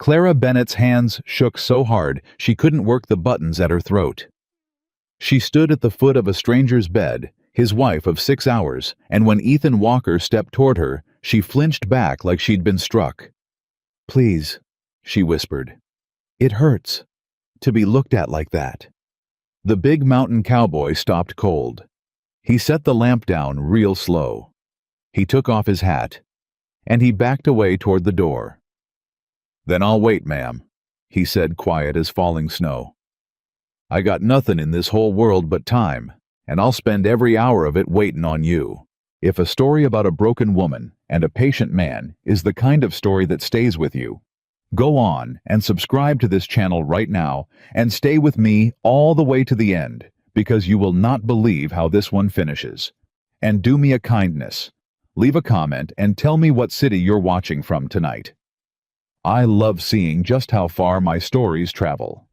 Clara Bennett's hands shook so hard she couldn't work the buttons at her throat. She stood at the foot of a stranger's bed, his wife of 6 hours, and when Ethan Walker stepped toward her, she flinched back like she'd been struck. "Please," she whispered. "It hurts to be looked at like that." The big mountain cowboy stopped cold. He set the lamp down real slow. He took off his hat, and he backed away toward the door. "Then I'll wait, ma'am," he said, quiet as falling snow. "I got nothing in this whole world but time, and I'll spend every hour of it waiting on you. If a story about a broken woman and a patient man is the kind of story that stays with you, go on and subscribe to this channel right now and stay with me all the way to the end, because you will not believe how this one finishes. And do me a kindness. Leave a comment and tell me what city you're watching from tonight. I love seeing just how far my stories travel."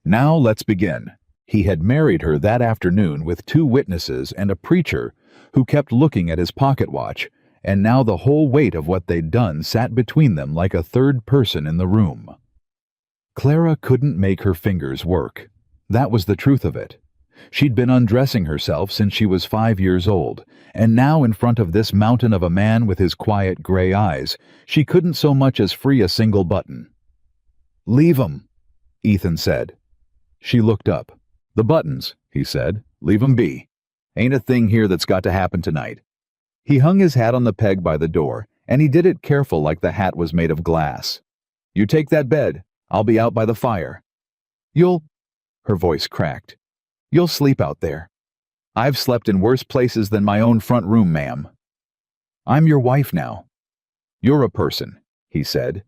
Now let's begin. He had married her that afternoon with 2 witnesses and a preacher who kept looking at his pocket watch, and now the whole weight of what they'd done sat between them like a third person in the room. Clara couldn't make her fingers work. That was the truth of it. She'd been undressing herself since she was 5 years old, and now in front of this mountain of a man with his quiet gray eyes, she couldn't so much as free a single button. "Leave 'em," Ethan said. She looked up. "The buttons," he said. "Leave 'em be. Ain't a thing here that's got to happen tonight." He hung his hat on the peg by the door, and he did it careful like the hat was made of glass. "You take that bed. I'll be out by the fire." "You'll—" her voice cracked. "You'll sleep out there. I've slept in worse places than my own front room, ma'am. I'm your wife now." "You're a person," he said.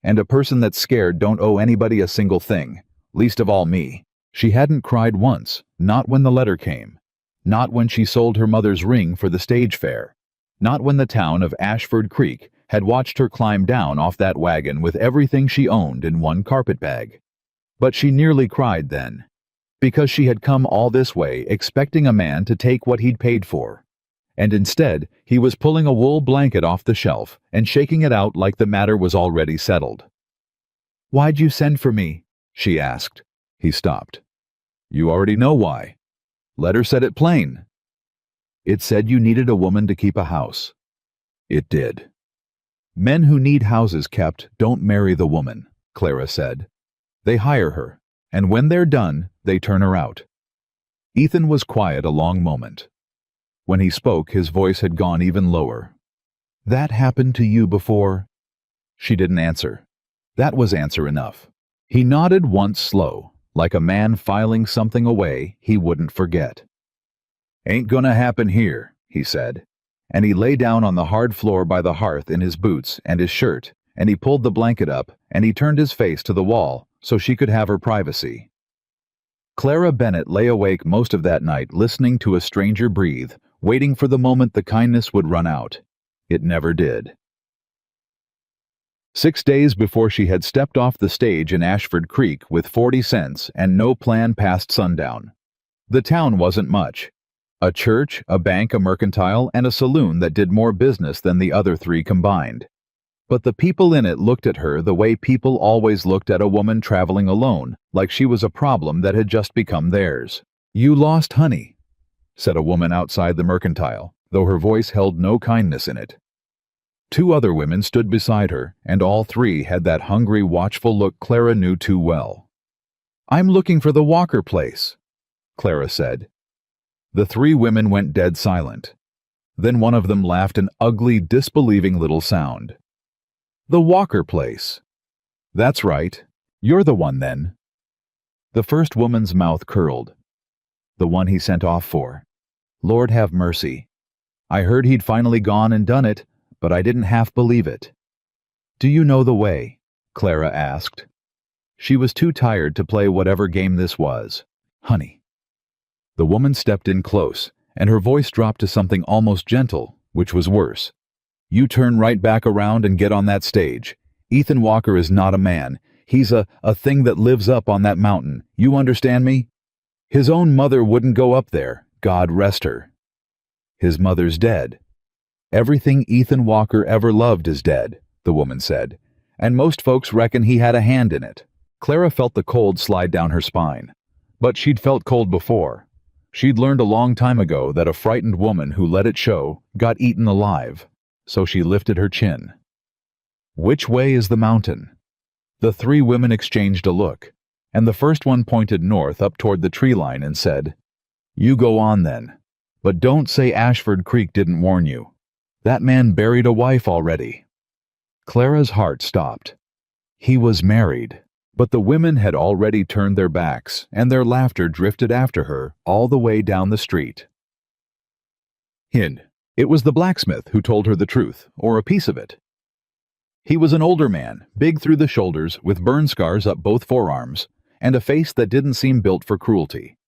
"And a person that's scared don't owe anybody a single thing, least of all me." She hadn't cried once, not when the letter came. Not when she sold her mother's ring for the stage fare. Not when the town of Ashford Creek had watched her climb down off that wagon with everything she owned in one carpetbag. But she nearly cried then, because she had come all this way expecting a man to take what he'd paid for. And instead, he was pulling a wool blanket off the shelf and shaking it out like the matter was already settled. "Why'd you send for me?" she asked. He stopped. "You already know why. Letter said it plain." "It said you needed a woman to keep a house." "It did." "Men who need houses kept don't marry the woman," Clara said. "They hire her, and when they're done, they turn her out." Ethan was quiet a long moment. When he spoke, his voice had gone even lower. "That happened to you before?" She didn't answer. That was answer enough. He nodded once slow, like a man filing something away he wouldn't forget. "Ain't gonna happen here," he said, and he lay down on the hard floor by the hearth in his boots and his shirt, and he pulled the blanket up, and he turned his face to the wall so she could have her privacy. Clara Bennett lay awake most of that night listening to a stranger breathe, waiting for the moment the kindness would run out. It never did. 6 days before she had stepped off the stage in Ashford Creek with 40 cents and no plan past sundown. The town wasn't much. A church, a bank, a mercantile, and a saloon that did more business than the other 3 combined. But the people in it looked at her the way people always looked at a woman traveling alone, like she was a problem that had just become theirs. "You lost honey," said a woman outside the mercantile, though her voice held no kindness in it. 2 other women stood beside her, and all 3 had that hungry, watchful look Clara knew too well. "I'm looking for the Walker place," Clara said. The 3 women went dead silent. Then one of them laughed an ugly, disbelieving little sound. "The Walker place. That's right. You're the one then." The first woman's mouth curled. "The one he sent off for. Lord have mercy. I heard he'd finally gone and done it, but I didn't half believe it." "Do you know the way?" Clara asked. She was too tired to play whatever game this was. "Honey." The woman stepped in close, and her voice dropped to something almost gentle, which was worse. "You turn right back around and get on that stage. Ethan Walker is not a man. He's a thing that lives up on that mountain. You understand me? His own mother wouldn't go up there, God rest her. His mother's dead. Everything Ethan Walker ever loved is dead," the woman said, and most folks reckon he had a hand in it. Clara felt the cold slide down her spine. But she'd felt cold before. She'd learned a long time ago that a frightened woman who let it show got eaten alive, so she lifted her chin. Which way is the mountain? The three women exchanged a look, and the first one pointed north up toward the tree line and said, "You go on then, but don't say Ashford Creek didn't warn you. That man buried a wife already." Clara's heart stopped. He was married. But the women had already turned their backs, and their laughter drifted after her all the way down the street. Hint: it was the blacksmith who told her the truth, or a piece of it. He was an older man, big through the shoulders, with burn scars up both forearms, and a face that didn't seem built for cruelty.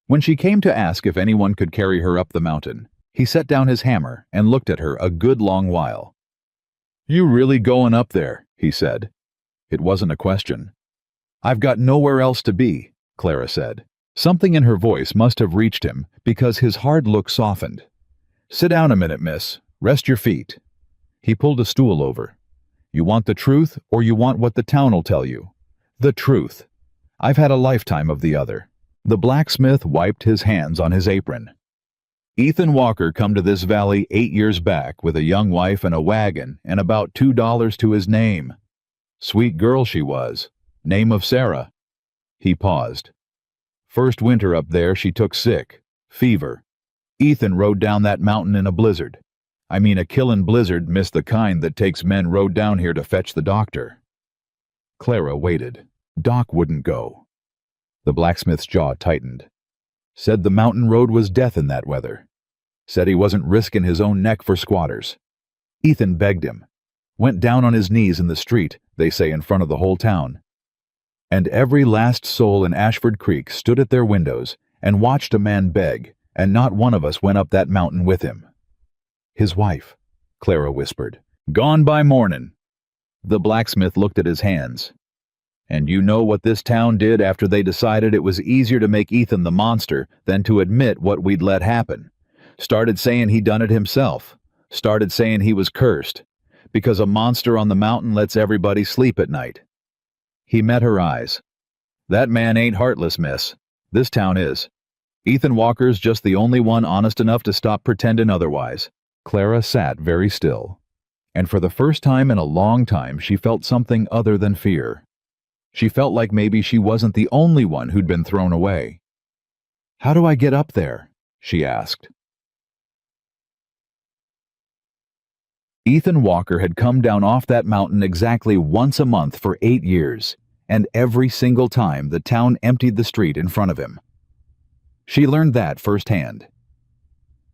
When she came to ask if anyone could carry her up the mountain, he set down his hammer and looked at her a good long while. "You really going up there?" he said. It wasn't a question. "I've got nowhere else to be," Clara said. Something in her voice must have reached him, because his hard look softened. "Sit down a minute, miss. Rest your feet." He pulled a stool over. "You want the truth, or you want what the town'll tell you?" "The truth. I've had a lifetime of the other." The blacksmith wiped his hands on his apron. "Ethan Walker come to this valley 8 years back with a young wife and a wagon and about $2 to his name. Sweet girl she was. Name of Sarah." He paused. "First winter up there she took sick. Fever. Ethan rode down that mountain in a blizzard. I mean a killin' blizzard, miss, the kind that takes men rode down here to fetch the doctor." Clara waited. Doc wouldn't go. The blacksmith's jaw tightened. Said the mountain road was death in that weather. Said he wasn't risking his own neck for squatters. Ethan begged him. Went down on his knees in the street, they say, in front of the whole town. And every last soul in Ashford Creek stood at their windows and watched a man beg, and not one of us went up that mountain with him. "His wife," Clara whispered. "Gone by mornin'." The blacksmith looked at his hands. "And you know what this town did after they decided it was easier to make Ethan the monster than to admit what we'd let happen? Started saying he done it himself. Started saying he was cursed. Because a monster on the mountain lets everybody sleep at night." He met her eyes. "That man ain't heartless, miss. This town is. Ethan Walker's just the only one honest enough to stop pretendin' otherwise." Clara sat very still, and for the first time in a long time she felt something other than fear. She felt like maybe she wasn't the only one who'd been thrown away. "How do I get up there?" she asked. Ethan Walker had come down off that mountain exactly once a month for 8 years, and every single time the town emptied the street in front of him. She learned that firsthand.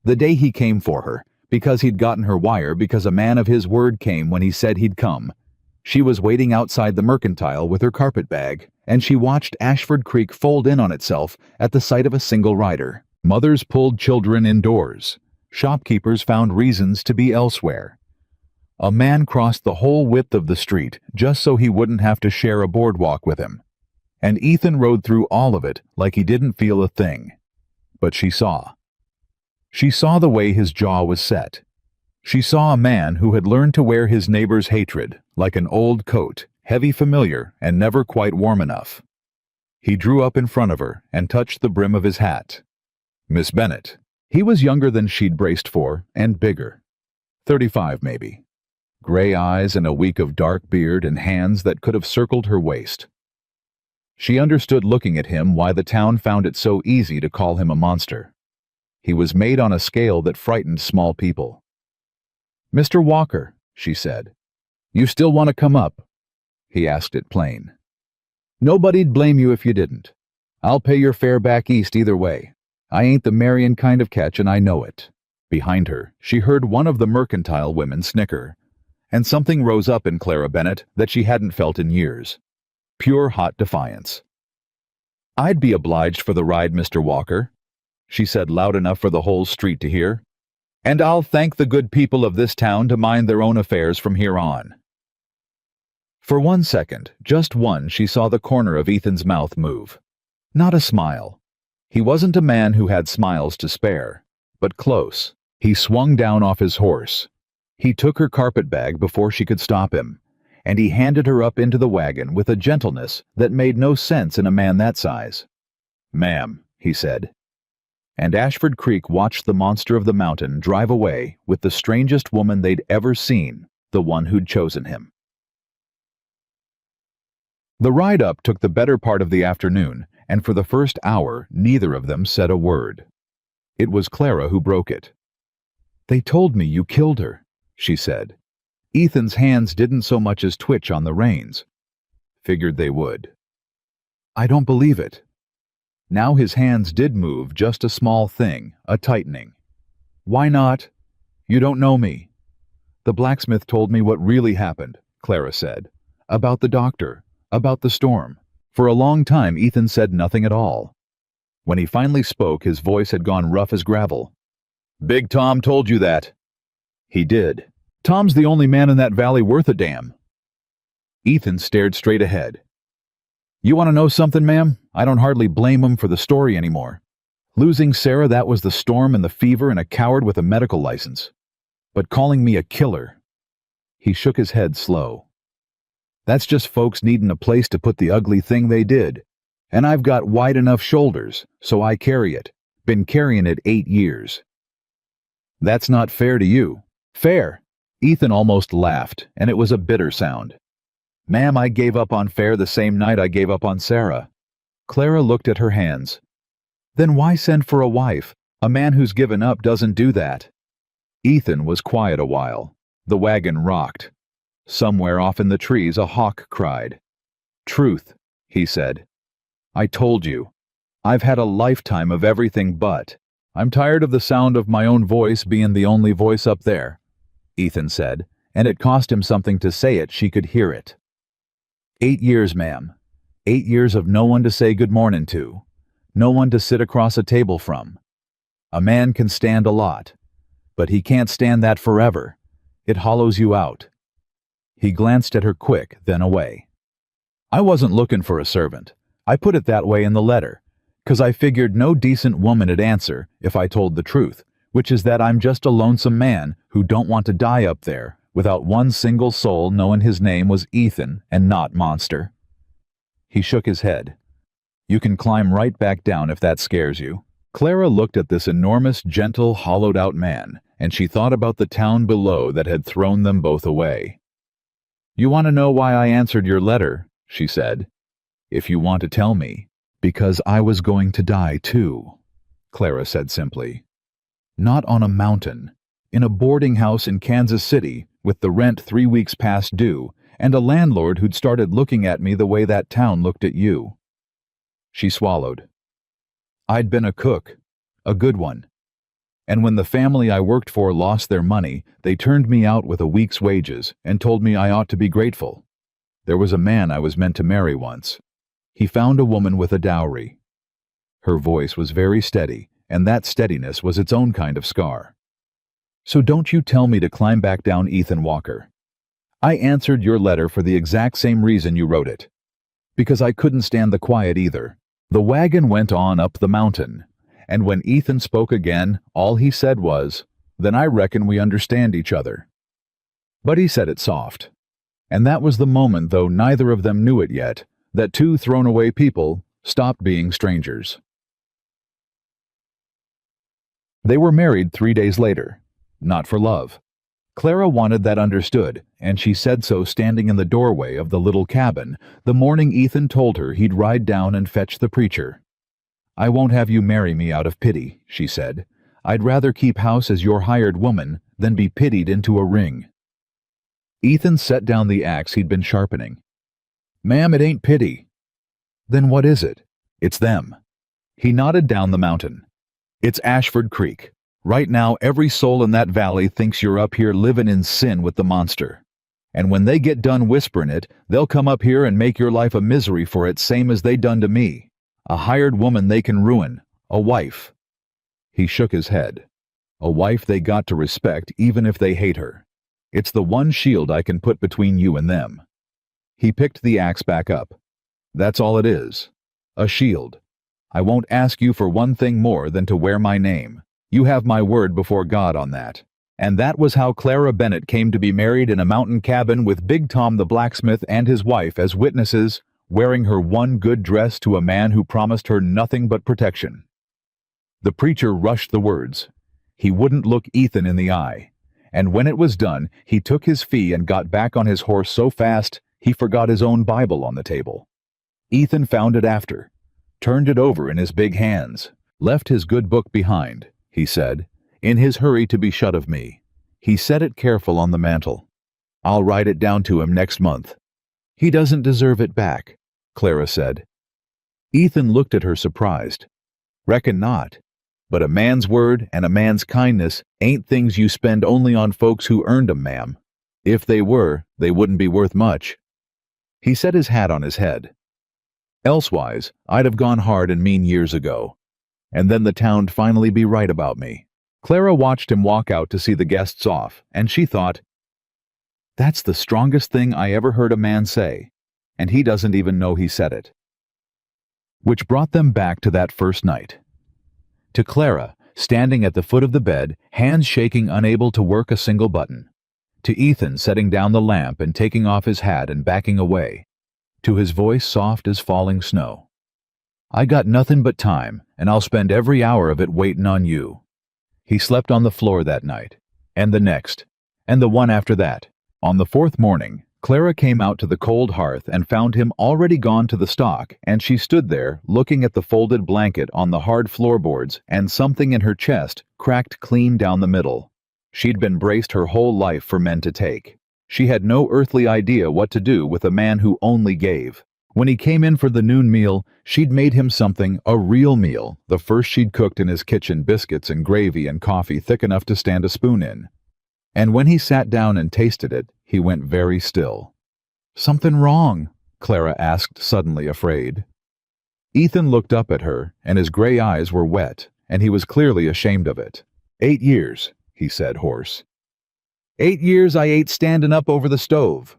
The day he came for her, because he'd gotten her wire because a man of his word came when he said he'd come, she was waiting outside the mercantile with her carpet bag, and she watched Ashford Creek fold in on itself at the sight of a single rider. Mothers pulled children indoors. Shopkeepers found reasons to be elsewhere. A man crossed the whole width of the street just so he wouldn't have to share a boardwalk with him. And Ethan rode through all of it like he didn't feel a thing. But she saw. She saw the way his jaw was set. She saw a man who had learned to wear his neighbor's hatred like an old coat, heavy, familiar, and never quite warm enough. He drew up in front of her and touched the brim of his hat. Miss Bennett. He was younger than she'd braced for, and bigger. 35, maybe. Gray eyes and a week of dark beard and hands that could have circled her waist. She understood looking at him why the town found it so easy to call him a monster. He was made on a scale that frightened small people. "Mr. Walker," she said, "you still want to come up?" He asked it plain. "Nobody'd blame you if you didn't. I'll pay your fare back east either way. I ain't the marrying kind of catch, and I know it." Behind her, she heard one of the mercantile women snicker, and something rose up in Clara Bennett that she hadn't felt in years. Pure hot defiance. "I'd be obliged for the ride, Mr. Walker," she said loud enough for the whole street to hear. "And I'll thank the good people of this town to mind their own affairs from here on." For 1 second, just one, she saw the corner of Ethan's mouth move. Not a smile. He wasn't a man who had smiles to spare, but close. He swung down off his horse. He took her carpet bag before she could stop him, and he handed her up into the wagon with a gentleness that made no sense in a man that size. "Ma'am," he said. And Ashford Creek watched the monster of the mountain drive away with the strangest woman they'd ever seen, the one who'd chosen him. The ride up took the better part of the afternoon, and for the first hour neither of them said a word. It was Clara who broke it. "They told me you killed her," she said. Ethan's hands didn't so much as twitch on the reins. Figured they would. "I don't believe it." Now his hands did move, just a small thing, a tightening. "Why not? You don't know me." "The blacksmith told me what really happened," Clara said. "About the doctor, about the storm." For a long time Ethan said nothing at all. When he finally spoke, his voice had gone rough as gravel. "Big Tom told you that." "He did. Tom's the only man in that valley worth a damn." Ethan stared straight ahead. "You want to know something, ma'am? I don't hardly blame him for the story anymore. Losing Sarah, that was the storm and the fever and a coward with a medical license. But calling me a killer—" He shook his head slow. "That's just folks needing a place to put the ugly thing they did. And I've got wide enough shoulders, so I carry it. Been carrying it 8 years. That's not fair to you." "Fair?" Ethan almost laughed, and it was a bitter sound. "Ma'am, I gave up on fair the same night I gave up on Sarah." Clara looked at her hands. "Then why send for a wife? A man who's given up doesn't do that." Ethan was quiet a while. The wagon rocked. Somewhere off in the trees a hawk cried. "Truth," he said. "I told you. I've had a lifetime of everything but. I'm tired of the sound of my own voice being the only voice up there," Ethan said, and it cost him something to say it. She could hear it. 8 years, ma'am. 8 years of no one to say good morning to. No one to sit across a table from. A man can stand a lot, but he can't stand that forever. It hollows you out." He glanced at her quick, then away. "I wasn't looking for a servant. I put it that way in the letter, 'cause I figured no decent woman'd answer if I told the truth, which is that I'm just a lonesome man who don't want to die up there without one single soul knowing his name was Ethan and not Monster." He shook his head. "You can climb right back down if that scares you." Clara looked at this enormous, gentle, hollowed-out man, and she thought about the town below that had thrown them both away. "You want to know why I answered your letter?" she said. "If you want to tell me." "Because I was going to die too," Clara said simply. "Not on a mountain. In a boarding house in Kansas City, with the rent 3 weeks past due, and a landlord who'd started looking at me the way that town looked at you." She swallowed. "I'd been a cook, a good one. And when the family I worked for lost their money, they turned me out with a week's wages and told me I ought to be grateful. There was a man I was meant to marry once. He found a woman with a dowry." Her voice was very steady, and that steadiness was its own kind of scar. "So don't you tell me to climb back down, Ethan Walker. I answered your letter for the exact same reason you wrote it. Because I couldn't stand the quiet either." The wagon went on up the mountain, and when Ethan spoke again, all he said was, "Then I reckon we understand each other." But he said it soft. And that was the moment, though neither of them knew it yet, that two thrown-away people stopped being strangers. They were married 3 days later. Not for love. Clara wanted that understood, and she said so standing in the doorway of the little cabin the morning Ethan told her he'd ride down and fetch the preacher. "I won't have you marry me out of pity," she said. "I'd rather keep house as your hired woman than be pitied into a ring." Ethan set down the axe he'd been sharpening. "Ma'am, it ain't pity." "Then what is it?" "It's them." He nodded down the mountain. "It's Ashford Creek. Right now, every soul in that valley thinks you're up here living in sin with the monster. And when they get done whispering it, they'll come up here and make your life a misery for it, same as they done to me. A hired woman they can ruin. A wife." He shook his head. "A wife they got to respect even if they hate her. It's the one shield I can put between you and them." He picked the axe back up. "That's all it is. A shield. I won't ask you for one thing more than to wear my name. You have my word before God on that. And that was how Clara Bennett came to be married in a mountain cabin with Big Tom the blacksmith and his wife as witnesses, wearing her one good dress to a man who promised her nothing but protection. The preacher rushed the words. He wouldn't look Ethan in the eye. And when it was done, he took his fee and got back on his horse so fast he forgot his own Bible on the table. Ethan found it after, turned it over in his big hands, left his good book behind, he said, in his hurry to be shut of me. He set it careful on the mantel. I'll write it down to him next month. He doesn't deserve it back, Clara said. Ethan looked at her surprised. Reckon not. But a man's word and a man's kindness ain't things you spend only on folks who earned 'em, ma'am. If they were, they wouldn't be worth much. He set his hat on his head. Elsewise, I'd have gone hard and mean years ago. And then the town'd finally be right about me. Clara watched him walk out to see the guests off, and she thought, that's the strongest thing I ever heard a man say, and he doesn't even know he said it. Which brought them back to that first night. To Clara, standing at the foot of the bed, hands shaking, unable to work a single button. To Ethan, setting down the lamp and taking off his hat and backing away. To his voice soft as falling snow. I got nothing but time, and I'll spend every hour of it waiting on you. He slept on the floor that night, and the next, and the one after that. On the fourth morning, Clara came out to the cold hearth and found him already gone to the stock, and she stood there, looking at the folded blanket on the hard floorboards and something in her chest cracked clean down the middle. She'd been braced her whole life for men to take. She had no earthly idea what to do with a man who only gave. When he came in for the noon meal, she'd made him something, a real meal, the first she'd cooked in his kitchen, biscuits and gravy and coffee thick enough to stand a spoon in. And when he sat down and tasted it, he went very still. Something wrong? Clara asked, suddenly afraid. Ethan looked up at her, and his gray eyes were wet, and he was clearly ashamed of it. 8 years, he said, hoarse. 8 years I ate standing up over the stove.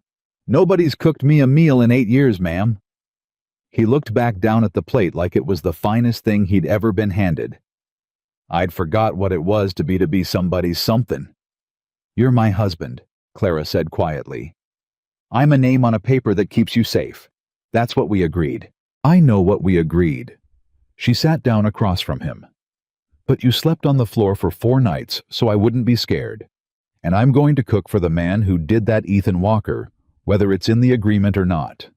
Nobody's cooked me a meal in 8 years, ma'am. He looked back down at the plate like it was the finest thing he'd ever been handed. I'd forgot what it was to be somebody's something. You're my husband, Clara said quietly. I'm a name on a paper that keeps you safe. That's what we agreed. I know what we agreed. She sat down across from him. But you slept on the floor for 4 nights, so I wouldn't be scared. And I'm going to cook for the man who did that, Ethan Walker, whether it's in the agreement or not.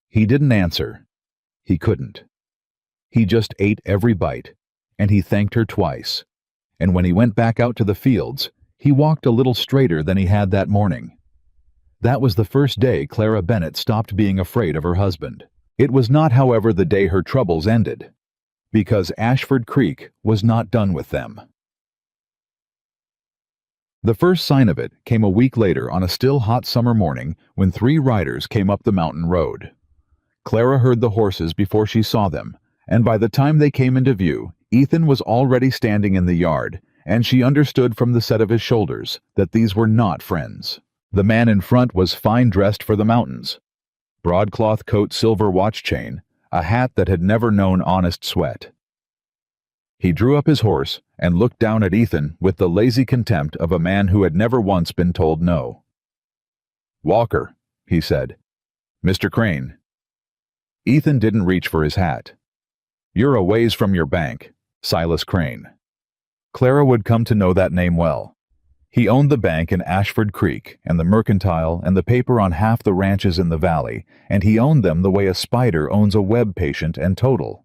He didn't answer. He couldn't. He just ate every bite, and he thanked her twice. And when he went back out to the fields, he walked a little straighter than he had that morning. That was the first day Clara Bennett stopped being afraid of her husband. It was not, however, the day her troubles ended, because Ashford Creek was not done with them. The first sign of it came a week later on a still hot summer morning when 3 riders came up the mountain road. Clara heard the horses before she saw them, and by the time they came into view, Ethan was already standing in the yard, and she understood from the set of his shoulders that these were not friends. The man in front was fine dressed for the mountains. Broadcloth coat, silver watch chain, a hat that had never known honest sweat. He drew up his horse and looked down at Ethan with the lazy contempt of a man who had never once been told no. Walker, he said. Mr. Crane. Ethan didn't reach for his hat. You're a ways from your bank, Silas Crane. Clara would come to know that name well. He owned the bank in Ashford Creek and the mercantile and the paper on half the ranches in the valley, and he owned them the way a spider owns a web patient and total.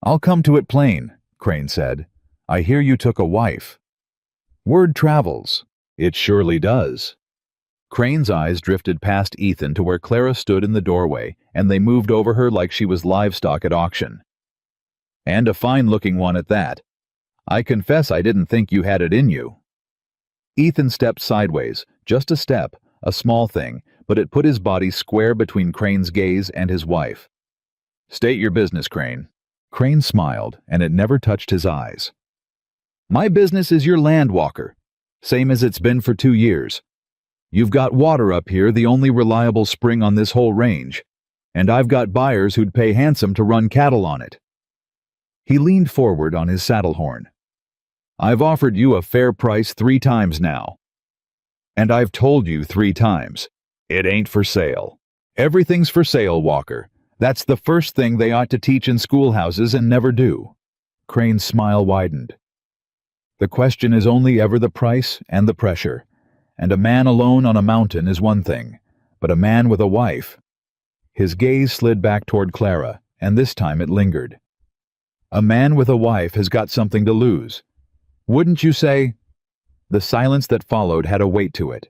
I'll come to it plain, Crane said. I hear you took a wife. Word travels. It surely does. Crane's eyes drifted past Ethan to where Clara stood in the doorway, and they moved over her like she was livestock at auction. And a fine-looking one at that. I confess I didn't think you had it in you. Ethan stepped sideways, just a step, a small thing, but it put his body square between Crane's gaze and his wife. State your business, Crane. Crane smiled, and it never touched his eyes. My business is your land, Walker, same as it's been for 2 years. You've got water up here, the only reliable spring on this whole range, and I've got buyers who'd pay handsome to run cattle on it. He leaned forward on his saddle horn. I've offered you a fair price 3 times now. And I've told you 3 times. It ain't for sale. Everything's for sale, Walker. That's the first thing they ought to teach in schoolhouses and never do. Crane's smile widened. The question is only ever the price and the pressure. And a man alone on a mountain is one thing, but a man with a wife. His gaze slid back toward Clara, and this time it lingered. A man with a wife has got something to lose. Wouldn't you say? The silence that followed had a weight to it.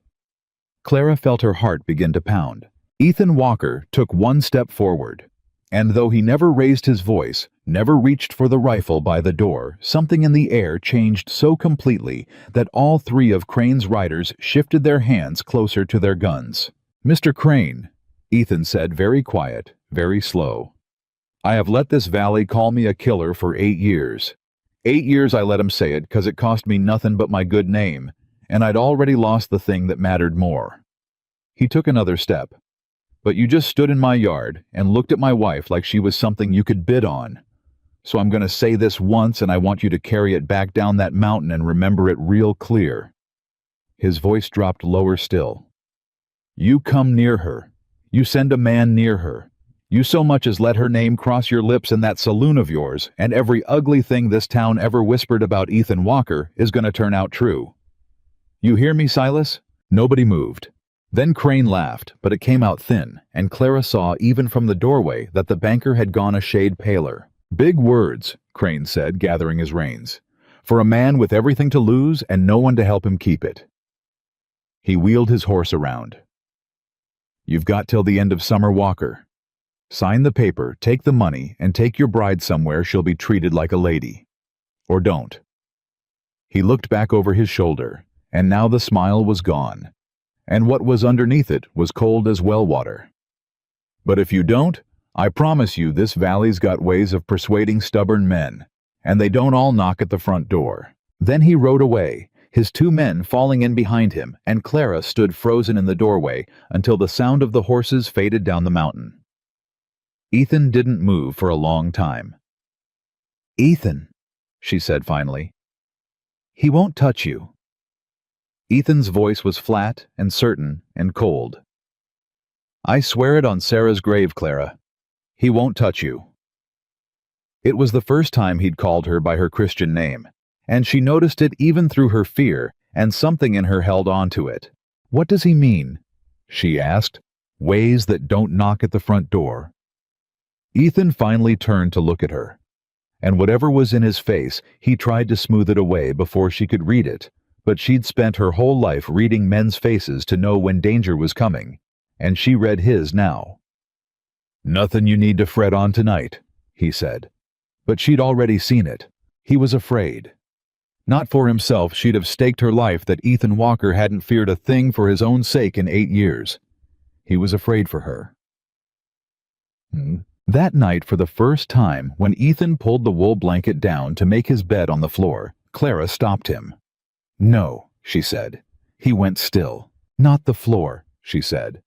Clara felt her heart begin to pound. Ethan Walker took one step forward, and though he never raised his voice, never reached for the rifle by the door, something in the air changed so completely that all 3 of Crane's riders shifted their hands closer to their guns. "Mr. Crane," Ethan said, very quiet, very slow. "I have let this valley call me a killer for 8 years. 8 years I let 'em say it 'cause it cost me nothing but my good name, and I'd already lost the thing that mattered more." He took another step. "But you just stood in my yard and looked at my wife like she was something you could bid on. So I'm going to say this once, and I want you to carry it back down that mountain and remember it real clear." His voice dropped lower still. "You come near her. You send a man near her. You so much as let her name cross your lips in that saloon of yours, and every ugly thing this town ever whispered about Ethan Walker is going to turn out true. You hear me, Silas?" Nobody moved. Then Crane laughed, but it came out thin, and Clara saw even from the doorway that the banker had gone a shade paler. "Big words," Crane said, gathering his reins, "for a man with everything to lose and no one to help him keep it." He wheeled his horse around. "You've got till the end of summer, Walker. Sign the paper, take the money, and take your bride somewhere she'll be treated like a lady. Or don't." He looked back over his shoulder, and now the smile was gone, and what was underneath it was cold as well water. "But if you don't, I promise you this valley's got ways of persuading stubborn men, and they don't all knock at the front door." Then he rode away, his 2 men falling in behind him, and Clara stood frozen in the doorway until the sound of the horses faded down the mountain. Ethan didn't move for a long time. "Ethan," she said finally, "he won't touch you." Ethan's voice was flat and certain and cold. "I swear it on Sarah's grave, Clara. He won't touch you." It was the first time he'd called her by her Christian name, and she noticed it even through her fear, and something in her held on to it. "What does he mean?" she asked. "Ways that don't knock at the front door." Ethan finally turned to look at her, and whatever was in his face, he tried to smooth it away before she could read it, but she'd spent her whole life reading men's faces to know when danger was coming, and she read his now. "Nothing you need to fret on tonight," he said. But she'd already seen it. He was afraid. Not for himself, she'd have staked her life that Ethan Walker hadn't feared a thing for his own sake in 8 years. He was afraid for her. That night, for the first time, when Ethan pulled the wool blanket down to make his bed on the floor, Clara stopped him. "No," she said. He went still. "Not the floor," she said.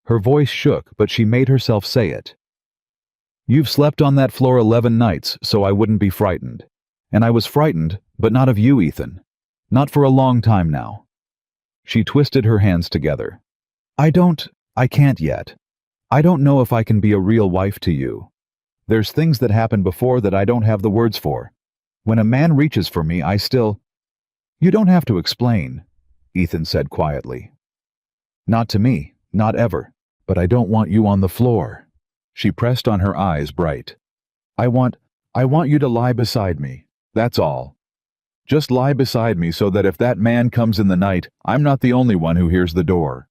Her voice shook, but she made herself say it. "You've slept on that floor 11 nights, so I wouldn't be frightened. And I was frightened, but not of you, Ethan. Not for a long time now." She twisted her hands together. I can't yet. I don't know if I can be a real wife to you. There's things that happened before that I don't have the words for. When a man reaches for me, I still—" "You don't have to explain," Ethan said quietly. "Not to me, not ever. But I don't want you on the floor." She pressed on, her eyes bright. I want you to lie beside me. That's all. Just lie beside me so that if that man comes in the night, I'm not the only one who hears the door."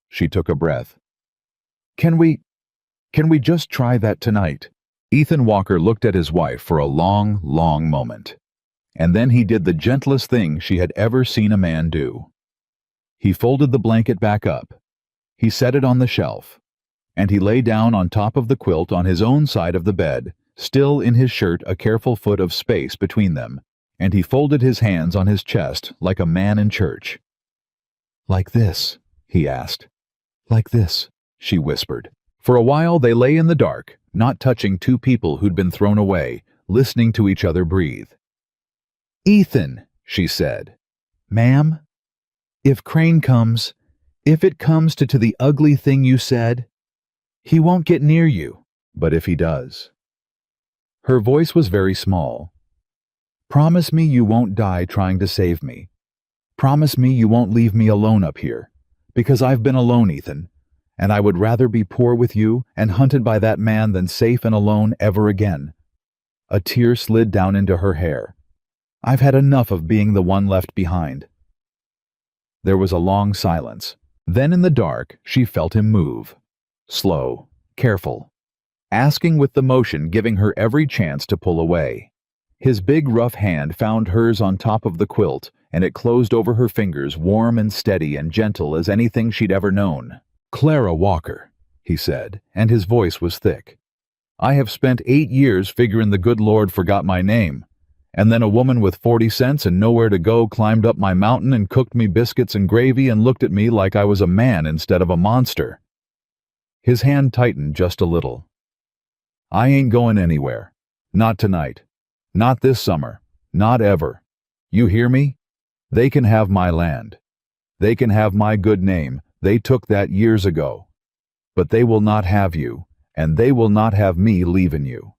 She took a breath. Can we just try that tonight?" Ethan Walker looked at his wife for a long, long moment. And then he did the gentlest thing she had ever seen a man do. He folded the blanket back up. He set it on the shelf. And he lay down on top of the quilt on his own side of the bed, still in his shirt a careful foot of space between them, and he folded his hands on his chest like a man in church. "Like this?" he asked. "Like this," she whispered. For a while they lay in the dark, not touching 2 people who'd been thrown away, listening to each other breathe. "Ethan!" she said. "Ma'am, if Crane comes, if it comes to the ugly thing you said, he won't get near you." "But if he does?" Her voice was very small. "Promise me you won't die trying to save me. Promise me you won't leave me alone up here, because I've been alone, Ethan, and I would rather be poor with you and hunted by that man than safe and alone ever again." A tear slid down into her hair. "I've had enough of being the one left behind." There was a long silence. Then in the dark, she felt him move. Slow, careful, asking with the motion giving her every chance to pull away. His big rough hand found hers on top of the quilt, and it closed over her fingers, warm and steady and gentle as anything she'd ever known. "Clara Walker," he said, and his voice was thick. "I have spent 8 years figuring the good Lord forgot my name, and then a woman with 40 cents and nowhere to go climbed up my mountain and cooked me biscuits and gravy and looked at me like I was a man instead of a monster." His hand tightened just a little. "I ain't going anywhere. Not tonight. Not this summer. Not ever. You hear me? They can have my land. They can have my good name. They took that years ago. But they will not have you, and they will not have me leaving you.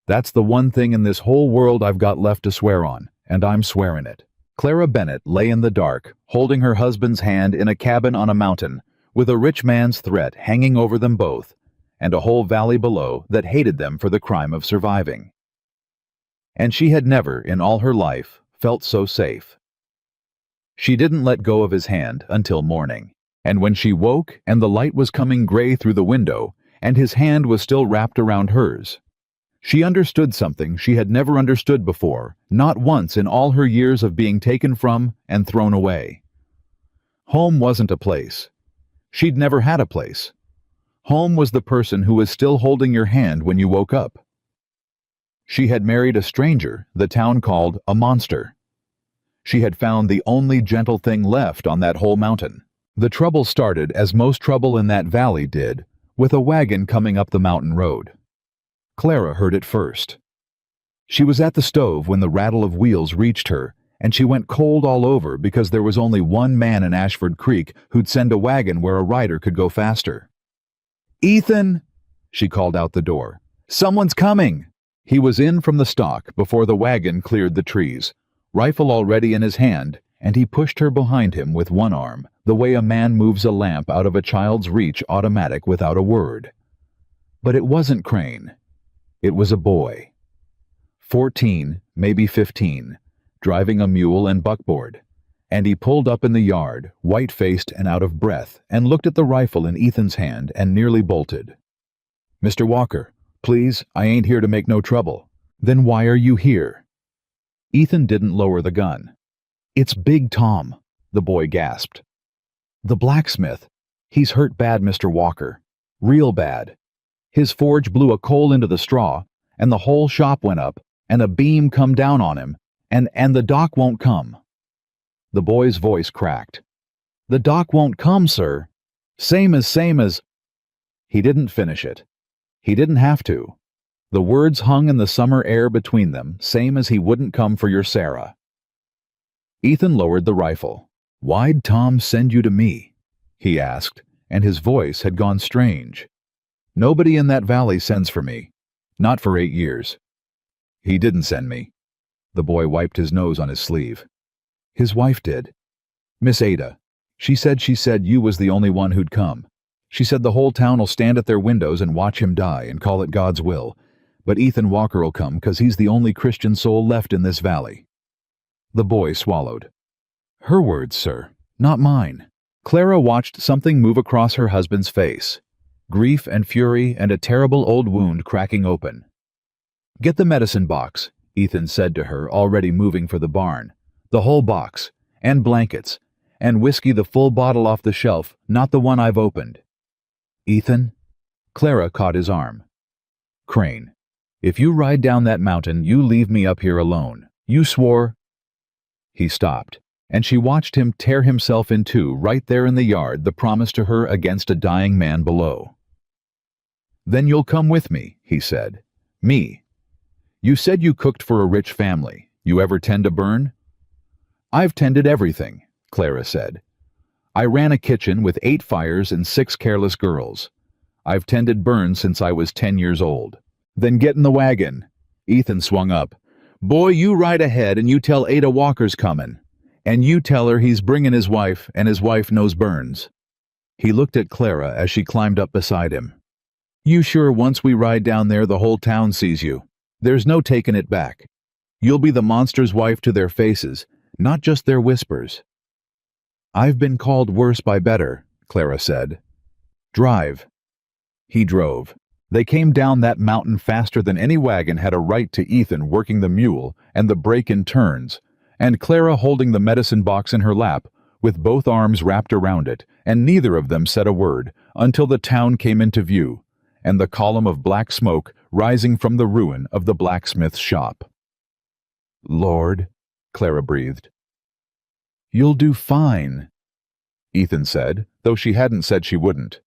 That's the one thing in this whole world I've got left to swear on, and I'm swearing it." Clara Bennett lay in the dark, holding her husband's hand in a cabin on a mountain, with a rich man's threat hanging over them both, and a whole valley below that hated them for the crime of surviving. And she had never, in all her life, felt so safe. She didn't let go of his hand until morning, and when she woke and the light was coming gray through the window, and his hand was still wrapped around hers, she understood something she had never understood before, not once in all her years of being taken from and thrown away. Home wasn't a place. She'd never had a place. Home was the person who was still holding your hand when you woke up. She had married a stranger the town called a monster. She had found the only gentle thing left on that whole mountain. The trouble started, as most trouble in that valley did, with a wagon coming up the mountain road. Clara heard it first. She was at the stove when the rattle of wheels reached her, and she went cold all over because there was only one man in Ashford Creek who'd send a wagon where a rider could go faster. "Ethan!" she called out the door. "Someone's coming!" He was in from the stock before the wagon cleared the trees, rifle already in his hand, and he pushed her behind him with one arm, the way a man moves a lamp out of a child's reach automatic without a word. But it wasn't Crane. It was a boy. 14, maybe 15, driving a mule and buckboard, and he pulled up in the yard, white-faced and out of breath, and looked at the rifle in Ethan's hand and nearly bolted. "Mr. Walker, please, I ain't here to make no trouble." "Then why are you here?" Ethan didn't lower the gun. "It's Big Tom," the boy gasped. "The blacksmith. He's hurt bad, Mr. Walker. Real bad. His forge blew a coal into the straw, and the whole shop went up, and a beam come down on him, and the doc won't come." The boy's voice cracked. "The doc won't come, sir. Same as—" He didn't finish it. He didn't have to. The words hung in the summer air between them, same as he wouldn't come for your Sarah. Ethan lowered the rifle. "Why'd Tom send you to me?" he asked, and his voice had gone strange. "Nobody in that valley sends for me. Not for 8 years. He didn't send me." The boy wiped his nose on his sleeve. "His wife did. Miss Ada. She said you was the only one who'd come. She said the whole town'll stand at their windows and watch him die and call it God's will. But Ethan Walker'll come 'cause he's the only Christian soul left in this valley." The boy swallowed. "Her words, sir, not mine." Clara watched something move across her husband's face. Grief and fury and a terrible old wound cracking open. "Get the medicine box," Ethan said to her, already moving for the barn. "The whole box, and blankets, and whiskey, the full bottle off the shelf, not the one I've opened." "Ethan?" Clara caught his arm. "Crane, if you ride down that mountain, you leave me up here alone. You swore—" He stopped, and she watched him tear himself in two right there in the yard, the promise to her against a dying man below. "Then you'll come with me," he said. "Me. You said you cooked for a rich family. You ever tend to burn?" "I've tended everything," Clara said. "I ran a kitchen with 8 fires and 6 careless girls. I've tended burns since I was 10 years old." "Then get in the wagon." Ethan swung up. "Boy, you ride ahead and you tell Ada Walker's comin'. And you tell her he's bringin' his wife and his wife knows burns." He looked at Clara as she climbed up beside him. "You sure once we ride down there the whole town sees you? There's no taking it back. You'll be the monster's wife to their faces, not just their whispers." "I've been called worse by better," Clara said. "Drive." He drove. They came down that mountain faster than any wagon had a right to, Ethan working the mule and the brake in turns, and Clara holding the medicine box in her lap, with both arms wrapped around it, and neither of them said a word until the town came into view, and the column of black smoke rising from the ruin of the blacksmith's shop. "Lord," Clara breathed. "You'll do fine," Ethan said, though she hadn't said she wouldn't.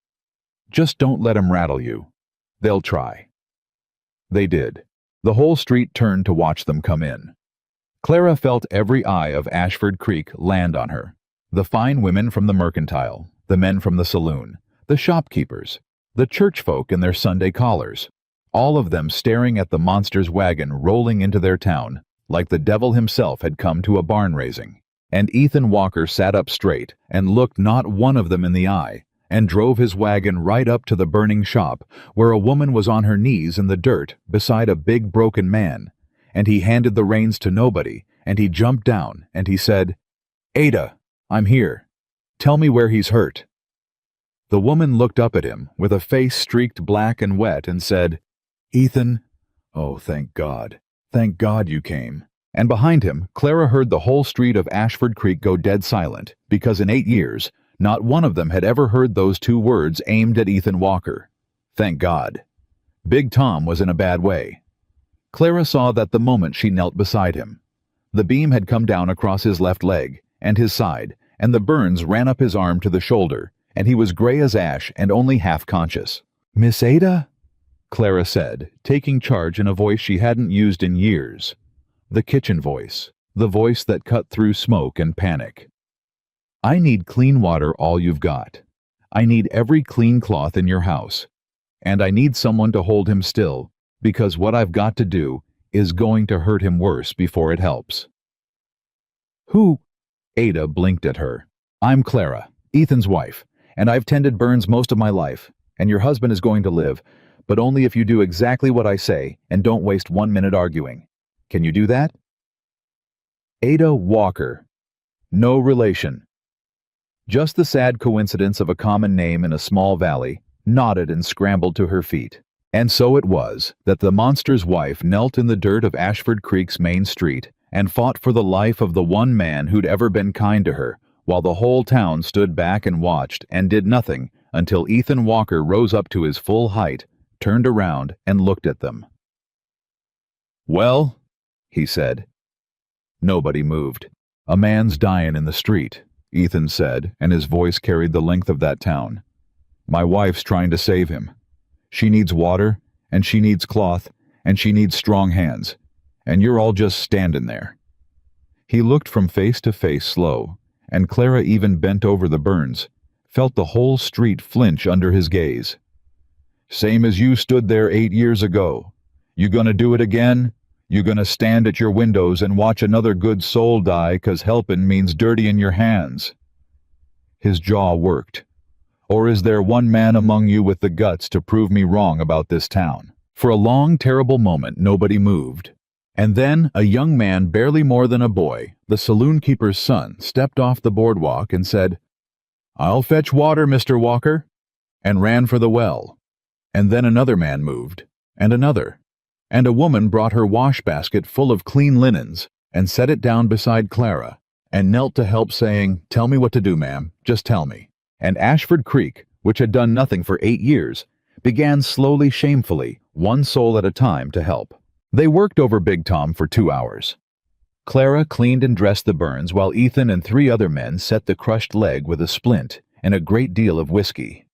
"Just don't let 'em rattle you. They'll try." They did. The whole street turned to watch them come in. Clara felt every eye of Ashford Creek land on her. The fine women from the mercantile, the men from the saloon, the shopkeepers, the church folk in their Sunday collars, all of them staring at the monster's wagon rolling into their town, like the devil himself had come to a barn raising. And Ethan Walker sat up straight and looked not one of them in the eye, and drove his wagon right up to the burning shop, where a woman was on her knees in the dirt beside a big broken man, and he handed the reins to nobody, and he jumped down, and he said, "Ada, I'm here. Tell me where he's hurt." The woman looked up at him with a face streaked black and wet and said, "Ethan, oh, thank God you came." And behind him, Clara heard the whole street of Ashford Creek go dead silent, because in 8 years, not one of them had ever heard those 2 words aimed at Ethan Walker. Thank God. Big Tom was in a bad way. Clara saw that the moment she knelt beside him. The beam had come down across his left leg and his side, and the burns ran up his arm to the shoulder, and he was gray as ash and only half conscious. "Miss Ada?" Clara said, taking charge in a voice she hadn't used in years. The kitchen voice, the voice that cut through smoke and panic. "I need clean water, all you've got. I need every clean cloth in your house. And I need someone to hold him still, because what I've got to do is going to hurt him worse before it helps." "Who?" Ada blinked at her. "I'm Clara, Ethan's wife, and I've tended burns most of my life, and your husband is going to live, but only if you do exactly what I say and don't waste 1 minute arguing. Can you do that?" Ada Walker. No relation. Just the sad coincidence of a common name in a small valley, nodded and scrambled to her feet. And so it was that the monster's wife knelt in the dirt of Ashford Creek's main street and fought for the life of the one man who'd ever been kind to her, while the whole town stood back and watched and did nothing until Ethan Walker rose up to his full height, turned around, and looked at them. "Well," he said. Nobody moved. "A man's dying in the street," Ethan said, and his voice carried the length of that town. "My wife's trying to save him. She needs water, and she needs cloth, and she needs strong hands, and you're all just standing there." He looked from face to face slow, and Clara even bent over the burns, felt the whole street flinch under his gaze. "Same as you stood there 8 years ago. You gonna do it again? You gonna stand at your windows and watch another good soul die 'cause helpin' means dirtying your hands?" His jaw worked. "Or is there one man among you with the guts to prove me wrong about this town?" For a long, terrible moment, nobody moved. And then a young man, barely more than a boy, the saloon keeper's son, stepped off the boardwalk and said, "I'll fetch water, Mr. Walker," and ran for the well. And then another man moved, and another. And a woman brought her wash basket full of clean linens and set it down beside Clara, and knelt to help, saying, "Tell me what to do, ma'am, just tell me." And Ashford Creek, which had done nothing for 8 years, began slowly, shamefully, one soul at a time, to help. They worked over Big Tom for 2 hours. Clara cleaned and dressed the burns while Ethan and 3 other men set the crushed leg with a splint and a great deal of whiskey.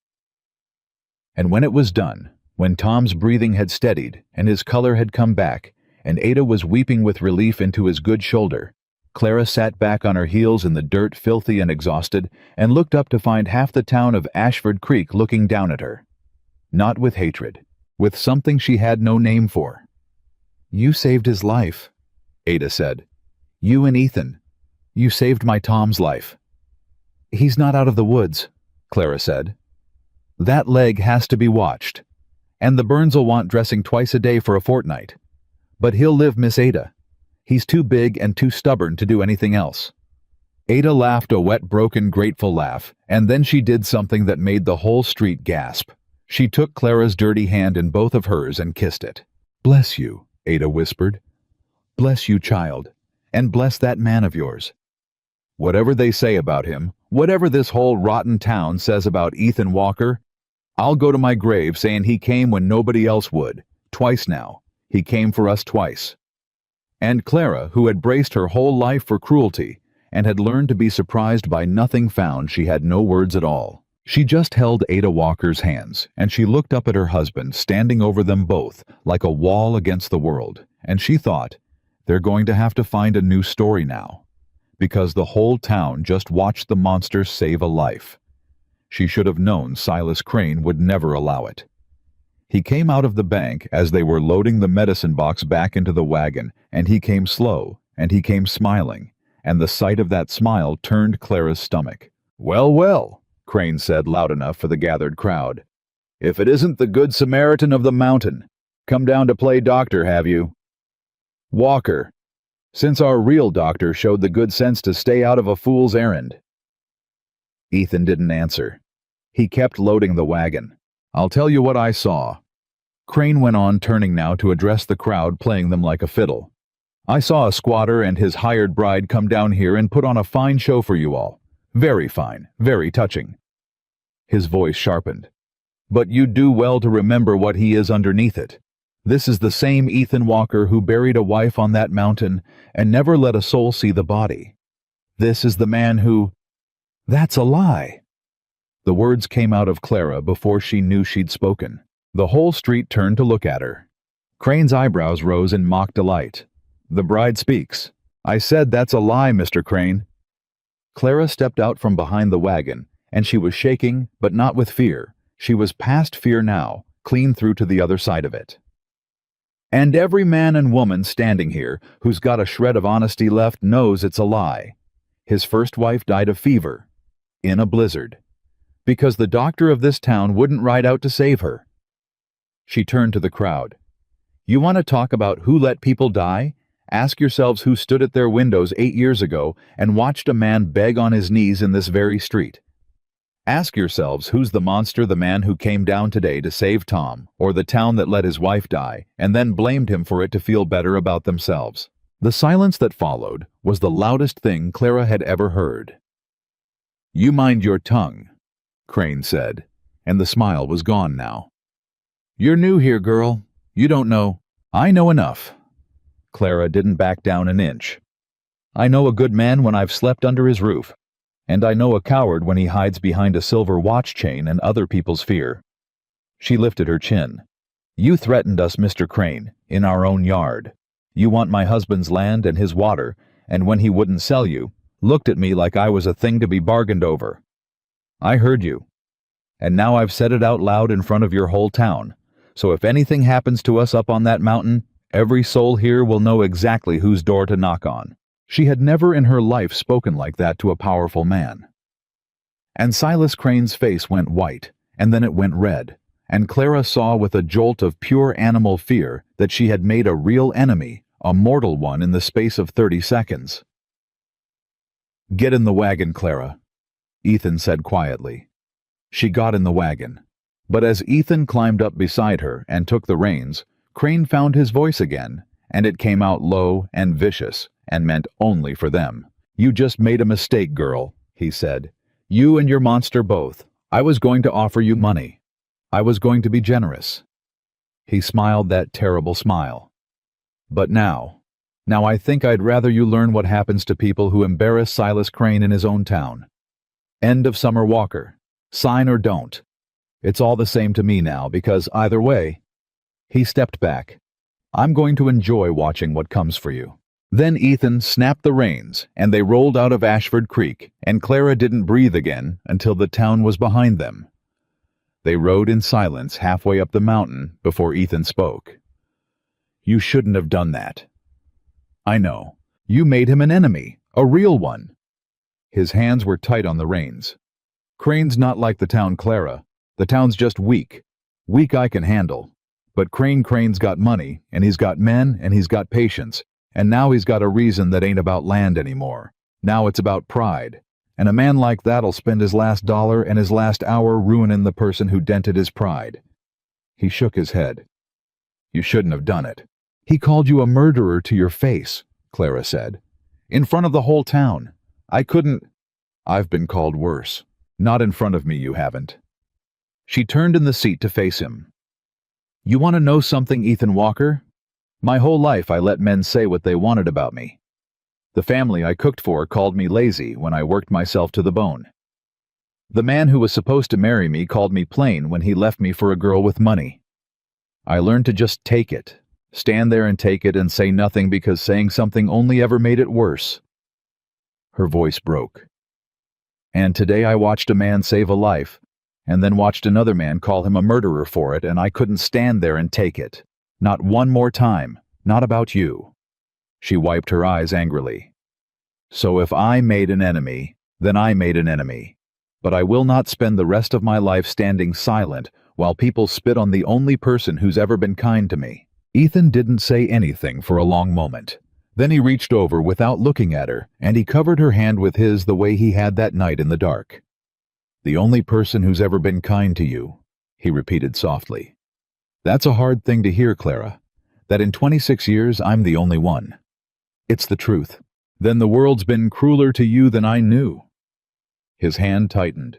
And when it was done, when Tom's breathing had steadied and his color had come back, and Ada was weeping with relief into his good shoulder, Clara sat back on her heels in the dirt, filthy and exhausted, and looked up to find half the town of Ashford Creek looking down at her. Not with hatred, with something she had no name for. "You saved his life," Ada said. "You and Ethan. You saved my Tom's life." "He's not out of the woods," Clara said. "That leg has to be watched, and the burns'll want dressing twice a day for a fortnight. But he'll live, Miss Ada. He's too big and too stubborn to do anything else." Ada laughed a wet, broken, grateful laugh, and then she did something that made the whole street gasp. She took Clara's dirty hand in both of hers and kissed it. "Bless you," Ada whispered. "Bless you, child, and bless that man of yours. Whatever they say about him, whatever this whole rotten town says about Ethan Walker, I'll go to my grave saying he came when nobody else would. Twice now. He came for us twice." And Clara, who had braced her whole life for cruelty and had learned to be surprised by nothing found, she had no words at all. She just held Ada Walker's hands, and she looked up at her husband standing over them both like a wall against the world, and she thought, they're going to have to find a new story now, because the whole town just watched the monster save a life. She should have known Silas Crane would never allow it. He came out of the bank as they were loading the medicine box back into the wagon, and he came slow, and he came smiling, and the sight of that smile turned Clara's stomach. "Well, well," Crane said loud enough for the gathered crowd. "If it isn't the Good Samaritan of the mountain. Come down to play doctor, have you? Walker, since our real doctor showed the good sense to stay out of a fool's errand." Ethan didn't answer. He kept loading the wagon. "I'll tell you what I saw." Crane went on, turning now to address the crowd, playing them like a fiddle. "I saw a squatter and his hired bride come down here and put on a fine show for you all. Very fine, very touching." His voice sharpened. "But you'd do well to remember what he is underneath it. This is the same Ethan Walker who buried a wife on that mountain and never let a soul see the body. This is the man who—" "That's a lie!" The words came out of Clara before she knew she'd spoken. The whole street turned to look at her. Crane's eyebrows rose in mock delight. "The bride speaks. I said that's a lie, Mr. Crane." Clara stepped out from behind the wagon, and she was shaking, but not with fear. She was past fear now, clean through to the other side of it. "And every man and woman standing here who's got a shred of honesty left knows it's a lie. His first wife died of fever, in a blizzard, because the doctor of this town wouldn't ride out to save her." She turned to the crowd. "You want to talk about who let people die? Ask yourselves who stood at their windows 8 years ago and watched a man beg on his knees in this very street. Ask yourselves who's the monster, the man who came down today to save Tom, or the town that let his wife die, and then blamed him for it to feel better about themselves." The silence that followed was the loudest thing Clara had ever heard. "You mind your tongue," Crane said, and the smile was gone now. "You're new here, girl. You don't know." "I know enough." Clara didn't back down an inch. "I know a good man when I've slept under his roof, and I know a coward when he hides behind a silver watch chain and other people's fear." She lifted her chin. "You threatened us, Mr. Crane, in our own yard. You want my husband's land and his water, and when he wouldn't sell you, looked at me like I was a thing to be bargained over. I heard you, and now I've said it out loud in front of your whole town, so if anything happens to us up on that mountain, every soul here will know exactly whose door to knock on." She had never in her life spoken like that to a powerful man. And Silas Crane's face went white, and then it went red, and Clara saw with a jolt of pure animal fear that she had made a real enemy, a mortal one, in the space of 30 seconds. "Get in the wagon, Clara," Ethan said quietly. She got in the wagon, but as Ethan climbed up beside her and took the reins, Crane found his voice again, and it came out low and vicious, and meant only for them. "You just made a mistake, girl," he said. "You and your monster both. I was going to offer you money. I was going to be generous." He smiled that terrible smile. "But now I think I'd rather you learn what happens to people who embarrass Silas Crane in his own town. End of Summer Walker. Sign or don't. It's all the same to me now, because either way—" He stepped back. "I'm going to enjoy watching what comes for you." Then Ethan snapped the reins, and they rolled out of Ashford Creek, and Clara didn't breathe again until the town was behind them. They rode in silence halfway up the mountain before Ethan spoke. "You shouldn't have done that." "I know. You made him an enemy, a real one." His hands were tight on the reins. "Crane's not like the town, Clara. The town's just weak. Weak I can handle. But Crane's got money, and he's got men, and he's got patience. And now he's got a reason that ain't about land anymore. Now it's about pride. And a man like that'll spend his last dollar and his last hour ruining the person who dented his pride." He shook his head. "You shouldn't have done it." "He called you a murderer to your face," Clara said. "In front of the whole town. I couldn't—" "I've been called worse. Not in front of me, you haven't." She turned in the seat to face him. "You want to know something, Ethan Walker? My whole life I let men say what they wanted about me. The family I cooked for called me lazy when I worked myself to the bone. The man who was supposed to marry me called me plain when he left me for a girl with money. I learned to just take it, stand there and take it and say nothing because saying something only ever made it worse." Her voice broke. "And today I watched a man save a life, and then watched another man call him a murderer for it, and I couldn't stand there and take it. Not one more time. Not about you." She wiped her eyes angrily. "So if I made an enemy, then I made an enemy. But I will not spend the rest of my life standing silent while people spit on the only person who's ever been kind to me." Ethan didn't say anything for a long moment. Then he reached over without looking at her, and he covered her hand with his the way he had that night in the dark. "The only person who's ever been kind to you," he repeated softly. "That's a hard thing to hear, Clara. That in 26 years I'm the only one. It's the truth. Then the world's been crueler to you than I knew." His hand tightened.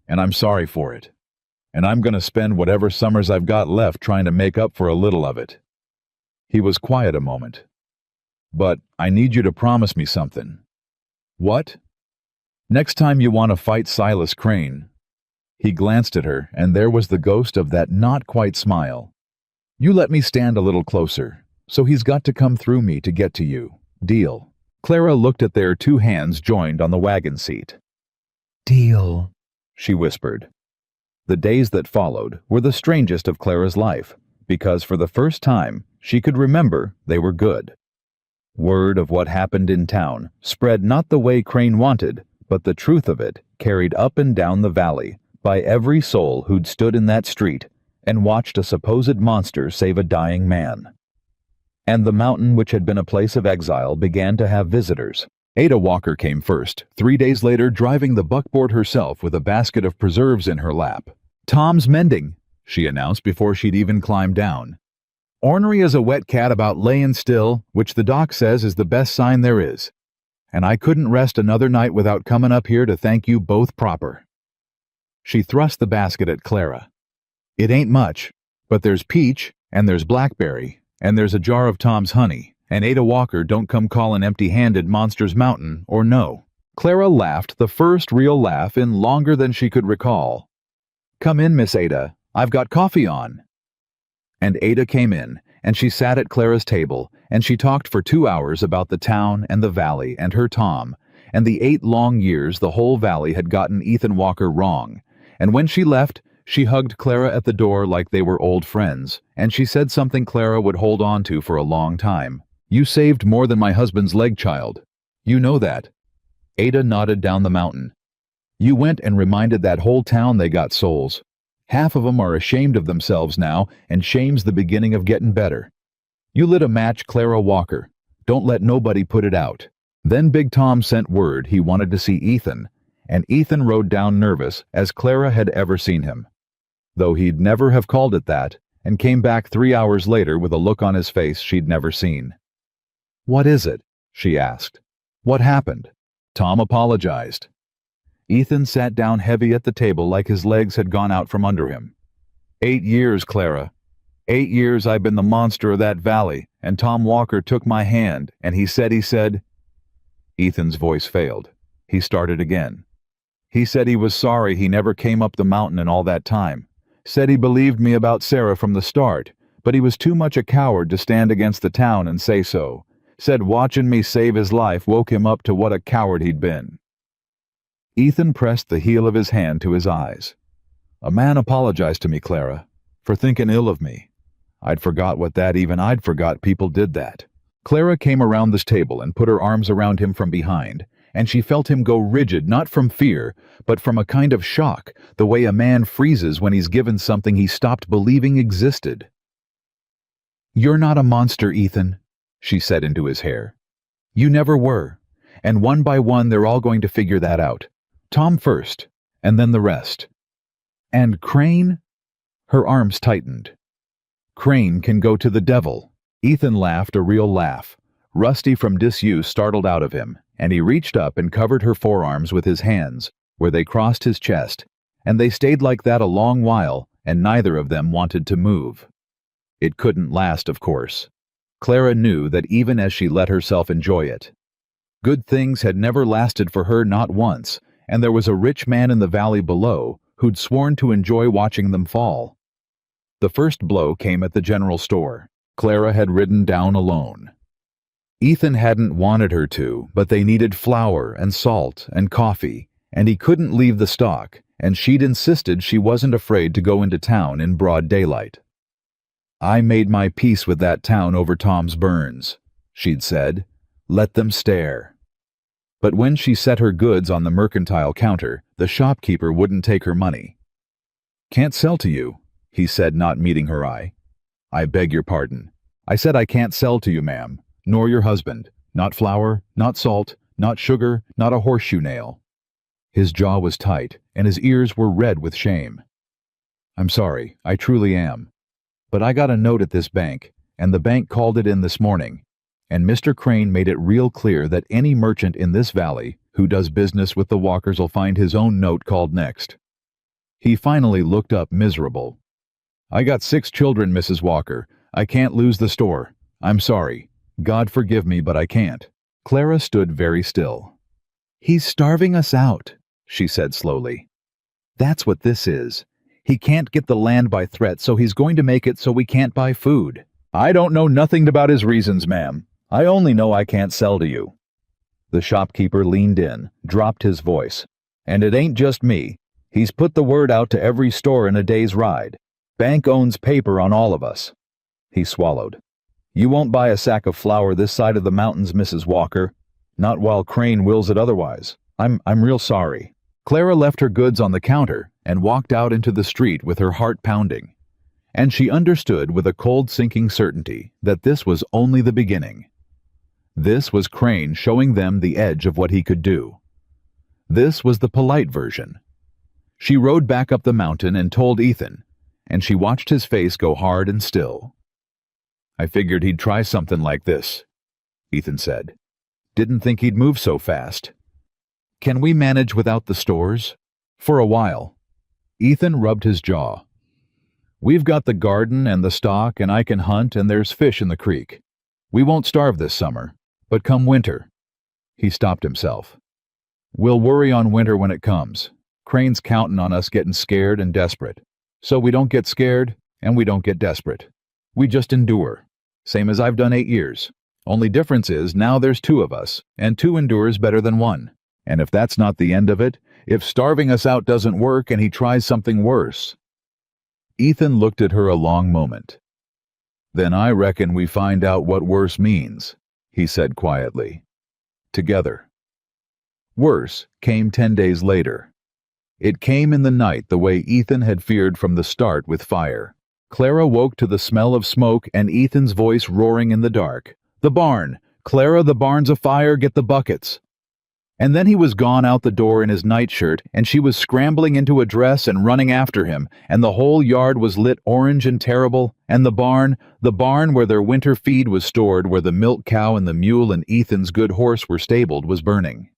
"And I'm sorry for it. And I'm going to spend whatever summers I've got left trying to make up for a little of it." He was quiet a moment. "But I need you to promise me something." "What?" "Next time you want to fight Silas Crane." He glanced at her, and there was the ghost of that not-quite smile. "You let me stand a little closer, so he's got to come through me to get to you. Deal?" Clara looked at their two hands joined on the wagon seat. "Deal," she whispered. The days that followed were the strangest of Clara's life, because for the first time she could remember they were good. Word of what happened in town spread not the way Crane wanted, but the truth of it carried up and down the valley by every soul who'd stood in that street and watched a supposed monster save a dying man. And the mountain, which had been a place of exile, began to have visitors. Ada Walker came first, 3 days later driving the buckboard herself with a basket of preserves in her lap. "Tom's mending," she announced before she'd even climbed down. "Ornery as a wet cat about layin' still, which the doc says is the best sign there is. And I couldn't rest another night without comin' up here to thank you both proper." She thrust the basket at Clara. "It ain't much, but there's peach, and there's blackberry, and there's a jar of Tom's honey, and Ada Walker don't come callin' empty-handed Monsters Mountain, or no." Clara laughed, the first real laugh in longer than she could recall. "Come in, Miss Ada. I've got coffee on." And Ada came in, and she sat at Clara's table, and she talked for 2 hours about the town and the valley and her Tom, and the 8 long years the whole valley had gotten Ethan Walker wrong. And when she left, she hugged Clara at the door like they were old friends, and she said something Clara would hold on to for a long time. "You saved more than my husband's leg child. You know that." Ada nodded down the mountain. "You went and reminded that whole town they got souls. Half of 'em are ashamed of themselves now, and shame's the beginning of getting better. You lit a match, Clara Walker. Don't let nobody put it out." Then Big Tom sent word he wanted to see Ethan, and Ethan rode down nervous as Clara had ever seen him, though he'd never have called it that, and came back 3 hours later with a look on his face she'd never seen. "What is it?" she asked. "What happened?" Tom apologized. Ethan sat down heavy at the table like his legs had gone out from under him. 8 years, Clara. 8 years I've been the monster of that valley, and Tom Walker took my hand, and he said... Ethan's voice failed. He started again. "He said he was sorry he never came up the mountain in all that time. Said he believed me about Sarah from the start, but he was too much a coward to stand against the town and say so. Said watching me save his life woke him up to what a coward he'd been. Ethan pressed the heel of his hand to his eyes. A man apologized to me, Clara, for thinking ill of me. I'd forgot I'd forgot people did that. Clara came around this table and put her arms around him from behind, and she felt him go rigid, not from fear, but from a kind of shock, the way a man freezes when he's given something he stopped believing existed. "You're not a monster, Ethan," she said into his hair. "You never were, and one by one they're all going to figure that out. Tom first, and then the rest. And Crane?" Her arms tightened. "Crane can go to the devil." Ethan laughed a real laugh, rusty from disuse startled out of him, and he reached up and covered her forearms with his hands, where they crossed his chest, and they stayed like that a long while, and neither of them wanted to move. It couldn't last, of course. Clara knew that even as she let herself enjoy it. Good things had never lasted for her, not once, and there was a rich man in the valley below who'd sworn to enjoy watching them fall. The first blow came at the general store. Clara had ridden down alone. Ethan hadn't wanted her to, but they needed flour and salt and coffee, and he couldn't leave the stock, and she'd insisted she wasn't afraid to go into town in broad daylight. "I made my peace with that town over Tom's burns," she'd said. "Let them stare." But when she set her goods on the mercantile counter, the shopkeeper wouldn't take her money. "Can't sell to you," he said, not meeting her eye. "I beg your pardon. I said I can't sell to you, ma'am, nor your husband. Not flour, not salt, not sugar, not a horseshoe nail." His jaw was tight, and his ears were red with shame. "I'm sorry, I truly am. But I got a note at this bank, and the bank called it in this morning, and Mr. Crane made it real clear that any merchant in this valley who does business with the Walkers'll find his own note called next." He finally looked up miserable. "I got 6 children, Mrs. Walker. I can't lose the store. I'm sorry. God forgive me, but I can't." Clara stood very still. "He's starving us out," she said slowly. "That's what this is. He can't get the land by threat, so he's going to make it so we can't buy food." "I don't know nothing about his reasons, ma'am. I only know I can't sell to you." The shopkeeper leaned in, dropped his voice. "And it ain't just me. He's put the word out to every store in a day's ride. Bank owns paper on all of us." He swallowed. "You won't buy a sack of flour this side of the mountains, Mrs. Walker. Not while Crane wills it otherwise. I'm real sorry." Clara left her goods on the counter and walked out into the street with her heart pounding. And she understood with a cold sinking certainty that this was only the beginning. This was Crane showing them the edge of what he could do. This was the polite version. She rode back up the mountain and told Ethan, and she watched his face go hard and still. "I figured he'd try something like this," Ethan said. "Didn't think he'd move so fast. Can we manage without the stores?" "For a while." Ethan rubbed his jaw. "We've got the garden and the stock, and I can hunt, and there's fish in the creek. We won't starve this summer, but come winter..." He stopped himself. "We'll worry on winter when it comes. Crane's counting on us getting scared and desperate. So we don't get scared, and we don't get desperate. We just endure, same as I've done 8 years. Only difference is now there's 2 of us, and 2 endures better than 1. And if that's not the end of it, if starving us out doesn't work and he tries something worse..." Ethan looked at her a long moment. "Then I reckon we find out what worse means," he said quietly. "Together." Worse came 10 days later. It came in the night the way Ethan had feared from the start with fire. Clara woke to the smell of smoke and Ethan's voice roaring in the dark. "The barn! Clara, the barn's afire, get the buckets!" And then he was gone out the door in his nightshirt, and she was scrambling into a dress and running after him, and the whole yard was lit orange and terrible, and the barn where their winter feed was stored, where the milk cow and the mule and Ethan's good horse were stabled, was burning.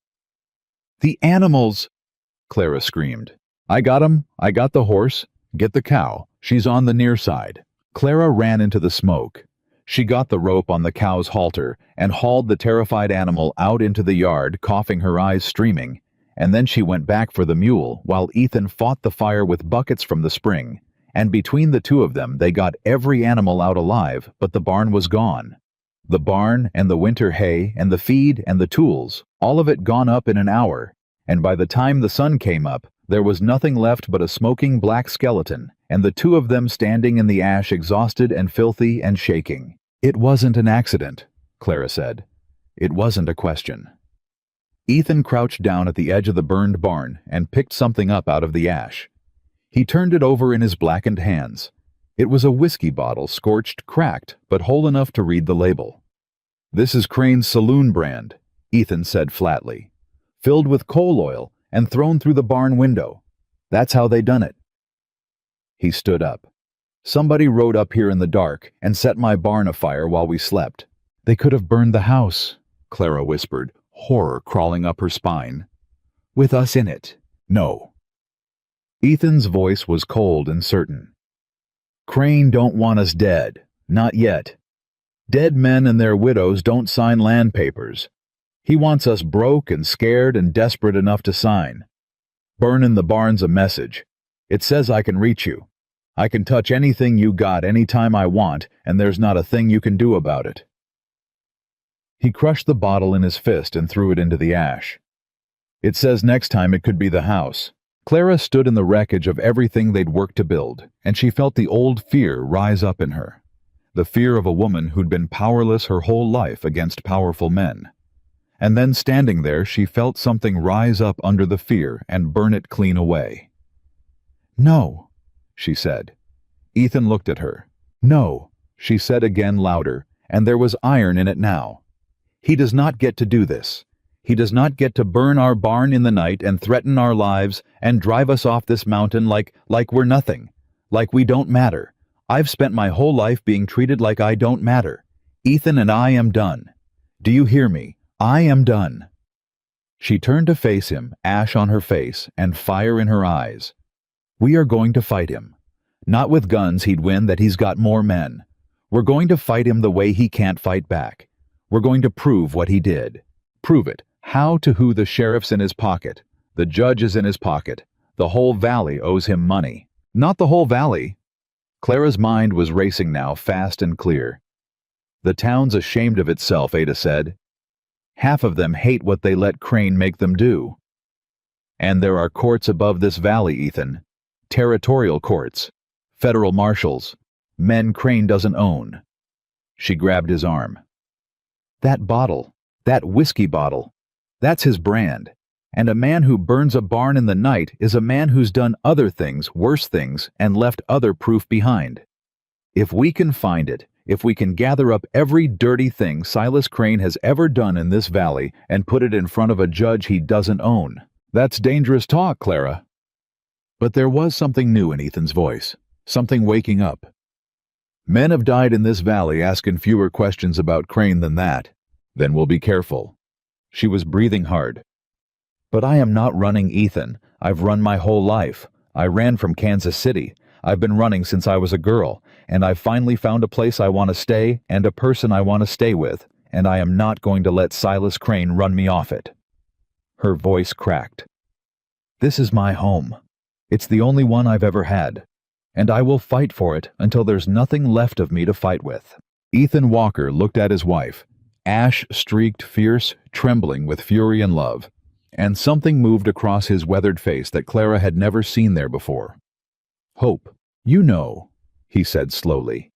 "The animals!" Clara screamed. "I got 'em. I got the horse. Get the cow. She's on the near side." Clara ran into the smoke. She got the rope on the cow's halter and hauled the terrified animal out into the yard, coughing, her eyes streaming, and then she went back for the mule while Ethan fought the fire with buckets from the spring, and between the 2 of them they got every animal out alive, but the barn was gone. The barn and the winter hay and the feed and the tools, all of it gone up in an hour, and by the time the sun came up, there was nothing left but a smoking black skeleton, and the two of them standing in the ash exhausted and filthy and shaking. "It wasn't an accident," Clara said. "It wasn't a question." Ethan crouched down at the edge of the burned barn and picked something up out of the ash. He turned it over in his blackened hands. It was a whiskey bottle, scorched, cracked, but whole enough to read the label. "This is Crane's Saloon brand," Ethan said flatly. "Filled with coal oil and thrown through the barn window. That's how they done it." He stood up. "Somebody rode up here in the dark and set my barn afire while we slept." "They could have burned the house," Clara whispered, horror crawling up her spine. "With us in it." "No." Ethan's voice was cold and certain. "Crane don't want us dead. Not yet. Dead men and their widows don't sign land papers. He wants us broke and scared and desperate enough to sign. Burnin' the barn's a message. It says I can reach you. I can touch anything you got anytime I want, and there's not a thing you can do about it." He crushed the bottle in his fist and threw it into the ash. "It says next time it could be the house." Clara stood in the wreckage of everything they'd worked to build, and she felt the old fear rise up in her. The fear of a woman who'd been powerless her whole life against powerful men. And then standing there, she felt something rise up under the fear and burn it clean away. "No," she said. Ethan looked at her. "No," she said again louder, and there was iron in it now. "He does not get to do this. He does not get to burn our barn in the night and threaten our lives and drive us off this mountain like we're nothing, like we don't matter. I've spent my whole life being treated like I don't matter. Ethan, and I am done. Do you hear me? I am done." She turned to face him, ash on her face and fire in her eyes. "We are going to fight him. Not with guns he'd win, that he's got more men. We're going to fight him the way he can't fight back. We're going to prove what he did. Prove it. How to who the sheriff's in his pocket. The judge is in his pocket. The whole valley owes him money." "Not the whole valley." Clara's mind was racing now, fast and clear. "The town's ashamed of itself," Ada said. "Half of them hate what they let Crane make them do. And there are courts above this valley, Ethan. Territorial courts. Federal marshals. Men Crane doesn't own." She grabbed his arm. "That bottle. That whiskey bottle. That's his brand. And a man who burns a barn in the night is a man who's done other things, worse things, and left other proof behind. If we can find it, if we can gather up every dirty thing Silas Crane has ever done in this valley and put it in front of a judge he doesn't own." "That's dangerous talk, Clara." But there was something new in Ethan's voice, something waking up. "Men have died in this valley asking fewer questions about Crane than that. Then we'll be careful." She was breathing hard. "But I am not running, Ethan. I've run my whole life. I ran from Kansas City. I've been running since I was a girl, and I've finally found a place I want to stay and a person I want to stay with, and I am not going to let Silas Crane run me off it." Her voice cracked. "This is my home. It's the only one I've ever had, and I will fight for it until there's nothing left of me to fight with." Ethan Walker looked at his wife, ash-streaked, fierce, trembling with fury and love, and something moved across his weathered face that Clara had never seen there before. "Hope, you know," he said slowly.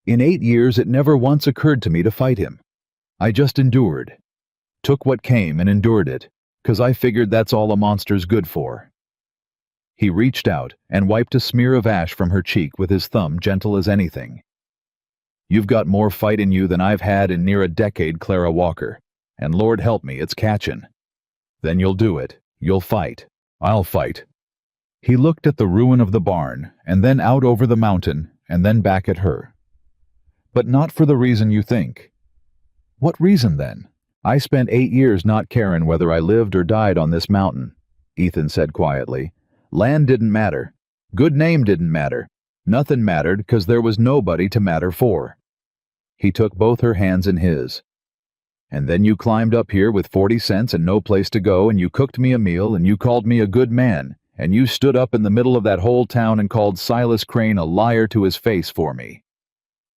"In 8 years it never once occurred to me to fight him. I just endured. Took what came and endured it, 'cause I figured that's all a monster's good for." He reached out and wiped a smear of ash from her cheek with his thumb, gentle as anything. "You've got more fight in you than I've had in near a decade, Clara Walker, and Lord help me, it's catchin'. Then you'll do it. You'll fight. I'll fight." He looked at the ruin of the barn, and then out over the mountain, and then back at her. "But not for the reason you think." "What reason, then?" "I spent 8 years not caring whether I lived or died on this mountain," Ethan said quietly. "Land didn't matter. Good name didn't matter. Nothing mattered, 'cause there was nobody to matter for." He took both her hands in his. "And then you climbed up here with 40 cents and no place to go, and you cooked me a meal, and you called me a good man, and you stood up in the middle of that whole town and called Silas Crane a liar to his face for me."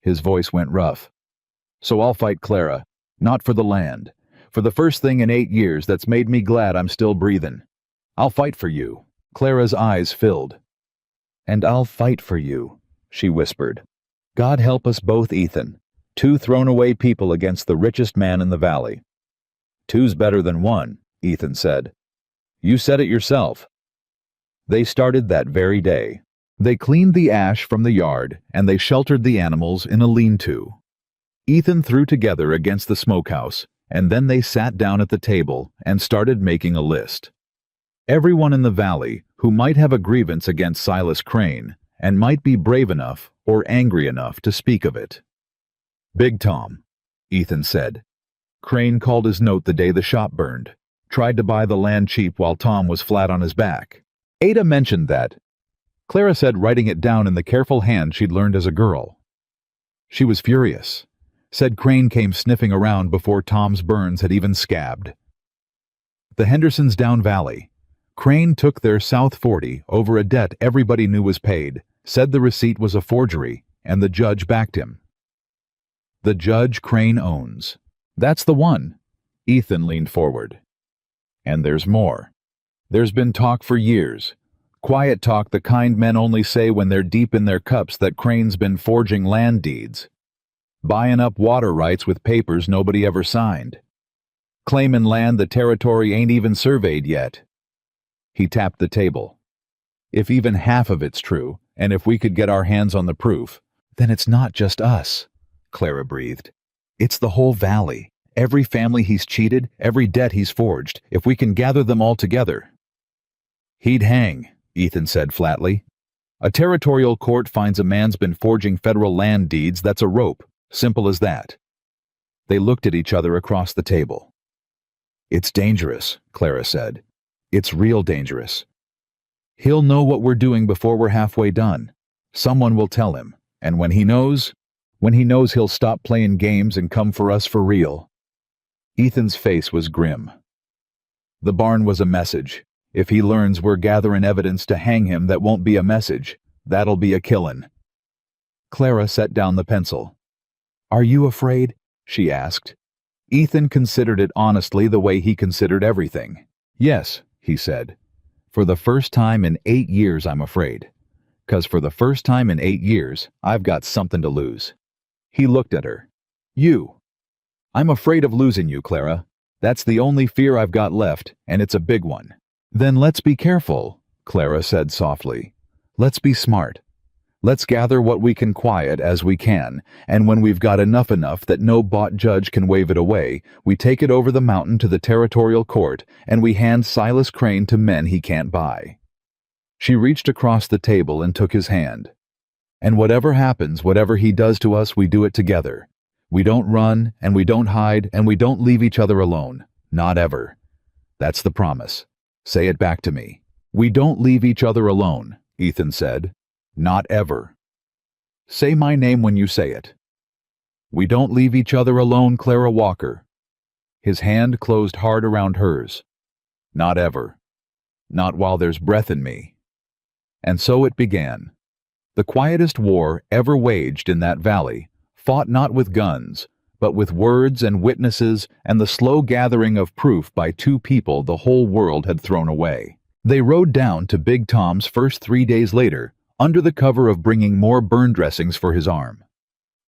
His voice went rough. So I'll fight Clara. Not for the land. For the first thing in 8 years that's made me glad I'm still breathing. I'll fight for you. Clara's eyes filled. And I'll fight for you, she whispered. God help us both, Ethan. 2 thrown-away people against the richest man in the valley. 2's better than 1, Ethan said. You said it yourself. They started that very day. They cleaned the ash from the yard, and they sheltered the animals in a lean-to. Ethan threw together against the smokehouse, and then they sat down at the table and started making a list. Everyone in the valley who might have a grievance against Silas Crane and might be brave enough or angry enough to speak of it. Big Tom, Ethan said. Crane called his note the day the shop burned. Tried to buy the land cheap while Tom was flat on his back. Ada mentioned that. Clara said, writing it down in the careful hand she'd learned as a girl. She was furious. Said Crane came sniffing around before Tom's burns had even scabbed. The Hendersons down valley. Crane took their South 40 over a debt everybody knew was paid, said the receipt was a forgery, and the judge backed him. The judge Crane owns. That's the one. Ethan leaned forward. And there's more. There's been talk for years. Quiet talk, the kind men only say when they're deep in their cups, that Crane's been forging land deeds. Buying up water rights with papers nobody ever signed. Claiming land the territory ain't even surveyed yet. He tapped the table. If even half of it's true, and if we could get our hands on the proof, then it's not just us, Clara breathed. It's the whole valley. Every family he's cheated, every debt he's forged, if we can gather them all together. He'd hang, Ethan said flatly. A territorial court finds a man's been forging federal land deeds, that's a rope. Simple as that. They looked at each other across the table. It's dangerous, Clara said. It's real dangerous. He'll know what we're doing before we're halfway done. Someone will tell him, and when he knows he'll stop playing games and come for us for real. Ethan's face was grim. The barn was a message. If he learns we're gathering evidence to hang him, that won't be a message. That'll be a killin'. Clara set down the pencil. Are you afraid? She asked. Ethan considered it honestly, the way he considered everything. Yes, he said. For the first time in 8 years I'm afraid. 'Cause for the first time in 8 years, I've got something to lose. He looked at her. You. I'm afraid of losing you, Clara. That's the only fear I've got left, and it's a big one. Then let's be careful, Clara said softly. Let's be smart. Let's gather what we can quiet as we can, and when we've got enough that no bought judge can wave it away, we take it over the mountain to the territorial court, and we hand Silas Crane to men he can't buy. She reached across the table and took his hand. And whatever happens, whatever he does to us, we do it together. We don't run, and we don't hide, and we don't leave each other alone. Not ever. That's the promise. Say it back to me. We don't leave each other alone, Ethan said. Not ever. Say my name when you say it. We don't leave each other alone, Clara Walker. His hand closed hard around hers. Not ever. Not while there's breath in me. And so it began. The quietest war ever waged in that valley, fought not with guns, but with words and witnesses and the slow gathering of proof by 2 people the whole world had thrown away. They rode down to Big Tom's first 3 days later, under the cover of bringing more burn dressings for his arm.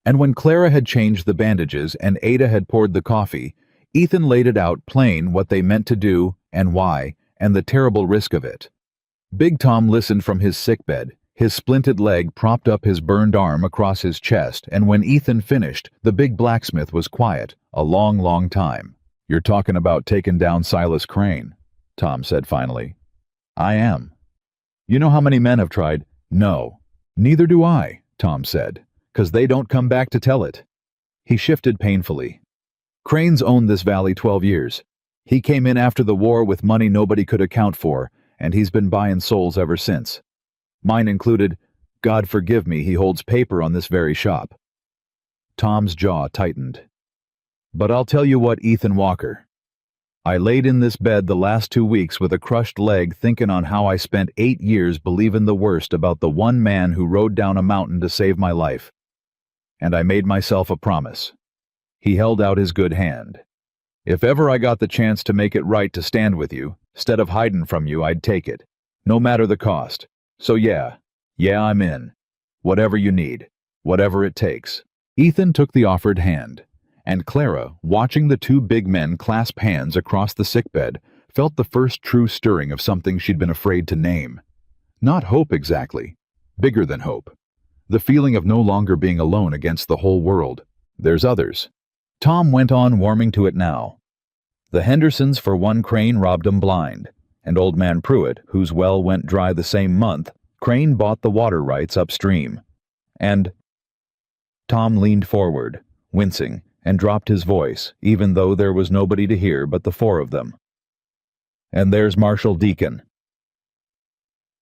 And when Clara had changed the bandages and Ada had poured the coffee, Ethan laid it out plain what they meant to do and why, and the terrible risk of it. Big Tom listened from his sickbed, his splinted leg propped up his burned arm across his chest, and when Ethan finished, the big blacksmith was quiet, a long, long time. You're talking about taking down Silas Crane, Tom said finally. I am. You know how many men have tried? No. Neither do I, Tom said, 'cause they don't come back to tell it. He shifted painfully. Crane's owned this valley 12 years. He came in after the war with money nobody could account for, and he's been buying souls ever since. Mine included. God forgive me, he holds paper on this very shop. Tom's jaw tightened. But I'll tell you what, Ethan Walker. I laid in this bed the last 2 weeks with a crushed leg, thinking on how I spent 8 years believing the worst about the one man who rode down a mountain to save my life. And I made myself a promise. He held out his good hand. "If ever I got the chance to make it right to stand with you, 'stead of hiding from you, I'd take it. No matter the cost. So yeah, I'm in. Whatever you need. Whatever it takes." Ethan took the offered hand, and Clara, watching the two big men clasp hands across the sickbed, felt the first true stirring of something she'd been afraid to name. Not hope exactly. Bigger than hope. The feeling of no longer being alone against the whole world. "There's others." Tom went on, warming to it now. "The Hendersons for one Crane robbed 'em blind, and old man Pruitt, whose well went dry the same month, Crane bought the water rights upstream. And—" Tom leaned forward, wincing, and dropped his voice, even though there was nobody to hear but the four of them. "And there's Marshal Deacon."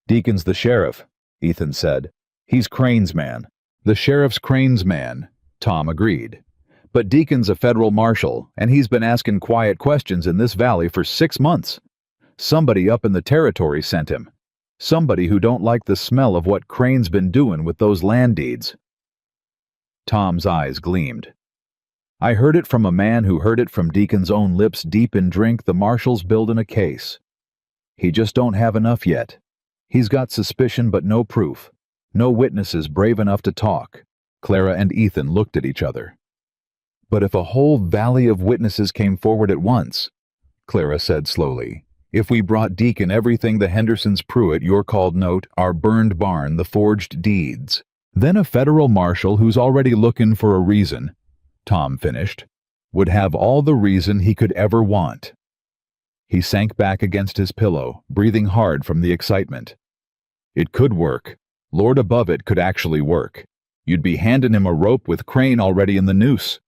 "Deacon's the sheriff," Ethan said. "He's Crane's man." "The sheriff's Crane's man," Tom agreed. "But Deacon's a federal marshal, and he's been asking quiet questions in this valley for 6 months. Somebody up in the territory sent him. Somebody who don't like the smell of what Crane's been doing with those land deeds." Tom's eyes gleamed. "I heard it from a man who heard it from Deacon's own lips deep in drink. The marshal's building a case. He just don't have enough yet. He's got suspicion but no proof. No witnesses brave enough to talk." Clara and Ethan looked at each other. "But if a whole valley of witnesses came forward at once," Clara said slowly, "if we brought Deacon everything the Hendersons, Pruitt, your called note, our burned barn, the forged deeds, then a federal marshal who's already looking for a reason," Tom finished, "would have all the reason he could ever want." He sank back against his pillow, breathing hard from the excitement. "It could work. Lord above it could actually work. You'd be handing him a rope with Crane already in the noose."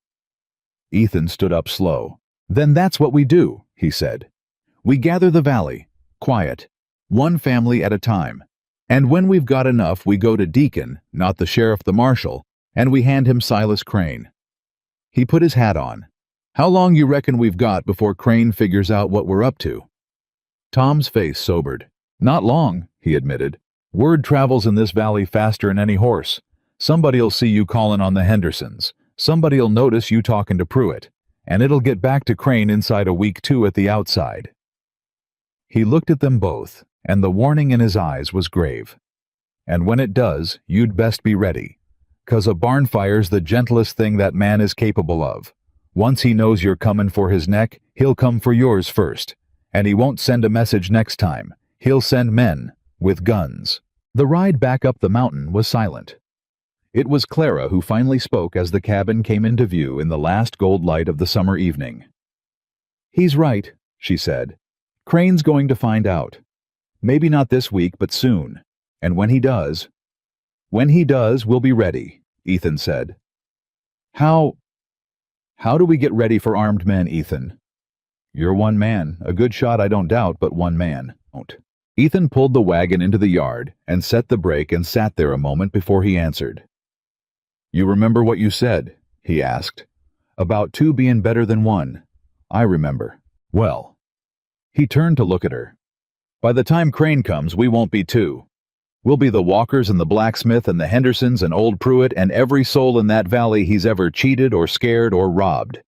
Ethan stood up slow. "Then that's what we do," he said. "We gather the valley, quiet, one family at a time. And when we've got enough, we go to Deacon, not the sheriff, the marshal, and we hand him Silas Crane." He put his hat on. "How long you reckon we've got before Crane figures out what we're up to?" Tom's face sobered. "Not long," he admitted. "Word travels in this valley faster'n any horse. Somebody'll see you calling on the Hendersons. Somebody'll notice you talking to Pruitt, and it'll get back to Crane inside a week, 2 at the outside." He looked at them both, and the warning in his eyes was grave. "And when it does, you'd best be ready. 'Cause a barn fire's the gentlest thing that man is capable of. Once he knows you're coming for his neck, he'll come for yours first. And he won't send a message next time. He'll send men, with guns." The ride back up the mountain was silent. It was Clara who finally spoke as the cabin came into view in the last gold light of the summer evening. "He's right," she said. "Crane's going to find out. Maybe not this week, but soon. And when he does—" "When he does, we'll be ready," Ethan said. How do we get ready for armed men, Ethan?" "You're one man, a good shot I don't doubt, but one man. Don't." Ethan pulled the wagon into the yard and set the brake and sat there a moment before he answered. "You remember what you said?" he asked. "About 2 being better than 1. I remember. Well." He turned to look at her. "By the time Crane comes, we won't be 2. We'll be the Walkers and the blacksmith and the Hendersons and old Pruitt and every soul in that valley he's ever cheated or scared or robbed.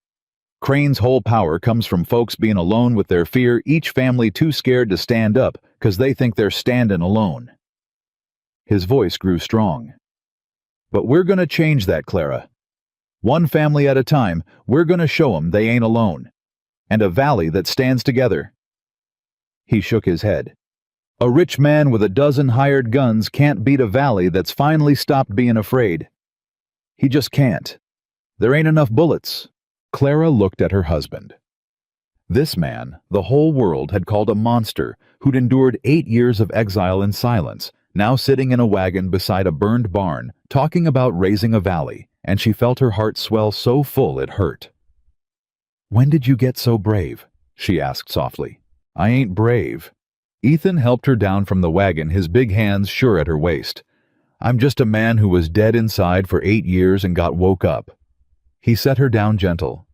Crane's whole power comes from folks being alone with their fear, each family too scared to stand up 'cause they think they're standing alone." His voice grew strong. "But we're gonna change that, Clara. One family at a time, we're gonna show 'em they ain't alone. And a valley that stands together." He shook his head. "A rich man with a dozen hired guns can't beat a valley that's finally stopped being afraid. He just can't. There ain't enough bullets." Clara looked at her husband. This man, the whole world had called a monster, who'd endured 8 years of exile in silence, now sitting in a wagon beside a burned barn, talking about raising a valley, and she felt her heart swell so full it hurt. "When did you get so brave?" she asked softly. "I ain't brave." Ethan helped her down from the wagon, his big hands sure at her waist. "I'm just a man who was dead inside for 8 years and got woke up." He set her down gentle.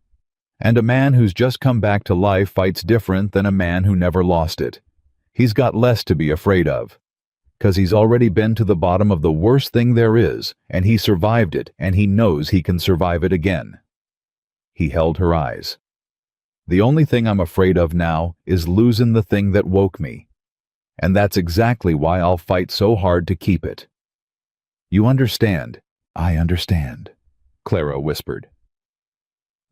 "And a man who's just come back to life fights different than a man who never lost it. He's got less to be afraid of. 'Cause he's already been to the bottom of the worst thing there is, and he survived it, and he knows he can survive it again." He held her eyes. "The only thing I'm afraid of now is losing the thing that woke me. And that's exactly why I'll fight so hard to keep it." "You understand?" "I understand," Clara whispered.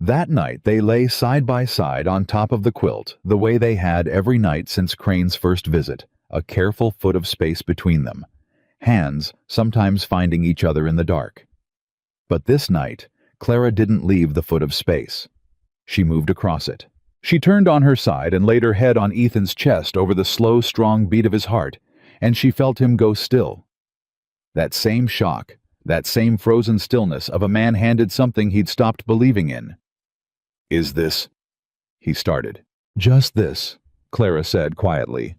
That night they lay side by side on top of the quilt, the way they had every night since Crane's first visit, a careful foot of space between them, hands sometimes finding each other in the dark. But this night, Clara didn't leave the foot of space. She moved across it. She turned on her side and laid her head on Ethan's chest over the slow, strong beat of his heart, and she felt him go still. That same shock, that same frozen stillness of a man handed something he'd stopped believing in. "Is this?" he started. "Just this," Clara said quietly.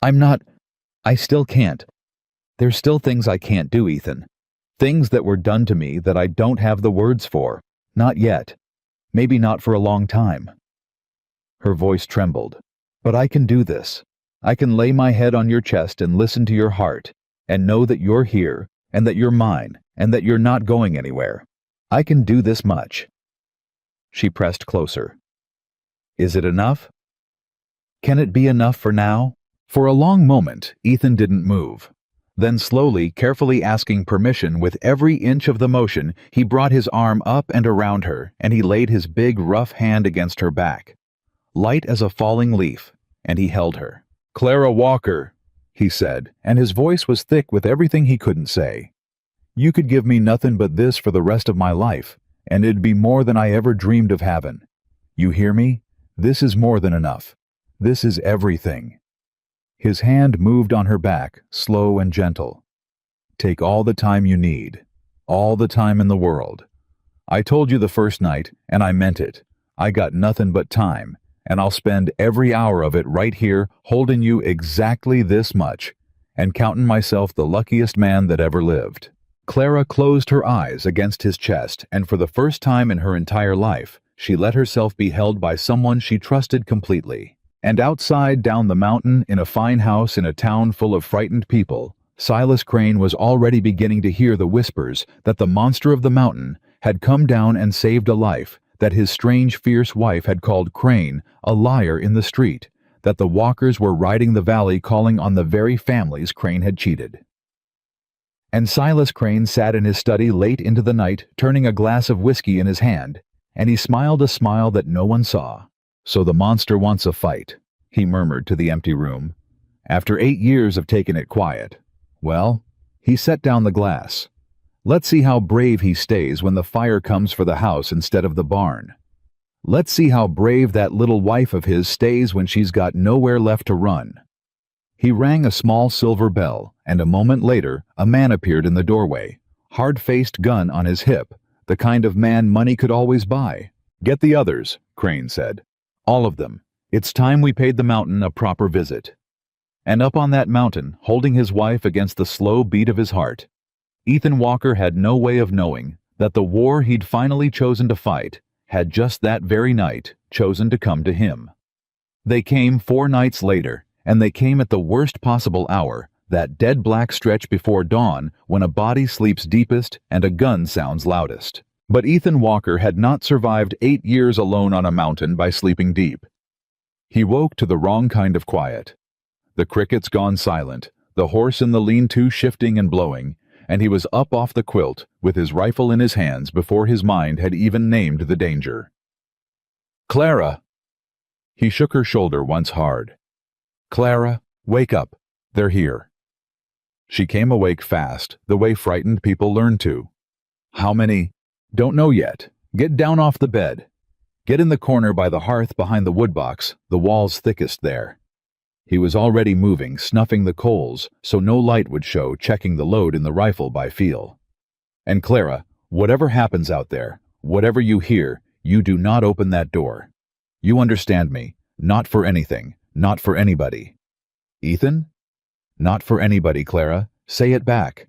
I still can't. There's still things I can't do, Ethan. Things that were done to me that I don't have the words for. Not yet. Maybe not for a long time." Her voice trembled. "But I can do this. I can lay my head on your chest and listen to your heart, and know that you're here, and that you're mine, and that you're not going anywhere. I can do this much." She pressed closer. "Is it enough? Can it be enough for now?" For a long moment, Ethan didn't move. Then slowly, carefully asking permission with every inch of the motion, he brought his arm up and around her, and he laid his big, rough hand against her back, light as a falling leaf, and he held her. "Clara Walker," he said, and his voice was thick with everything he couldn't say. "You could give me nothing but this for the rest of my life, and it'd be more than I ever dreamed of having. You hear me? This is more than enough. This is everything." His hand moved on her back, slow and gentle. "Take all the time you need. All the time in the world. I told you the first night, and I meant it. I got nothing but time, and I'll spend every hour of it right here holding you exactly this much, and counting myself the luckiest man that ever lived." Clara closed her eyes against his chest, and for the first time in her entire life, she let herself be held by someone she trusted completely. And outside down the mountain, in a fine house in a town full of frightened people, Silas Crane was already beginning to hear the whispers that the monster of the mountain had come down and saved a life, that his strange, fierce wife had called Crane a liar in the street, that the Walkers were riding the valley calling on the very families Crane had cheated. And Silas Crane sat in his study late into the night, turning a glass of whiskey in his hand, and he smiled a smile that no one saw. "So the monster wants a fight," he murmured to the empty room. "After 8 years of taking it quiet. Well," he set down the glass. "Let's see how brave he stays when the fire comes for the house instead of the barn. Let's see how brave that little wife of his stays when she's got nowhere left to run." He rang a small silver bell, and a moment later, a man appeared in the doorway, hard-faced, gun on his hip, the kind of man money could always buy. "Get the others," Crane said. "All of them. It's time we paid the mountain a proper visit." And up on that mountain, holding his wife against the slow beat of his heart, Ethan Walker had no way of knowing that the war he'd finally chosen to fight had just that very night chosen to come to him. They came 4 nights later, and they came at the worst possible hour, that dead black stretch before dawn when a body sleeps deepest and a gun sounds loudest. But Ethan Walker had not survived 8 years alone on a mountain by sleeping deep. He woke to the wrong kind of quiet. The crickets gone silent, the horse in the lean-to shifting and blowing, and he was up off the quilt with his rifle in his hands before his mind had even named the danger. "Clara!" He shook her shoulder once hard. "Clara, wake up. They're here." She came awake fast, the way frightened people learn to. "How many?" "Don't know yet. Get down off the bed. Get in the corner by the hearth behind the woodbox, the wall's thickest there." He was already moving, snuffing the coals, so no light would show, checking the load in the rifle by feel. "And Clara, whatever happens out there, whatever you hear, you do not open that door. You understand me? Not for anything, not for anybody." "Ethan?" "Not for anybody, Clara. Say it back."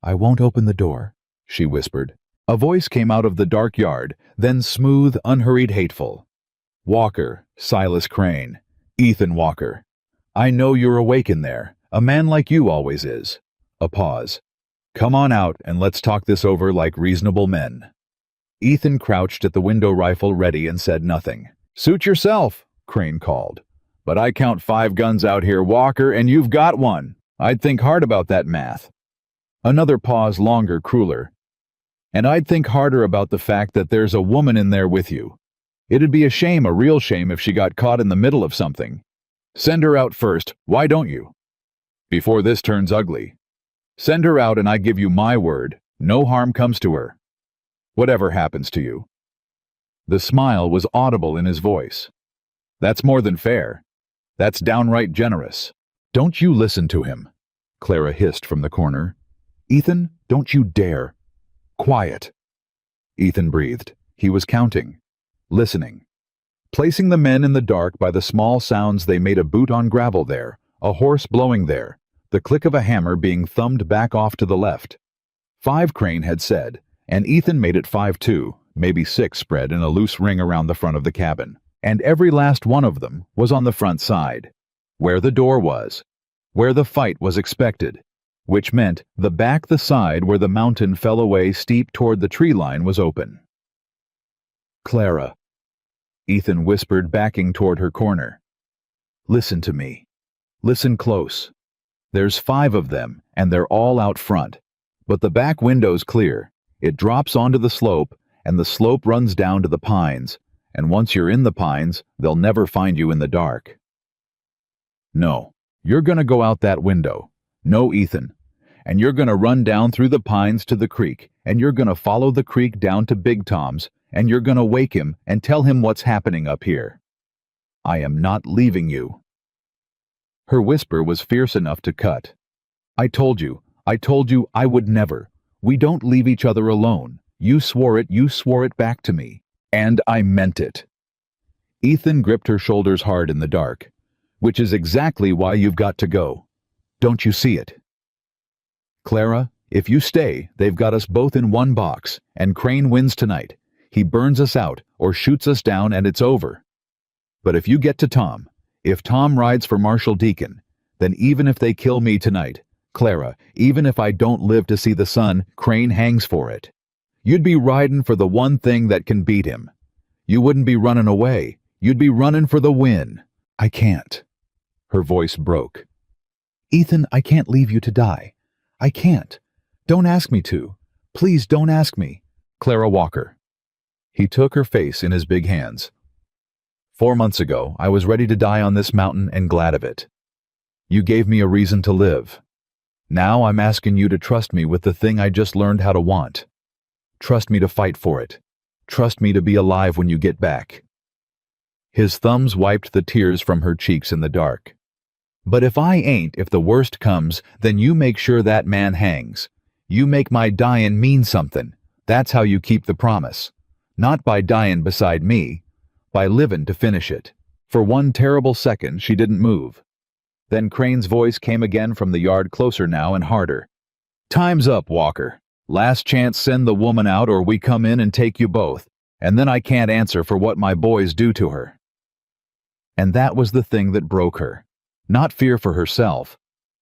"I won't open the door," she whispered. A voice came out of the dark yard, then smooth, unhurried, hateful. "Walker, Silas Crane. Ethan Walker. I know you're awake in there, a man like you always is." A pause. "Come on out and let's talk this over like reasonable men." Ethan crouched at the window, rifle ready, and said nothing. "Suit yourself," Crane called. "But I count 5 guns out here, Walker, and you've got one. I'd think hard about that math." Another pause, longer, crueler. "And I'd think harder about the fact that there's a woman in there with you. It'd be a shame, a real shame, if she got caught in the middle of something. Send her out first, why don't you? Before this turns ugly. Send her out and I give you my word, no harm comes to her. Whatever happens to you." The smile was audible in his voice. "That's more than fair. That's downright generous." "Don't you listen to him," Clara hissed from the corner. "Ethan, don't you dare. Quiet." Ethan breathed. He was counting. Listening. Placing the men in the dark by the small sounds they made: a boot on gravel there, a horse blowing there, the click of a hammer being thumbed back off to the left. 5, Crane had said, and Ethan made it 5 too, maybe 6 spread in a loose ring around the front of the cabin. And every last one of them was on the front side, where the door was, where the fight was expected, which meant the back, the side where the mountain fell away steep toward the tree line, was open. "Clara," Ethan whispered, backing toward her corner. "Listen to me. Listen close. There's 5 of them, and they're all out front. But the back window's clear. It drops onto the slope, and the slope runs down to the pines, and once you're in the pines, they'll never find you in the dark. No, you're gonna go out that window. No, Ethan. And you're gonna run down through the pines to the creek, and you're gonna follow the creek down to Big Tom's, and you're gonna wake him and tell him what's happening up here. I am not leaving you." Her whisper was fierce enough to cut. I told you I would never. We don't leave each other alone. You swore it back to me. And I meant it." Ethan gripped her shoulders hard in the dark. "Which is exactly why you've got to go. Don't you see it? Clara, if you stay, they've got us both in one box, and Crane wins tonight. He burns us out or shoots us down and it's over. But if you get to Tom, if Tom rides for Marshal Deacon, then even if they kill me tonight, Clara, even if I don't live to see the sun, Crane hangs for it. You'd be riding for the one thing that can beat him. You wouldn't be running away. You'd be running for the win." "I can't." Her voice broke. "Ethan, I can't leave you to die. I can't. Don't ask me to. Please don't ask me." "Clara Walker." He took her face in his big hands. 4 months ago, I was ready to die on this mountain and glad of it. You gave me a reason to live. Now I'm asking you to trust me with the thing I just learned how to want. Trust me to fight for it. Trust me to be alive when you get back." His thumbs wiped the tears from her cheeks in the dark. "But if I ain't, if the worst comes, then you make sure that man hangs. You make my dyin' mean something. That's how you keep the promise. Not by dyin' beside me, by livin' to finish it." For one terrible second, she didn't move. Then Crane's voice came again from the yard, closer now and harder. "Time's up, Walker. Last chance, send the woman out or we come in and take you both, and then I can't answer for what my boys do to her." And that was the thing that broke her. Not fear for herself.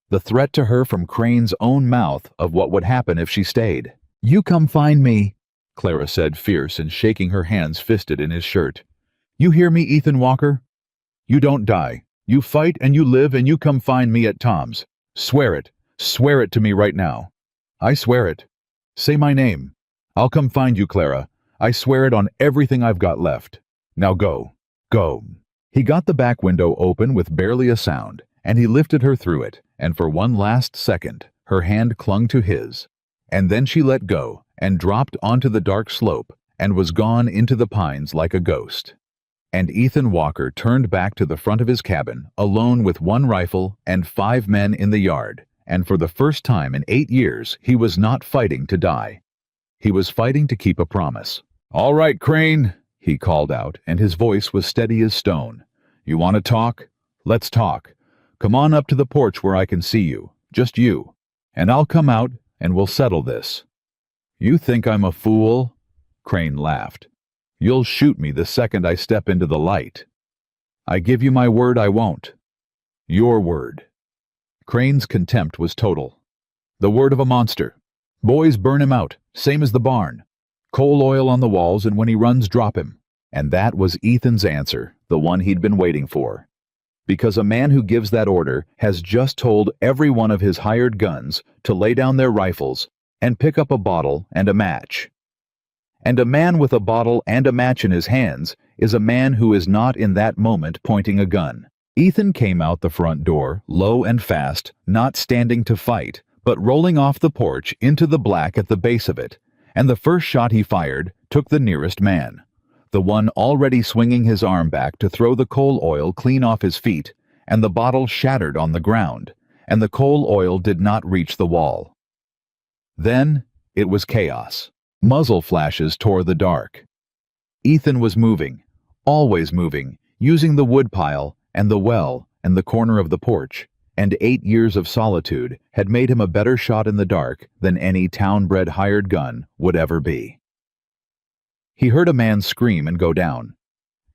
The threat to her from Crane's own mouth of what would happen if she stayed. "You come find me," Clara said, fierce and shaking her hands fisted in his shirt. "You hear me, Ethan Walker? You don't die. You fight and you live and you come find me at Tom's. Swear it. Swear it to me right now." "I swear it. Say my name. I'll come find you, Clara. I swear it on everything I've got left. Now go. Go." He got the back window open with barely a sound, and he lifted her through it, and for one last second, her hand clung to his. And then she let go, and dropped onto the dark slope, and was gone into the pines like a ghost. And Ethan Walker turned back to the front of his cabin, alone with 1 rifle and 5 men in the yard, and for the first time in 8 years, he was not fighting to die. He was fighting to keep a promise. "All right, Crane," he called out, and his voice was steady as stone. "You want to talk? Let's talk. Come on up to the porch where I can see you, just you, and I'll come out and we'll settle this." "You think I'm a fool?" Crane laughed. "You'll shoot me the second I step into the light." "I give you my word I won't." "Your word." Crane's contempt was total. "The word of a monster. Boys, burn him out, same as the barn. Coal oil on the walls, and when he runs, drop him. And that was Ethan's answer, the one he'd been waiting for. Because a man who gives that order has just told every one of his hired guns to lay down their rifles and pick up a bottle and a match. And a man with a bottle and a match in his hands is a man who is not in that moment pointing a gun. Ethan came out the front door, low and fast, not standing to fight, but rolling off the porch into the black at the base of it, and the first shot he fired took the nearest man, the one already swinging his arm back to throw the coal oil clean off his feet, and the bottle shattered on the ground, and the coal oil did not reach the wall. Then it was chaos. Muzzle flashes tore the dark. Ethan was moving, always moving, using the woodpile and the well and the corner of the porch, and 8 years of solitude had made him a better shot in the dark than any town-bred hired gun would ever be. He heard a man scream and go down.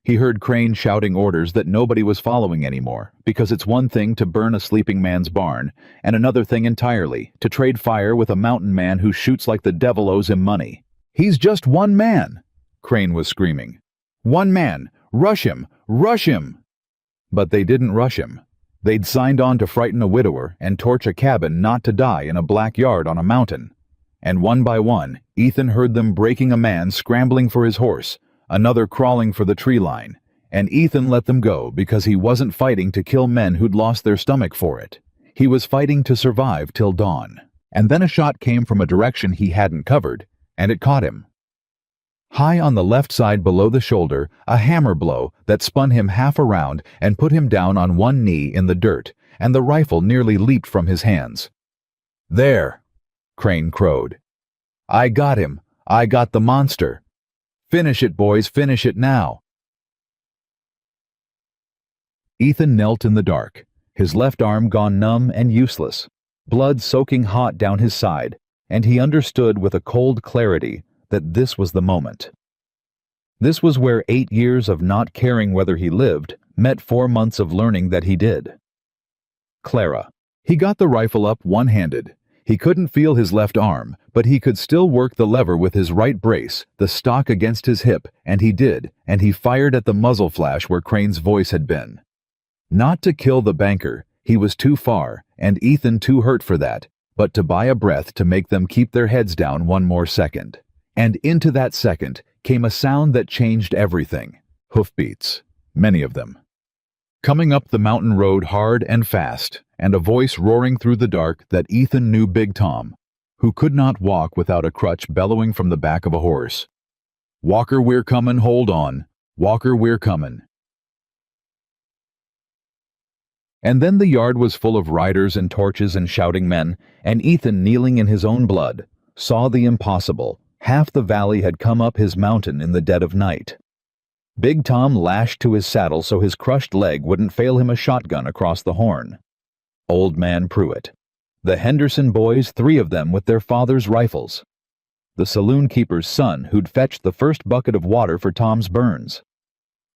He heard Crane shouting orders that nobody was following anymore, because it's one thing to burn a sleeping man's barn, and another thing entirely to trade fire with a mountain man who shoots like the devil owes him money. "He's just one man," Crane was screaming. "One man! Rush him! Rush him!" But they didn't rush him. They'd signed on to frighten a widower and torch a cabin not to die in a black yard on a mountain. And one by one, Ethan heard them breaking a man scrambling for his horse, another crawling for the tree line, and Ethan let them go because he wasn't fighting to kill men who'd lost their stomach for it. He was fighting to survive till dawn. And then a shot came from a direction he hadn't covered, and it caught him. High on the left side below the shoulder, a hammer blow that spun him half around and put him down on one knee in the dirt, and the rifle nearly leaped from his hands. "There," Crane crowed. "I got him. I got the monster. Finish it, boys, finish it now." Ethan knelt in the dark, his left arm gone numb and useless, blood soaking hot down his side, and he understood with a cold clarity that this was the moment. This was where 8 years of not caring whether he lived met 4 months of learning that he did. Clara. He got the rifle up one-handed. He couldn't feel his left arm, but he could still work the lever with his right brace, the stock against his hip, and he did, and he fired at the muzzle flash where Crane's voice had been. Not to kill the banker, he was too far, and Ethan too hurt for that, but to buy a breath to make them keep their heads down one more second. And into that second came a sound that changed everything. Hoofbeats, many of them. Coming up the mountain road hard and fast, and a voice roaring through the dark that Ethan knew Big Tom, who could not walk without a crutch bellowing from the back of a horse. "Walker, we're comin', hold on. Walker, we're comin'." And then the yard was full of riders and torches and shouting men, and Ethan, kneeling in his own blood, saw the impossible. Half the valley had come up his mountain in the dead of night. Big Tom lashed to his saddle so his crushed leg wouldn't fail him a shotgun across the horn. Old Man Pruitt. The Henderson boys, 3 of them with their father's rifles. The saloon keeper's son who'd fetched the first bucket of water for Tom's burns.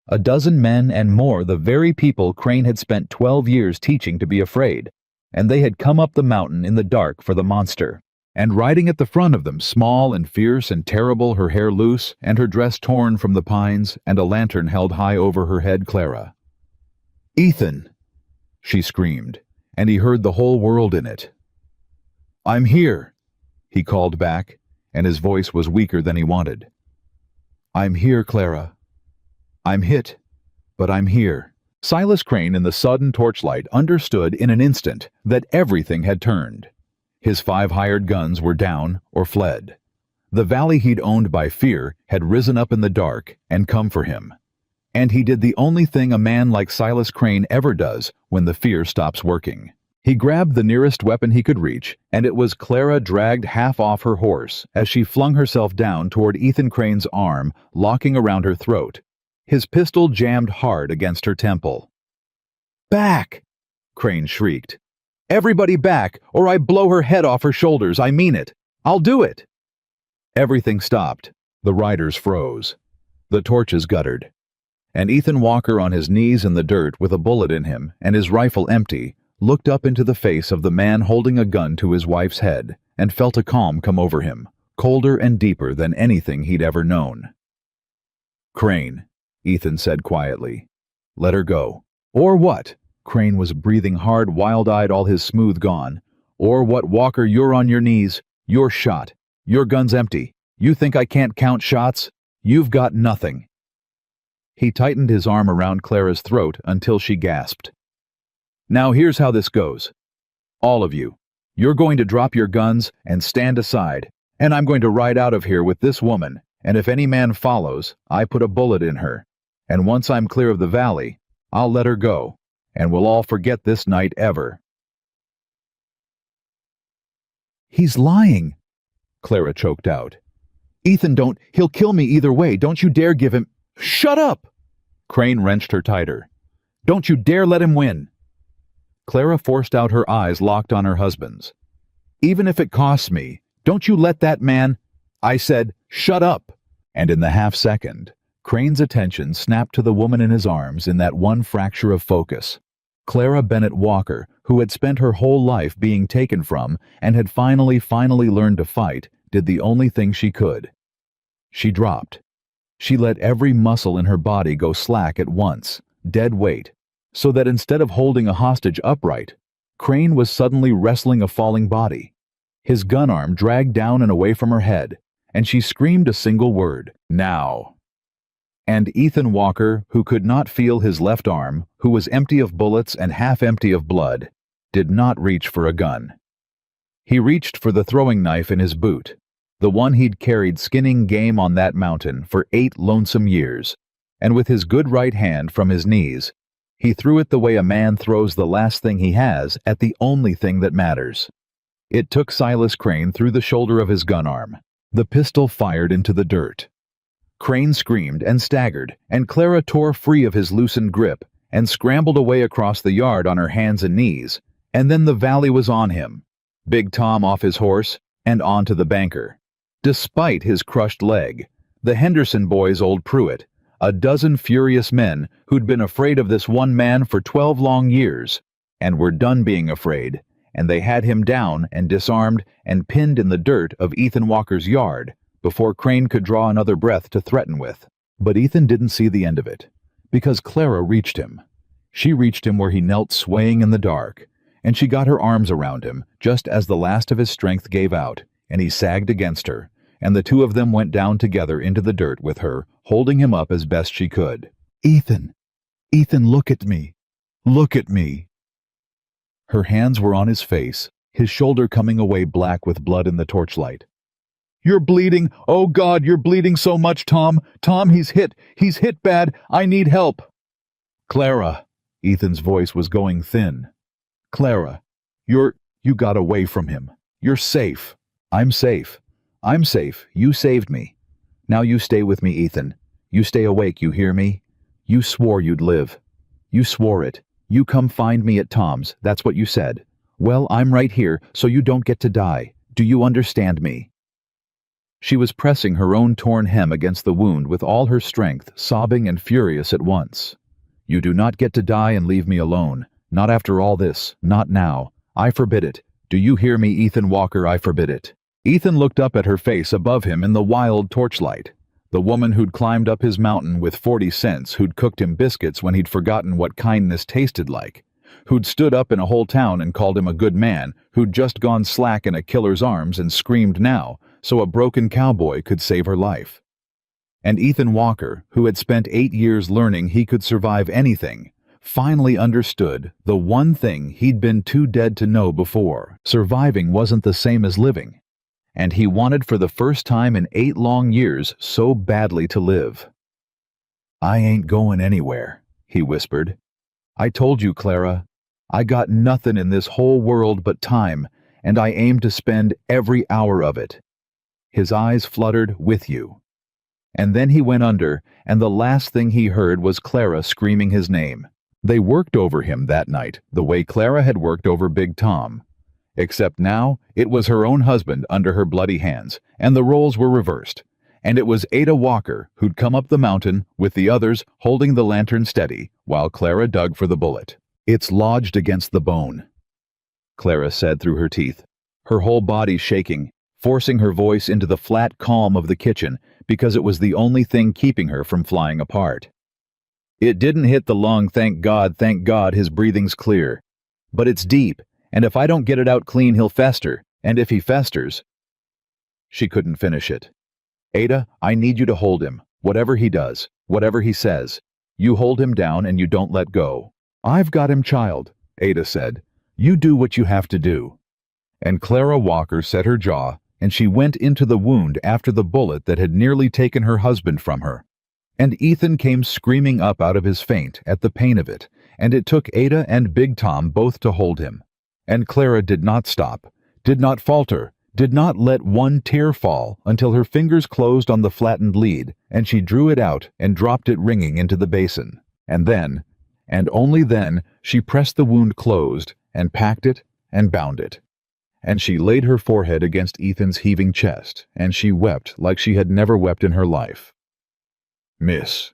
A dozen men and more, the very people Crane had spent 12 years teaching to be afraid, and they had come up the mountain in the dark for the monster. And riding at the front of them, small and fierce and terrible, her hair loose, and her dress torn from the pines, and a lantern held high over her head, Clara. "Ethan!" she screamed, and he heard the whole world in it. "I'm here," he called back, and his voice was weaker than he wanted. "I'm here, Clara. I'm hit, but I'm here." Silas Crane in the sudden torchlight understood in an instant that everything had turned. His 5 hired guns were down or fled. The valley he'd owned by fear had risen up in the dark and come for him. And he did the only thing a man like Silas Crane ever does when the fear stops working. He grabbed the nearest weapon he could reach, and it was Clara dragged half off her horse as she flung herself down toward Ethan Crane's arm, locking around her throat. His pistol jammed hard against her temple. "Back!" Crane shrieked. "Everybody back, or I blow her head off her shoulders, I mean it. I'll do it." Everything stopped. The riders froze. The torches guttered. And Ethan Walker, on his knees in the dirt with a bullet in him and his rifle empty, looked up into the face of the man holding a gun to his wife's head and felt a calm come over him, colder and deeper than anything he'd ever known. "Crane," Ethan said quietly. "Let her go." "Or what?" Crane was breathing hard, wild-eyed, all his smooth gone. "Or what, Walker? You're on your knees. You're shot. Your gun's empty. You think I can't count shots? You've got nothing." He tightened his arm around Clara's throat until she gasped. "Now here's how this goes. All of you. You're going to drop your guns and stand aside, and I'm going to ride out of here with this woman, and if any man follows, I put a bullet in her. And once I'm clear of the valley, I'll let her go, and we'll all forget this night ever." "He's lying," Clara choked out. "Ethan, he'll kill me either way. Don't you dare give him—" "Shut up!" Crane wrenched her tighter. "Don't you dare let him win." Clara forced out her eyes locked on her husband's. "Even if it costs me, don't you let that man—" "I said, shut up!" And in the half-second, Crane's attention snapped to the woman in his arms in that one fracture of focus. Clara Bennett Walker, who had spent her whole life being taken from and had finally learned to fight, did the only thing she could. She dropped. She let every muscle in her body go slack at once, dead weight, so that instead of holding a hostage upright, Crane was suddenly wrestling a falling body. His gun arm dragged down and away from her head, and she screamed a single word, "Now!" And Ethan Walker, who could not feel his left arm, who was empty of bullets and half empty of blood, did not reach for a gun. He reached for the throwing knife in his boot, the one he'd carried skinning game on that mountain for 8 lonesome years, and with his good right hand from his knees, he threw it the way a man throws the last thing he has at the only thing that matters. It took Silas Crane through the shoulder of his gun arm. The pistol fired into the dirt. Crane screamed and staggered, and Clara tore free of his loosened grip and scrambled away across the yard on her hands and knees, and then the valley was on him, Big Tom off his horse, and onto the banker. Despite his crushed leg, the Henderson boys' old Pruitt, a dozen furious men who'd been afraid of this one man for 12 long years, and were done being afraid, and they had him down and disarmed and pinned in the dirt of Ethan Walker's yard before Crane could draw another breath to threaten with. But Ethan didn't see the end of it, because Clara reached him. She reached him where he knelt swaying in the dark, and she got her arms around him just as the last of his strength gave out, and he sagged against her, and the two of them went down together into the dirt with her, holding him up as best she could. "Ethan! Ethan, look at me! Look at me!" Her hands were on his face, his shoulder coming away black with blood in the torchlight. "You're bleeding! Oh God, you're bleeding so much, Tom! Tom, he's hit bad! I need help!" "Clara!" Ethan's voice was going thin. "Clara, you got away from him. You're safe. I'm safe. I'm safe. You saved me. Now you stay with me, Ethan. You stay awake, you hear me? You swore you'd live. You swore it. You come find me at Tom's, that's what you said. Well, I'm right here, so you don't get to die. Do you understand me?" She was pressing her own torn hem against the wound with all her strength, sobbing and furious at once. "You do not get to die and leave me alone. Not after all this. Not now. I forbid it. Do you hear me, Ethan Walker? I forbid it." Ethan looked up at her face above him in the wild torchlight. The woman who'd climbed up his mountain with 40 cents, who'd cooked him biscuits when he'd forgotten what kindness tasted like, who'd stood up in a whole town and called him a good man, who'd just gone slack in a killer's arms and screamed now, so a broken cowboy could save her life. And Ethan Walker, who had spent 8 years learning he could survive anything, finally understood the one thing he'd been too dead to know before. Surviving wasn't the same as living. And he wanted for the first time in 8 long years so badly to live. "I ain't going anywhere," he whispered. "I told you, Clara. I got nothing in this whole world but time, and I aim to spend every hour of it." His eyes fluttered, "With you." And then he went under, and the last thing he heard was Clara screaming his name. They worked over him that night, the way Clara had worked over Big Tom. Except now, it was her own husband under her bloody hands, and the roles were reversed. And it was Ada Walker who'd come up the mountain, with the others holding the lantern steady, while Clara dug for the bullet. "It's lodged against the bone," Clara said through her teeth, her whole body shaking, forcing her voice into the flat calm of the kitchen because it was the only thing keeping her from flying apart. It didn't hit the lung, thank God, his breathing's clear. But it's deep, and if I don't get it out clean, he'll fester, and if he festers... She couldn't finish it. Ada, I need you to hold him, whatever he does, whatever he says. You hold him down and you don't let go. I've got him, child, Ada said. You do what you have to do. And Clara Walker set her jaw, and she went into the wound after the bullet that had nearly taken her husband from her. And Ethan came screaming up out of his faint at the pain of it, and it took Ada and Big Tom both to hold him. And Clara did not stop, did not falter, did not let one tear fall until her fingers closed on the flattened lead, and she drew it out and dropped it ringing into the basin. And then, and only then, she pressed the wound closed and packed it and bound it. And she laid her forehead against Ethan's heaving chest, and she wept like she had never wept in her life. Miss.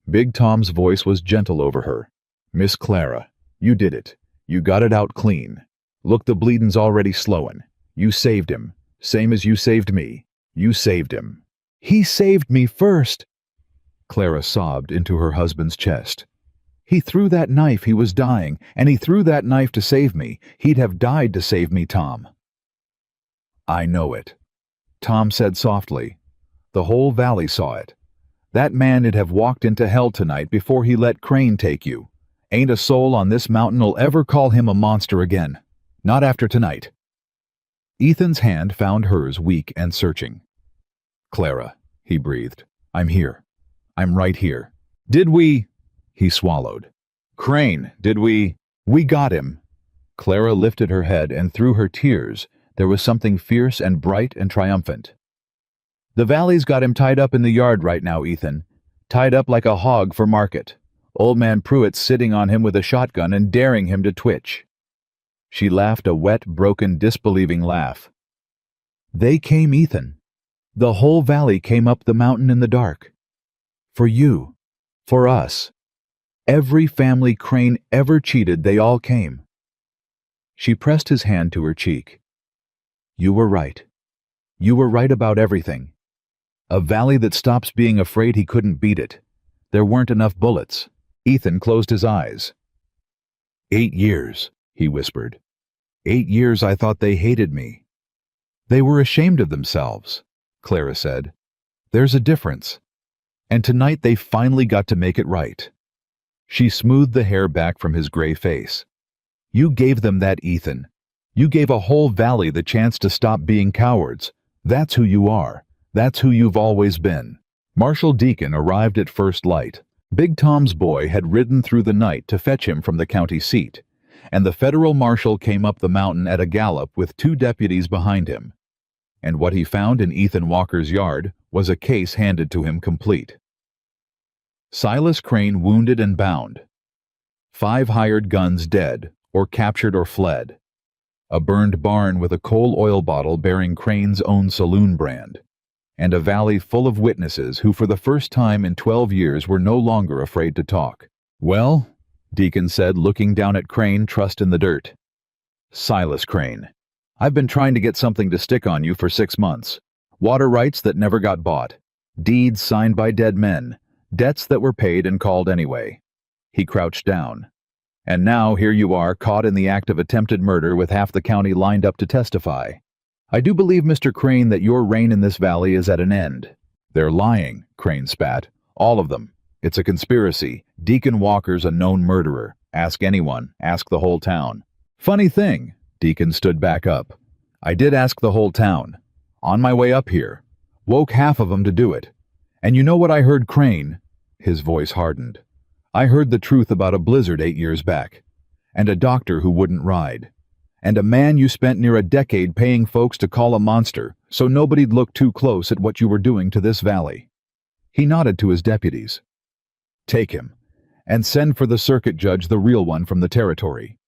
Big Tom's voice was gentle over her. Miss Clara, you did it. You got it out clean. Look, the bleedin's already slowin'. You saved him, same as you saved me. You saved him. He saved me first, Clara sobbed into her husband's chest. He threw that knife, he was dying, and he threw that knife to save me. He'd have died to save me, Tom. I know it, Tom said softly. The whole valley saw it. That man'd have walked into hell tonight before he let Crane take you. Ain't a soul on this mountain'll ever call him a monster again. Not after tonight. Ethan's hand found hers weak and searching. Clara, he breathed. I'm here. I'm right here. Did we... He swallowed. Crane, did we... We got him. Clara lifted her head, and through her tears there was something fierce and bright and triumphant. The valley's got him tied up in the yard right now, Ethan. Tied up like a hog for market. Old man Pruitt's sitting on him with a shotgun and daring him to twitch. She laughed a wet, broken, disbelieving laugh. They came, Ethan. The whole valley came up the mountain in the dark. For you. For us. Every family Crane ever cheated, they all came. She pressed his hand to her cheek. You were right. You were right about everything. A valley that stops being afraid he couldn't beat it. There weren't enough bullets. Ethan closed his eyes. 8 years, he whispered. 8 years I thought they hated me. They were ashamed of themselves, Clara said. There's a difference. And tonight they finally got to make it right. She smoothed the hair back from his gray face. You gave them that, Ethan. You gave a whole valley the chance to stop being cowards. That's who you are. That's who you've always been. Marshal Deacon arrived at first light. Big Tom's boy had ridden through the night to fetch him from the county seat, and the federal marshal came up the mountain at a gallop with 2 deputies behind him. And what he found in Ethan Walker's yard was a case handed to him complete. Silas Crane wounded and bound. 5 hired guns dead, or captured or fled. A burned barn with a coal oil bottle bearing Crane's own saloon brand. And a valley full of witnesses who for the first time in 12 years were no longer afraid to talk. Well, Deacon said, looking down at Crane, trussed in the dirt. Silas Crane, I've been trying to get something to stick on you for 6 months. Water rights that never got bought. Deeds signed by dead men. Debts that were paid and called anyway. He crouched down. And now here you are, caught in the act of attempted murder with half the county lined up to testify. I do believe, Mr. Crane, that your reign in this valley is at an end. They're lying, Crane spat. All of them. It's a conspiracy. Deacon Walker's a known murderer. Ask anyone. Ask the whole town. Funny thing. Deacon stood back up. I did ask the whole town. On my way up here. Woke half of them to do it. And you know what I heard, Crane? His voice hardened. I heard the truth about a blizzard 8 years back. And a doctor who wouldn't ride. And a man you spent near a decade paying folks to call a monster so nobody'd look too close at what you were doing to this valley. He nodded to his deputies. Take him, and send for the circuit judge, the real one from the territory.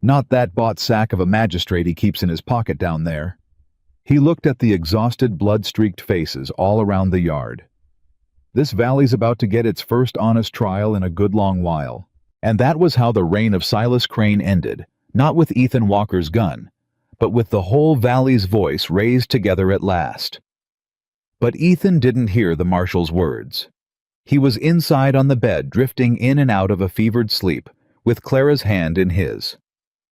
Not that bought sack of a magistrate he keeps in his pocket down there. He looked at the exhausted, blood-streaked faces all around the yard. This valley's about to get its first honest trial in a good long while. And that was how the reign of Silas Crane ended. Not with Ethan Walker's gun, but with the whole valley's voice raised together at last. But Ethan didn't hear the marshal's words. He was inside on the bed, drifting in and out of a fevered sleep, with Clara's hand in his.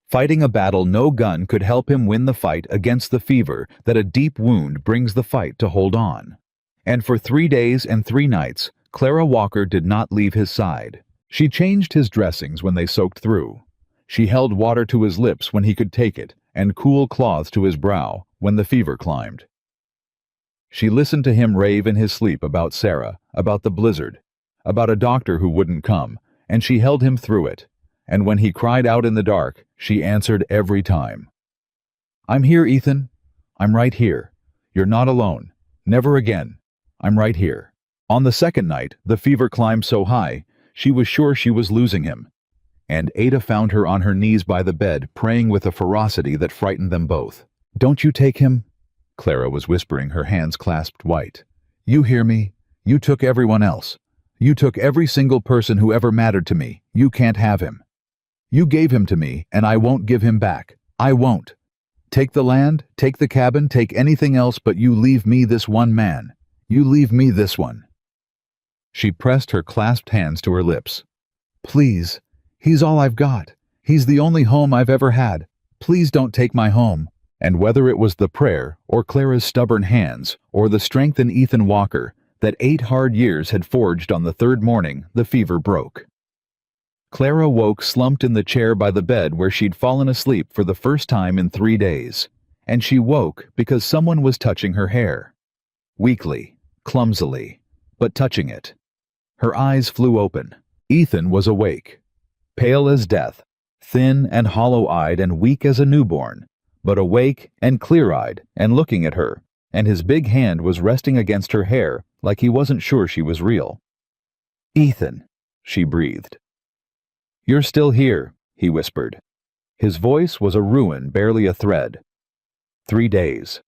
Fighting a battle no gun could help him win the fight against the fever that a deep wound brings the fight to hold on. And for 3 days and 3 nights, Clara Walker did not leave his side. She changed his dressings when they soaked through. She held water to his lips when he could take it, and cool cloths to his brow when the fever climbed. She listened to him rave in his sleep about Sarah, about the blizzard, about a doctor who wouldn't come, and she held him through it. And when he cried out in the dark, she answered every time. "I'm here, Ethan. I'm right here. You're not alone. Never again. I'm right here." On the second night, the fever climbed so high, she was sure she was losing him. And Ada found her on her knees by the bed, praying with a ferocity that frightened them both. "Don't you take him?" Clara was whispering, her hands clasped white. "You hear me? You took everyone else. You took every single person who ever mattered to me. You can't have him. You gave him to me, and I won't give him back. I won't. Take the land, take the cabin, take anything else, but you leave me this one man. You leave me this one." She pressed her clasped hands to her lips. "Please. He's all I've got. He's the only home I've ever had. Please don't take my home." And whether it was the prayer, or Clara's stubborn hands, or the strength in Ethan Walker that 8 hard years had forged, on the 3rd morning, the fever broke. Clara woke slumped in the chair by the bed where she'd fallen asleep for the first time in 3 days. And she woke because someone was touching her hair. Weakly, clumsily, but touching it. Her eyes flew open. Ethan was awake. Pale as death, thin and hollow-eyed and weak as a newborn, but awake and clear-eyed and looking at her, and his big hand was resting against her hair like he wasn't sure she was real. "Ethan," she breathed. "You're still here," he whispered. His voice was a ruin, barely a thread. 3 days.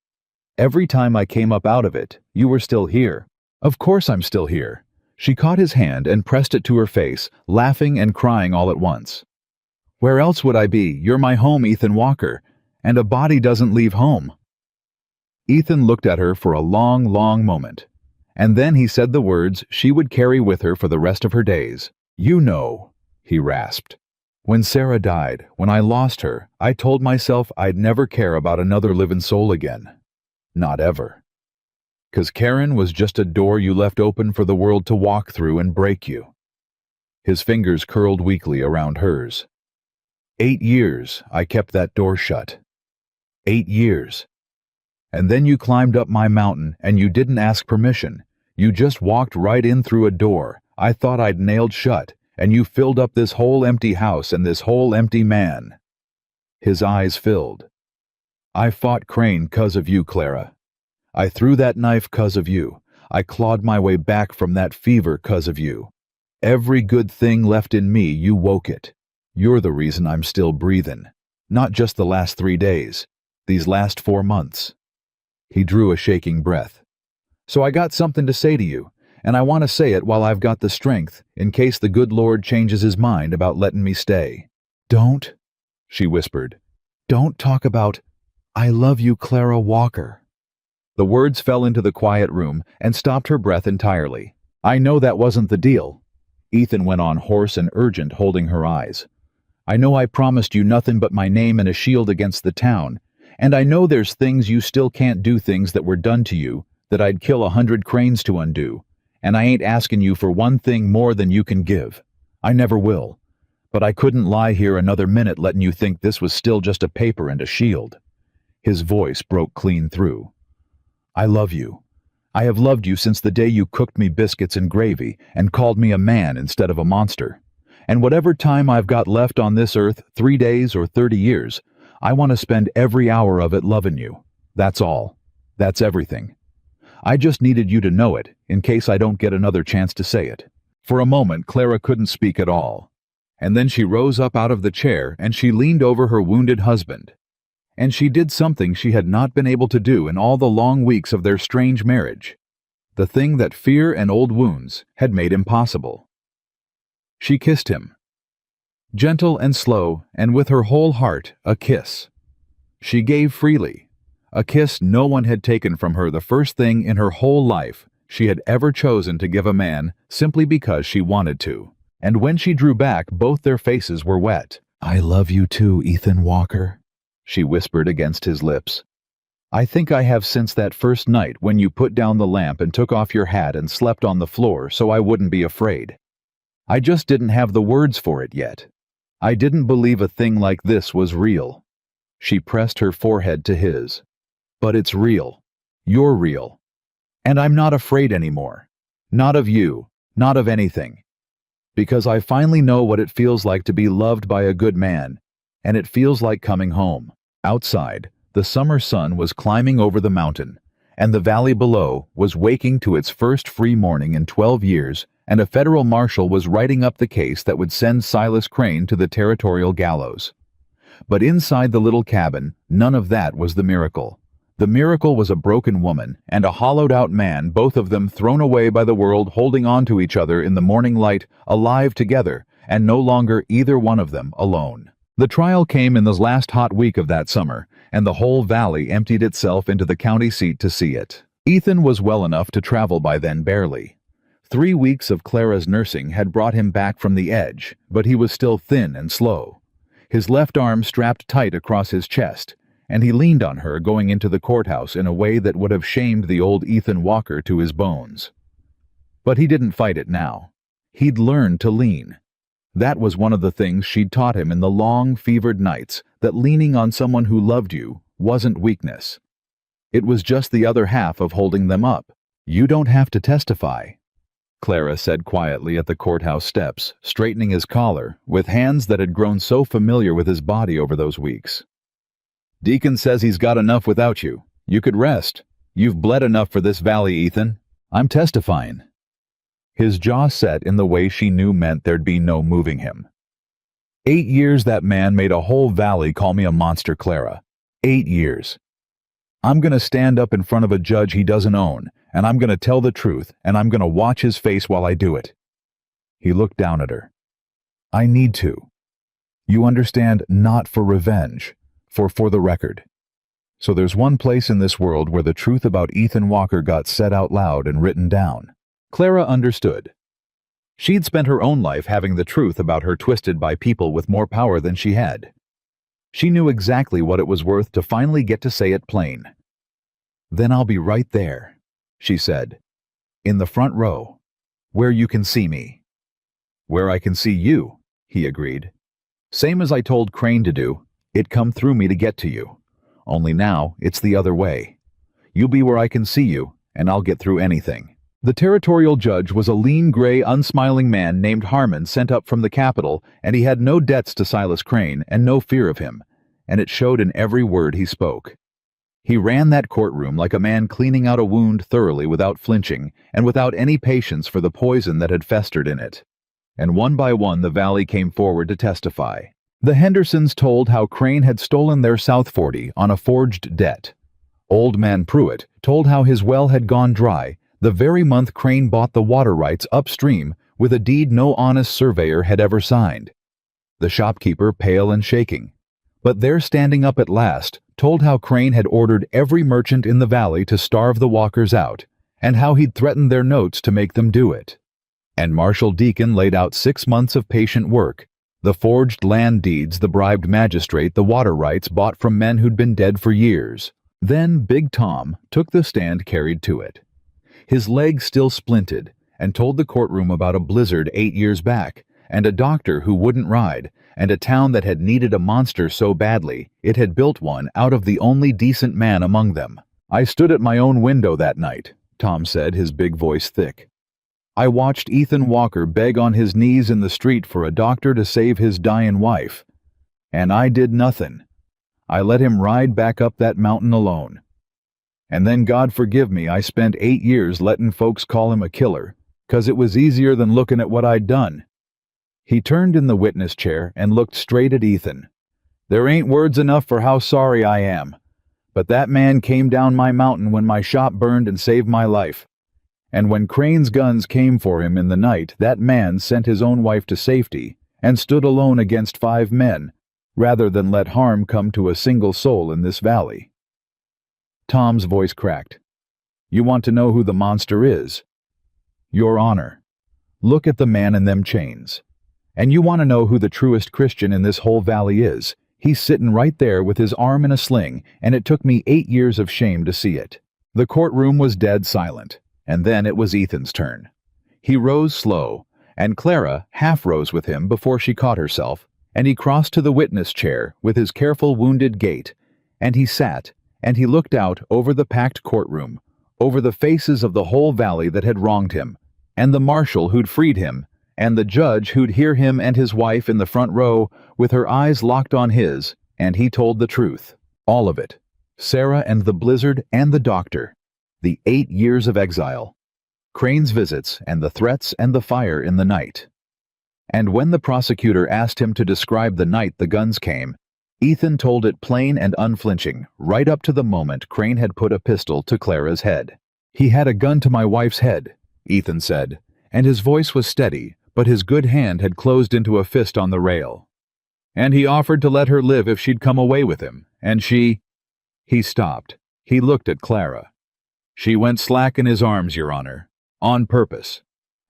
Every time I came up out of it, you were still here. Of course I'm still here." She caught his hand and pressed it to her face, laughing and crying all at once. "Where else would I be? You're my home, Ethan Walker, and a body doesn't leave home." Ethan looked at her for a long, long moment, and then he said the words she would carry with her for the rest of her days. "You know," he rasped. "When Sarah died, when I lost her, I told myself I'd never care about another living soul again. Not ever. 'Cause Karen was just a door you left open for the world to walk through and break you." His fingers curled weakly around hers. 8 years I kept that door shut. 8 years. And then you climbed up my mountain and you didn't ask permission. You just walked right in through a door I thought I'd nailed shut, and you filled up this whole empty house and this whole empty man. His eyes filled. "I fought Crane 'cause of you, Clara. I threw that knife 'cause of you. I clawed my way back from that fever 'cause of you. Every good thing left in me, you woke it. You're the reason I'm still breathing. Not just the last 3 days. These last 4 months." He drew a shaking breath. "So I got something to say to you, and I want to say it while I've got the strength, in case the good Lord changes his mind about letting me stay." "Don't," she whispered. "Don't talk about, 'I love you, Clara Walker.'" The words fell into the quiet room and stopped her breath entirely. "I know that wasn't the deal," Ethan went on, hoarse and urgent, holding her eyes. "I know I promised you nothing but my name and a shield against the town, and I know there's things you still can't do, things that were done to you that I'd kill 100 Cranes to undo, and I ain't asking you for one thing more than you can give. I never will. But I couldn't lie here another minute letting you think this was still just a paper and a shield." His voice broke clean through. "I love you. I have loved you since the day you cooked me biscuits and gravy and called me a man instead of a monster. And whatever time I've got left on this earth, 3 days or 30 years, I want to spend every hour of it loving you. That's all. That's everything. I just needed you to know it, in case I don't get another chance to say it." For a moment, Clara couldn't speak at all. And then she rose up out of the chair and she leaned over her wounded husband. And she did something she had not been able to do in all the long weeks of their strange marriage. The thing that fear and old wounds had made impossible. She kissed him. Gentle and slow, and with her whole heart, a kiss. She gave freely. A kiss no one had taken from her, the first thing in her whole life she had ever chosen to give a man simply because she wanted to. And when she drew back, both their faces were wet. "I love you too, Ethan Walker," she whispered against his lips. "I think I have since that first night when you put down the lamp and took off your hat and slept on the floor so I wouldn't be afraid. I just didn't have the words for it yet. I didn't believe a thing like this was real." She pressed her forehead to his. "But it's real. You're real. And I'm not afraid anymore. Not of you. Not of anything. Because I finally know what it feels like to be loved by a good man, and it feels like coming home." Outside, the summer sun was climbing over the mountain, and the valley below was waking to its first free morning in 12 years, and a federal marshal was writing up the case that would send Silas Crane to the territorial gallows. But inside the little cabin, none of that was the miracle. The miracle was a broken woman and a hollowed-out man, both of them thrown away by the world, holding on to each other in the morning light, alive together, and no longer either one of them alone. The trial came in the last hot week of that summer, and the whole valley emptied itself into the county seat to see it. Ethan was well enough to travel by then, barely. 3 weeks of Clara's nursing had brought him back from the edge, but he was still thin and slow. His left arm strapped tight across his chest, and he leaned on her going into the courthouse in a way that would have shamed the old Ethan Walker to his bones. But he didn't fight it now. He'd learned to lean. That was one of the things she'd taught him in the long, fevered nights, that leaning on someone who loved you wasn't weakness. It was just the other half of holding them up. "You don't have to testify," Clara said quietly at the courthouse steps, straightening his collar, with hands that had grown so familiar with his body over those weeks. "Deacon says he's got enough without you. You could rest. You've bled enough for this valley, Ethan. I'm testifying." His jaw set in the way she knew meant there'd be no moving him. 8 years that man made a whole valley call me a monster, Clara. 8 years. I'm gonna stand up in front of a judge he doesn't own, and I'm gonna tell the truth, and I'm gonna watch his face while I do it. He looked down at her. "I need to. You understand, not for revenge, for the record. So there's one place in this world where the truth about Ethan Walker got said out loud and written down." Clara understood. She'd spent her own life having the truth about her twisted by people with more power than she had. She knew exactly what it was worth to finally get to say it plain. "Then I'll be right there," she said. "In the front row, where you can see me." "Where I can see you," he agreed. "Same as I told Crane to do. It come through me to get to you. Only now, it's the other way. You be where I can see you, and I'll get through anything." The territorial judge was a lean, gray, unsmiling man named Harmon, sent up from the capital, and he had no debts to Silas Crane and no fear of him, and it showed in every word he spoke. He ran that courtroom like a man cleaning out a wound thoroughly, without flinching, and without any patience for the poison that had festered in it. And one by one the valley came forward to testify. The Hendersons told how Crane had stolen their South 40 on a forged debt. Old man Pruitt told how his well had gone dry the very month Crane bought the water rights upstream with a deed no honest surveyor had ever signed. The shopkeeper, pale and shaking, but there standing up at last, told how Crane had ordered every merchant in the valley to starve the Walkers out, and how he'd threatened their notes to make them do it. And Marshal Deacon laid out 6 months of patient work, the forged land deeds, the bribed magistrate, the water rights bought from men who'd been dead for years. Then Big Tom took the stand carried to it. His leg still splinted, and told the courtroom about a blizzard 8 years back, and a doctor who wouldn't ride, and a town that had needed a monster so badly it had built one out of the only decent man among them. "I stood at my own window that night," Tom said, his big voice thick. "I watched Ethan Walker beg on his knees in the street for a doctor to save his dying wife. And I did nothing. I let him ride back up that mountain alone. And then, God forgive me, I spent 8 years letting folks call him a killer, 'cause it was easier than looking at what I'd done." He turned in the witness chair and looked straight at Ethan. "There ain't words enough for how sorry I am. But that man came down my mountain when my shop burned and saved my life. And when Crane's guns came for him in the night, that man sent his own wife to safety and stood alone against 5 men, rather than let harm come to a single soul in this valley." Tom's voice cracked. "You want to know who the monster is?" "Your Honor, look at the man in them chains. And you want to know who the truest Christian in this whole valley is? He's sitting right there with his arm in a sling, and it took me 8 years of shame to see it." The courtroom was dead silent, and then it was Ethan's turn. He rose slow, and Clara half rose with him before she caught herself, and he crossed to the witness chair with his careful wounded gait, and he sat, and he looked out over the packed courtroom, over the faces of the whole valley that had wronged him, and the marshal who'd freed him, and the judge who'd hear him and his wife in the front row with her eyes locked on his, and he told the truth. All of it. Sarah and the blizzard and the doctor. The 8 years of exile. Crane's visits and the threats and the fire in the night. And when the prosecutor asked him to describe the night the guns came, Ethan told it plain and unflinching, right up to the moment Crane had put a pistol to Clara's head. "He had a gun to my wife's head," Ethan said, and his voice was steady, but his good hand had closed into a fist on the rail. "And he offered to let her live if she'd come away with him, and she—" He stopped. He looked at Clara. "She went slack in his arms, Your Honor. On purpose.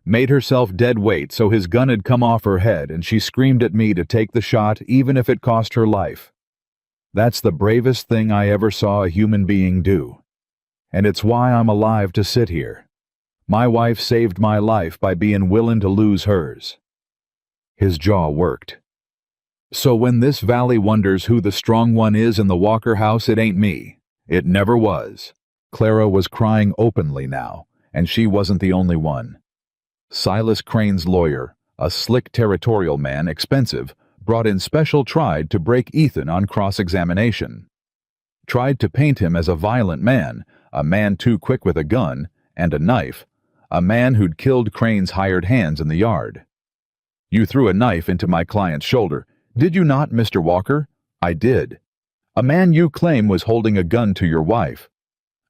Made herself dead weight so his gun had come off her head, and she screamed at me to take the shot even if it cost her life. That's the bravest thing I ever saw a human being do. And it's why I'm alive to sit here. My wife saved my life by being willing to lose hers." His jaw worked. "So when this valley wonders who the strong one is in the Walker house, it ain't me. It never was." Clara was crying openly now, and she wasn't the only one. Silas Crane's lawyer, a slick territorial man, expensive, brought in special tried to break Ethan on cross-examination. Tried to paint him as a violent man, a man too quick with a gun and a knife, a man who'd killed Crane's hired hands in the yard. "You threw a knife into my client's shoulder, did you not, Mr. Walker?" "I did." "A man you claim was holding a gun to your wife."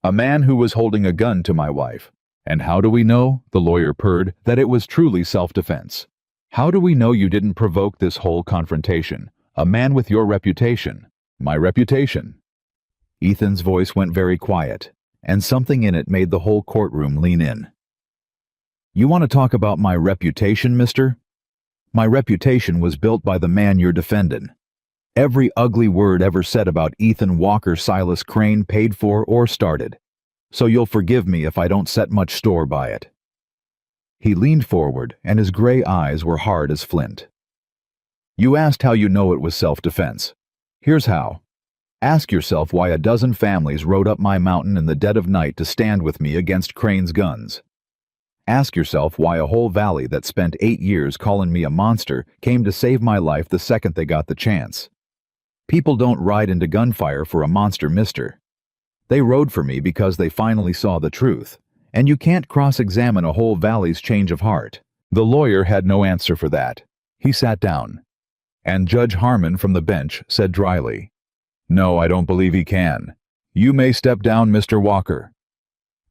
"A man who was holding a gun to my wife." "And how do we know," the lawyer purred, "that it was truly self-defense? How do we know you didn't provoke this whole confrontation? A man with your reputation." "My reputation?" Ethan's voice went very quiet, and something in it made the whole courtroom lean in. "You want to talk about my reputation, mister? My reputation was built by the man you're defending. Every ugly word ever said about Ethan Walker Silas Crane paid for or started. So you'll forgive me if I don't set much store by it." He leaned forward, and his gray eyes were hard as flint. "You asked how you know it was self-defense. Here's how. Ask yourself why a dozen families rode up my mountain in the dead of night to stand with me against Crane's guns. Ask yourself why a whole valley that spent 8 years calling me a monster came to save my life the second they got the chance. People don't ride into gunfire for a monster, mister. They rode for me because they finally saw the truth, and you can't cross-examine a whole valley's change of heart." The lawyer had no answer for that. He sat down, and Judge Harmon from the bench said dryly, "No, I don't believe he can. You may step down, Mr. Walker."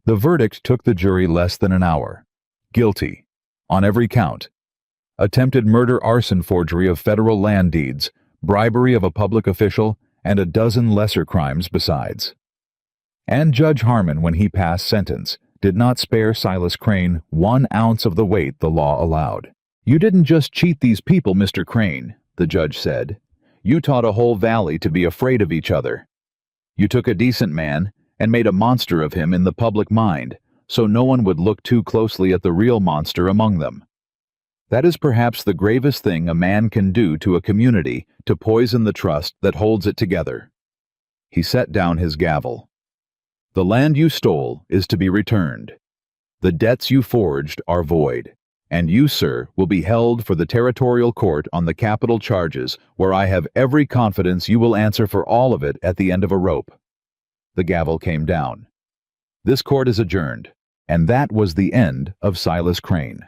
The verdict took the jury less than an hour. Guilty. On every count. Attempted murder, arson, forgery of federal land deeds, bribery of a public official, and a dozen lesser crimes besides. And Judge Harmon, when he passed sentence, did not spare Silas Crane 1 ounce of the weight the law allowed. "You didn't just cheat these people, Mr. Crane," the judge said. "You taught a whole valley to be afraid of each other. You took a decent man and made a monster of him in the public mind, so no one would look too closely at the real monster among them. That is perhaps the gravest thing a man can do to a community to poison the trust that holds it together." He set down his gavel. "The land you stole is to be returned. The debts you forged are void, and you, sir, will be held for the territorial court on the capital charges, where I have every confidence you will answer for all of it at the end of a rope." The gavel came down. "This court is adjourned," and that was the end of Silas Crane.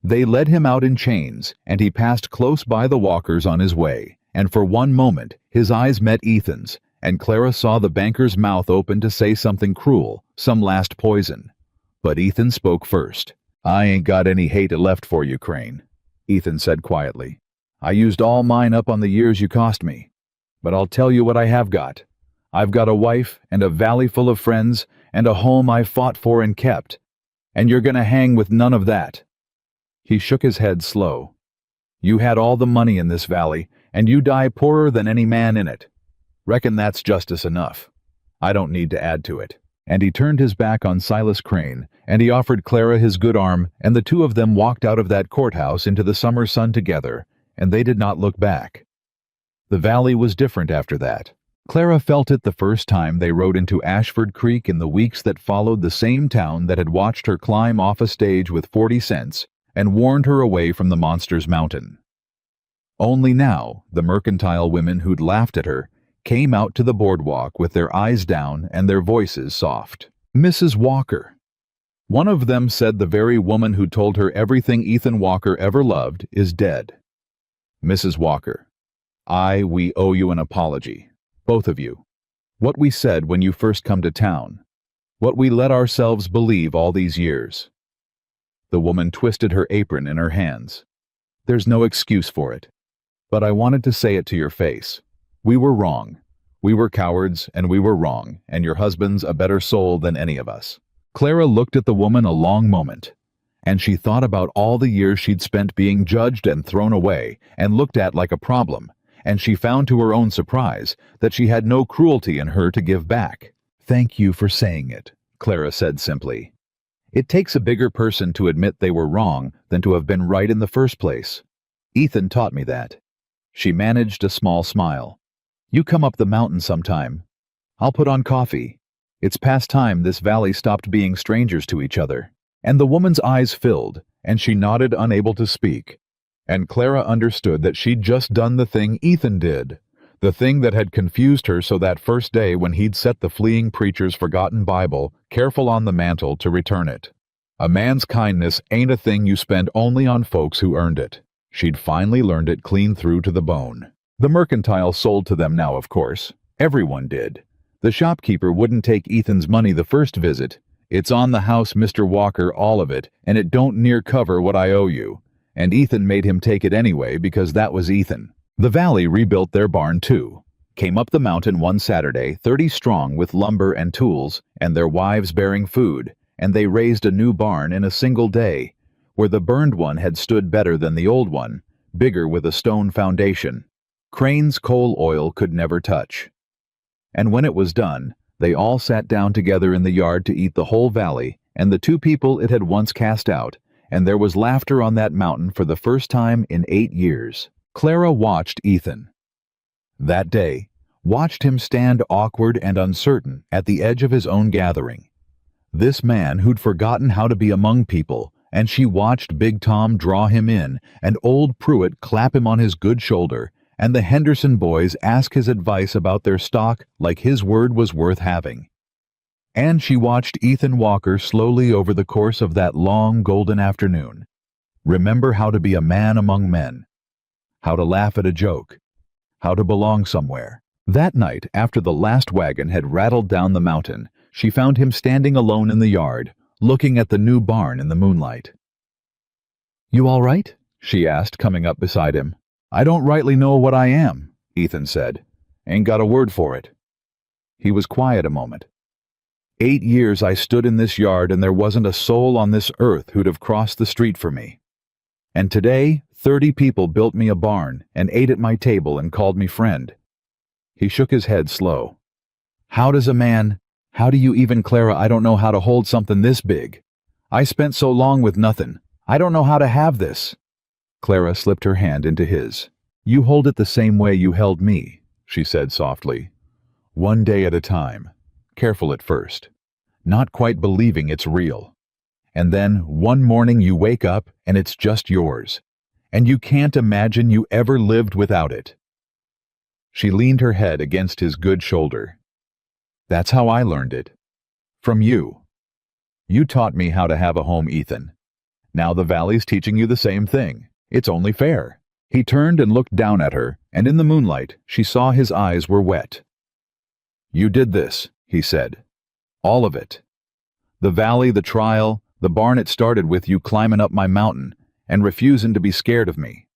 They led him out in chains, and he passed close by the Walkers on his way, and for one moment his eyes met Ethan's, and Clara saw the banker's mouth open to say something cruel, some last poison. But Ethan spoke first. "I ain't got any hate left for you, Crane," Ethan said quietly. I used all mine up on the years you cost me. But I'll tell you what I have got. I've got a wife and a valley full of friends and a home I fought for and kept. And you're gonna hang with none of that." He shook his head slow. "You had all the money in this valley, and you die poorer than any man in it. Reckon that's justice enough. I don't need to add to it." And he turned his back on Silas Crane, and he offered Clara his good arm, and the two of them walked out of that courthouse into the summer sun together, and they did not look back. The valley was different after that. Clara felt it the first time they rode into Ashford Creek in the weeks that followed, the same town that had watched her climb off a stage with 40 cents and warned her away from the Monsters Mountain. Only now, the mercantile women who'd laughed at her came out to the boardwalk with their eyes down and their voices soft. "Mrs. Walker." One of them said the very woman who told her everything Ethan Walker ever loved is dead. "Mrs. Walker, we owe you an apology. Both of you. What we said when you first come to town. What we let ourselves believe all these years." The woman twisted her apron in her hands. "There's no excuse for it. But I wanted to say it to your face. We were wrong. We were cowards, and we were wrong, and your husband's a better soul than any of us." Clara looked at the woman a long moment, and she thought about all the years she'd spent being judged and thrown away and looked at like a problem, and she found to her own surprise that she had no cruelty in her to give back. "Thank you for saying it," Clara said simply. "It takes a bigger person to admit they were wrong than to have been right in the first place. Ethan taught me that." She managed a small smile. "You come up the mountain sometime. I'll put on coffee. It's past time this valley stopped being strangers to each other." And the woman's eyes filled, and she nodded, unable to speak. And Clara understood that she'd just done the thing Ethan did, the thing that had confused her so that first day when he'd set the fleeing preacher's forgotten Bible careful on the mantel to return it. A man's kindness ain't a thing you spend only on folks who earned it. She'd finally learned it clean through to the bone. The mercantile sold to them now, of course. Everyone did. The shopkeeper wouldn't take Ethan's money the first visit. "It's on the house, Mr. Walker, all of it, and it don't near cover what I owe you." And Ethan made him take it anyway because that was Ethan. The valley rebuilt their barn too. Came up the mountain one Saturday, 30 strong with lumber and tools, and their wives bearing food, and they raised a new barn in a single day, where the burned one had stood better than the old one, bigger with a stone foundation. Crane's coal oil could never touch. And when it was done, they all sat down together in the yard to eat the whole valley and the two people it had once cast out, and there was laughter on that mountain for the first time in 8 years. Clara watched Ethan. That day, watched him stand awkward and uncertain at the edge of his own gathering. This man who'd forgotten how to be among people, and she watched Big Tom draw him in, and old Pruitt clap him on his good shoulder, and the Henderson boys ask his advice about their stock like his word was worth having. And she watched Ethan Walker slowly over the course of that long golden afternoon. Remember how to be a man among men, how to laugh at a joke, how to belong somewhere. That night, after the last wagon had rattled down the mountain, she found him standing alone in the yard, looking at the new barn in the moonlight. "You all right?" she asked, coming up beside him. "I don't rightly know what I am," Ethan said. "Ain't got a word for it." He was quiet a moment. 8 years I stood in this yard and there wasn't a soul on this earth who'd have crossed the street for me. And today, 30 people built me a barn and ate at my table and called me friend." He shook his head slow. How do you even, Clara, I don't know how to hold something this big. I spent so long with nothing. I don't know how to have this." Clara slipped her hand into his. "You hold it the same way you held me," she said softly. "One day at a time. Careful at first. Not quite believing it's real. And then, one morning you wake up and it's just yours. And you can't imagine you ever lived without it." She leaned her head against his good shoulder. "That's how I learned it. From you. You taught me how to have a home, Ethan. Now the valley's teaching you the same thing. It's only fair." He turned and looked down at her, and in the moonlight she saw his eyes were wet. "You did this," he said. "All of it. The valley, the trial, the barn it started with you climbing up my mountain and refusing to be scared of me.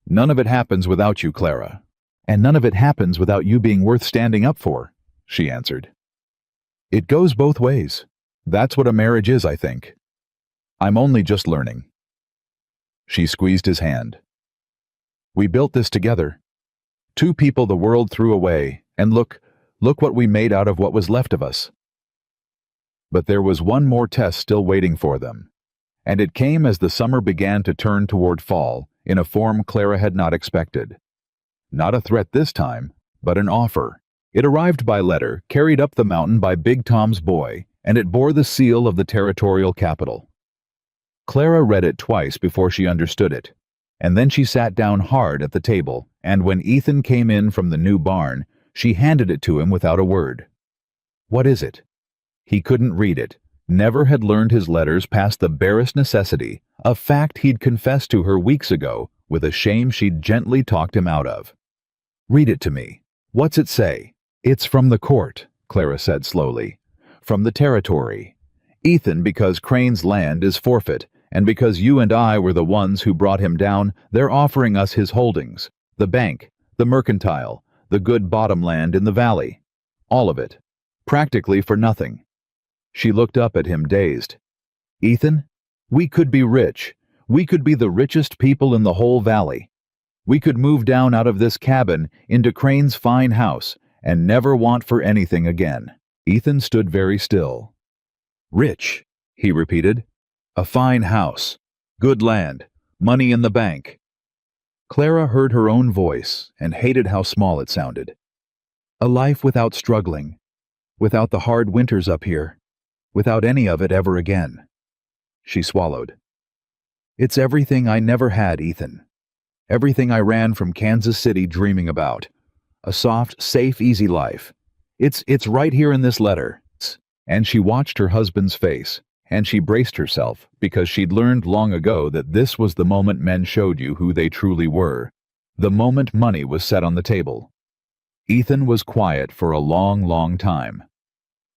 None of it happens without you, Clara. And none of it happens without you being worth standing up for, she answered. It goes both ways. That's what a marriage is, I think. I'm only just learning. She squeezed his hand. We built this together. Two people the world threw away, and look what we made out of what was left of us. But there was one more test still waiting for them, and it came as the summer began to turn toward fall in a form Clara had not expected. Not a threat this time, but an offer. It arrived by letter, carried up the mountain by Big Tom's boy, and it bore the seal of the territorial capital. Clara read it twice before she understood it, and then she sat down hard at the table, and when Ethan came in from the new barn, she handed it to him without a word. What is it? He couldn't read it, never had learned his letters past the barest necessity, a fact he'd confessed to her weeks ago with a shame she'd gently talked him out of. Read it to me. What's it say? It's from the court, Clara said slowly. From the territory. Ethan, because Crane's land is forfeit, and because you and I were the ones who brought him down, they're offering us his holdings, the bank, the mercantile, the good bottom land in the valley. All of it. Practically for nothing. She looked up at him dazed. Ethan, we could be rich. We could be the richest people in the whole valley. We could move down out of this cabin into Crane's fine house and never want for anything again. Ethan stood very still. Rich, he repeated. A fine house, good land, money in the bank. Clara heard her own voice and hated how small it sounded. A life without struggling, without the hard winters up here, without any of it ever again. She swallowed. It's everything I never had, Ethan. Everything I ran from Kansas City dreaming about. A soft, safe, easy life. It's right here in this letter. And she watched her husband's face, and she braced herself, because she'd learned long ago that this was the moment men showed you who they truly were. The moment money was set on the table. Ethan was quiet for a long, long time.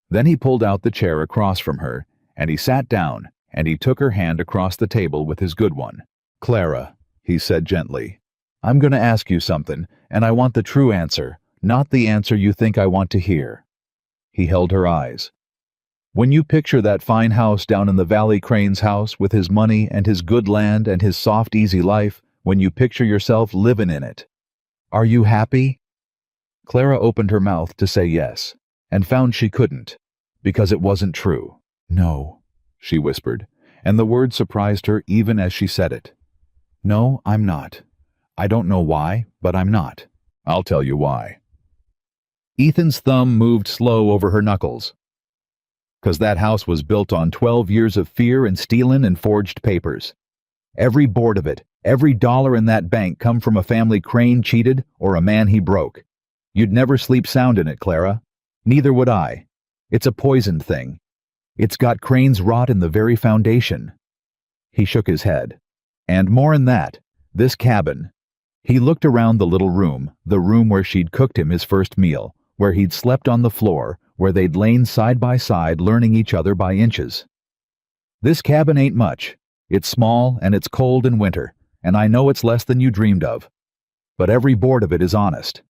Then he pulled out the chair across from her, and he sat down, and he took her hand across the table with his good one. Clara, he said gently, I'm going to ask you something, and I want the true answer, not the answer you think I want to hear. He held her eyes. When you picture that fine house down in the valley, Crane's house, with his money and his good land and his soft, easy life, when you picture yourself living in it, are you happy? Clara opened her mouth to say yes, and found she couldn't, because it wasn't true. No, she whispered, and the word surprised her even as she said it. No, I'm not. I don't know why, but I'm not. I'll tell you why. Ethan's thumb moved slow over her knuckles. 'Cause that house was built on 12 years of fear and stealin' and forged papers. Every board of it, every dollar in that bank come from a family Crane cheated or a man he broke. You'd never sleep sound in it, Clara. Neither would I. It's a poisoned thing. It's got Crane's rot in the very foundation. He shook his head. And more'n that, this cabin. He looked around the little room, the room where she'd cooked him his first meal, where he'd slept on the floor, where they'd lain side by side learning each other by inches. This cabin ain't much. It's small and it's cold in winter, and I know it's less than you dreamed of. But every board of it is honest.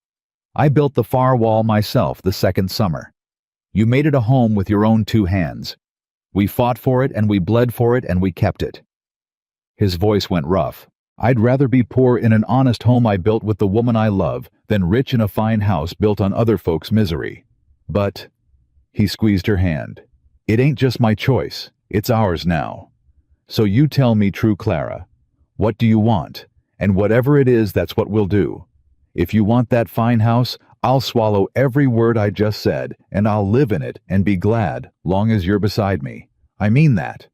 I built the far wall myself the second summer. You made it a home with your own 2 hands. We fought for it and we bled for it and we kept it. His voice went rough. I'd rather be poor in an honest home I built with the woman I love than rich in a fine house built on other folks' misery. But, he squeezed her hand, it ain't just my choice, it's ours now. So you tell me, true Clara, what do you want? And whatever it is, that's what we'll do. If you want that fine house, I'll swallow every word I just said, and I'll live in it and be glad, long as you're beside me. I mean that.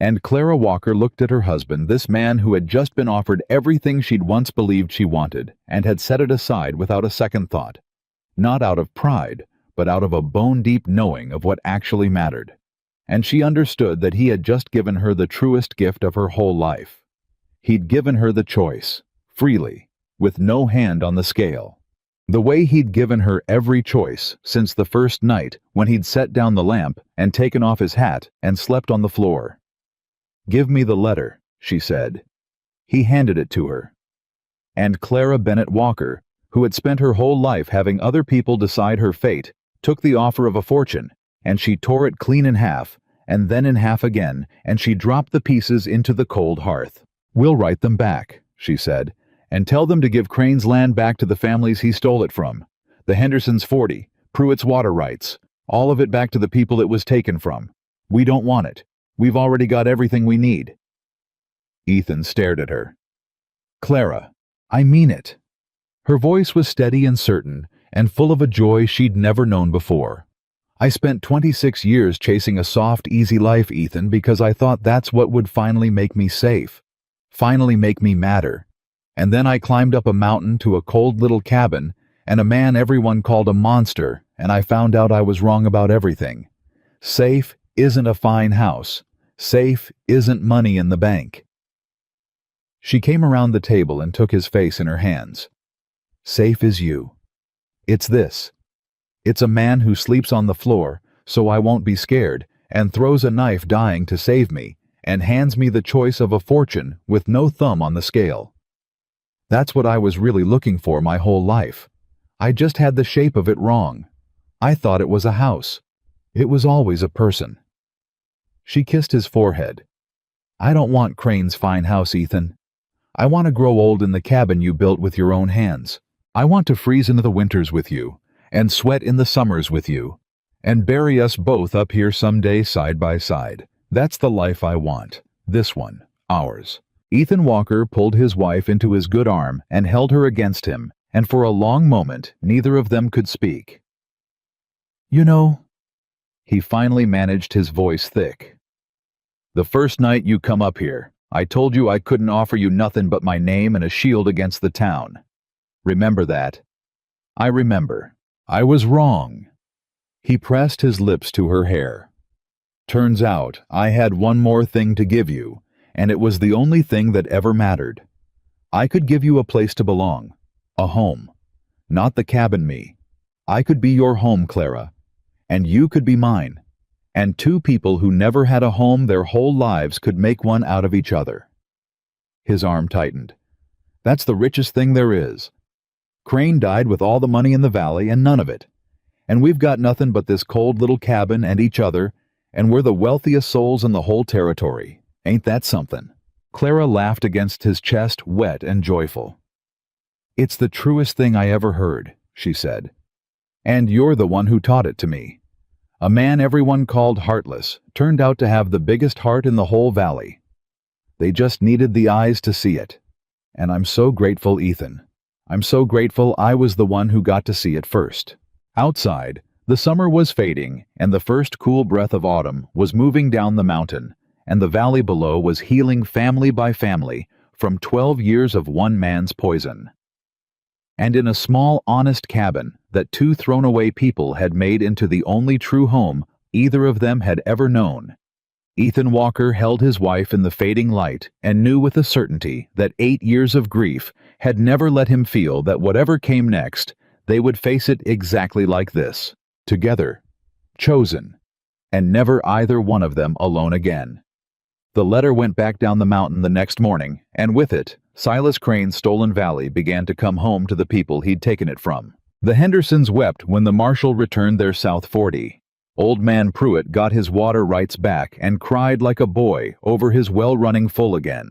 And Clara Walker looked at her husband, this man who had just been offered everything she'd once believed she wanted, and had set it aside without a second thought. Not out of pride, but out of a bone-deep knowing of what actually mattered. And she understood that he had just given her the truest gift of her whole life. He'd given her the choice, freely, with no hand on the scale. The way he'd given her every choice since the first night when he'd set down the lamp and taken off his hat and slept on the floor. Give me the letter, she said. He handed it to her. And Clara Bennett Walker, who had spent her whole life having other people decide her fate, took the offer of a fortune, and she tore it clean in half, and then in half again, and she dropped the pieces into the cold hearth. "We'll write them back," she said, "and tell them to give Crane's land back to the families he stole it from. The Hendersons 40, Pruitt's water rights, all of it back to the people it was taken from. We don't want it. We've already got everything we need." Ethan stared at her. "Clara, I mean it." Her voice was steady and certain, and full of a joy she'd never known before. "I spent 26 years chasing a soft, easy life, Ethan, because I thought that's what would finally make me safe, finally make me matter. And then I climbed up a mountain to a cold little cabin, and a man everyone called a monster, and I found out I was wrong about everything. Safe isn't a fine house. Safe isn't money in the bank." She came around the table and took his face in her hands. "Safe is you. It's this. It's a man who sleeps on the floor, so I won't be scared, and throws a knife dying to save me, and hands me the choice of a fortune with no thumb on the scale. That's what I was really looking for my whole life. I just had the shape of it wrong. I thought it was a house. It was always a person." She kissed his forehead. "I don't want Crane's fine house, Ethan. I want to grow old in the cabin you built with your own hands. I want to freeze into the winters with you, and sweat in the summers with you, and bury us both up here someday side by side. That's the life I want. This one, ours." Ethan Walker pulled his wife into his good arm and held her against him, and for a long moment neither of them could speak. "You know," he finally managed, his voice thick, "the first night you come up here, I told you I couldn't offer you nothing but my name and a shield against the town. Remember that?" "I remember. I was wrong." He pressed his lips to her hair. "Turns out I had one more thing to give you, and it was the only thing that ever mattered. I could give you a place to belong, a home. Not the cabin me. I could be your home, Clara, and you could be mine. And two people who never had a home their whole lives could make one out of each other." His arm tightened. "That's the richest thing there is. Crane died with all the money in the valley and none of it. And we've got nothing but this cold little cabin and each other, and we're the wealthiest souls in the whole territory. Ain't that something?" Clara laughed against his chest, wet and joyful. "It's the truest thing I ever heard," she said. "And you're the one who taught it to me. A man everyone called heartless turned out to have the biggest heart in the whole valley. They just needed the eyes to see it. And I'm so grateful, Ethan. I'm so grateful I was the one who got to see it first." Outside, the summer was fading, and the first cool breath of autumn was moving down the mountain, and the valley below was healing family by family from 12 years of one man's poison. And in a small, honest cabin that two thrown-away people had made into the only true home either of them had ever known, Ethan Walker held his wife in the fading light and knew with a certainty that 8 years of grief had never let him feel that whatever came next, they would face it exactly like this, together, chosen, and never either one of them alone again. The letter went back down the mountain the next morning, and with it, Silas Crane's stolen valley began to come home to the people he'd taken it from. The Hendersons wept when the marshal returned their South 40. Old man Pruitt got his water rights back and cried like a boy over his well running full again.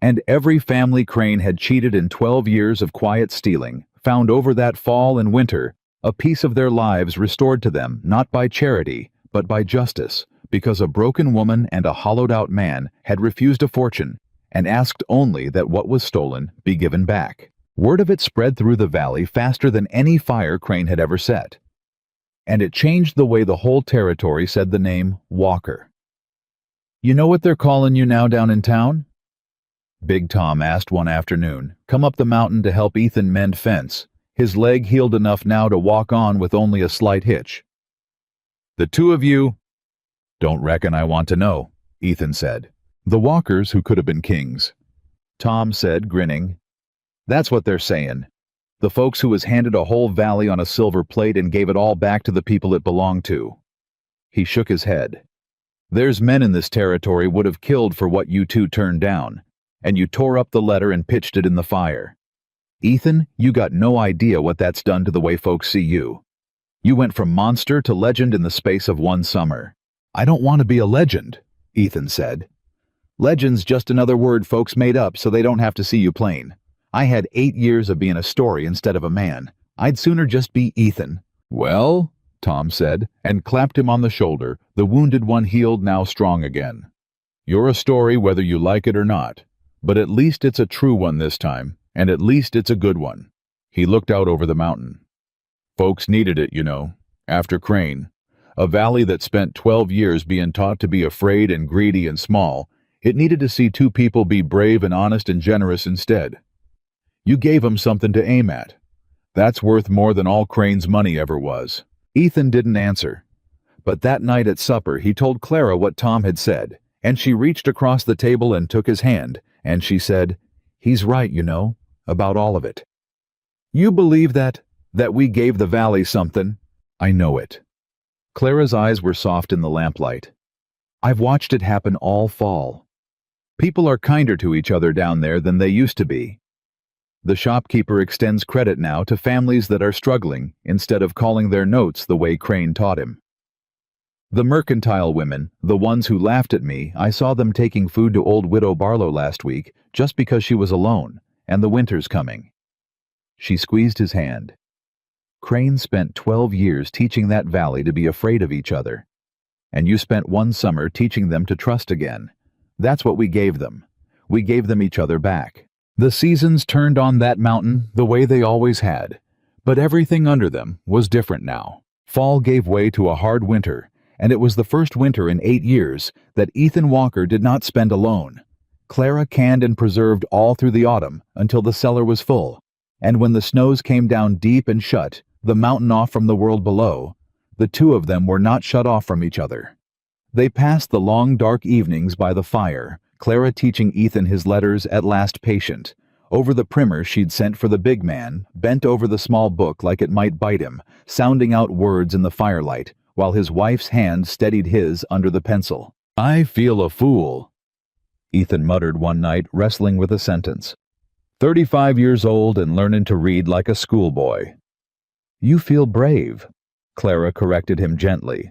And every family Crane had cheated in 12 years of quiet stealing found over that fall and winter a piece of their lives restored to them not by charity but by justice, because a broken woman and a hollowed-out man had refused a fortune and asked only that what was stolen be given back. Word of it spread through the valley faster than any fire Crane had ever set. And it changed the way the whole territory said the name Walker. "You know what they're calling you now down in town?" Big Tom asked one afternoon, come up the mountain to help Ethan mend fence, his leg healed enough now to walk on with only a slight hitch. "The two of you—" "Don't reckon I want to know," Ethan said. "The Walkers who could have been kings." Tom said, grinning. "That's what they're saying. The folks who was handed a whole valley on a silver plate and gave it all back to the people it belonged to." He shook his head. There's men in this territory would have killed for what you two turned down, and you tore up the letter and pitched it in the fire. Ethan, you got no idea what that's done to the way folks see you. You went from monster to legend in the space of one summer. I don't want to be a legend, Ethan said. Legend's just another word folks made up so they don't have to see you plain. I had 8 years of being a story instead of a man. I'd sooner just be Ethan. Well, Tom said, and clapped him on the shoulder, the wounded one healed, now strong again. You're a story whether you like it or not, but at least it's a true one this time, and at least it's a good one. He looked out over the mountain. Folks needed it, you know, after Crane. A valley that spent 12 years being taught to be afraid and greedy and small, it needed to see 2 people be brave and honest and generous instead. You gave 'em something to aim at. That's worth more than all Crane's money ever was. Ethan didn't answer. But that night at supper he told Clara what Tom had said, and she reached across the table and took his hand, and she said, "He's right, you know, about all of it." "You believe that we gave the valley something?" "I know it." Clara's eyes were soft in the lamplight. "I've watched it happen all fall. People are kinder to each other down there than they used to be. The shopkeeper extends credit now to families that are struggling instead of calling their notes the way Crane taught him. The mercantile women, the ones who laughed at me, I saw them taking food to old Widow Barlow last week just because she was alone, and the winter's coming." She squeezed his hand. "Crane spent 12 years teaching that valley to be afraid of each other. And you spent 1 summer teaching them to trust again. That's what we gave them. We gave them each other back. The seasons turned on that mountain the way they always had, but everything under them was different now. Fall gave way to a hard winter, and it was the first winter in 8 years that Ethan Walker did not spend alone. Clara canned and preserved all through the autumn until the cellar was full, and when the snows came down deep and shut the mountain off from the world below, the 2 of them were not shut off from each other. They passed the long dark evenings by the fire, Clara teaching Ethan his letters at last patient, over the primer she'd sent for the big man, bent over the small book like it might bite him, sounding out words in the firelight, while his wife's hand steadied his under the pencil. "I feel a fool," Ethan muttered one night, wrestling with a sentence. 35 years old and learning to read like a schoolboy." "You feel brave," Clara corrected him gently.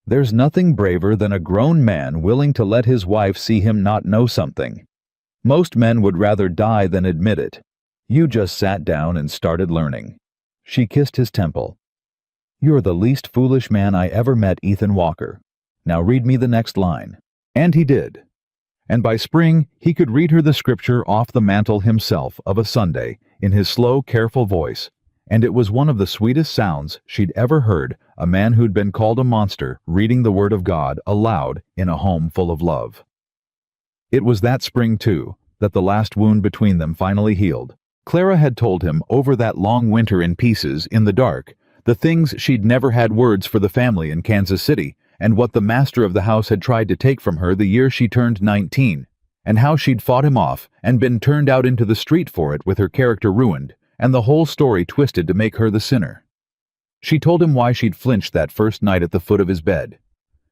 "There's nothing braver than a grown man willing to let his wife see him not know something. Most men would rather die than admit it. You just sat down and started learning." She kissed his temple. "You're the least foolish man I ever met, Ethan Walker. Now read me the next line." And he did. And by spring he could read her the scripture off the mantel himself of a Sunday in his slow, careful voice, and it was one of the sweetest sounds she'd ever heard, a man who'd been called a monster reading the Word of God aloud in a home full of love. It was that spring, too, that the last wound between them finally healed. Clara had told him over that long winter in pieces, in the dark, the things she'd never had words for the family in Kansas City, and what the master of the house had tried to take from her the year she turned 19, and how she'd fought him off and been turned out into the street for it with her character ruined, and the whole story twisted to make her the sinner. She told him why she'd flinched that first night at the foot of his bed.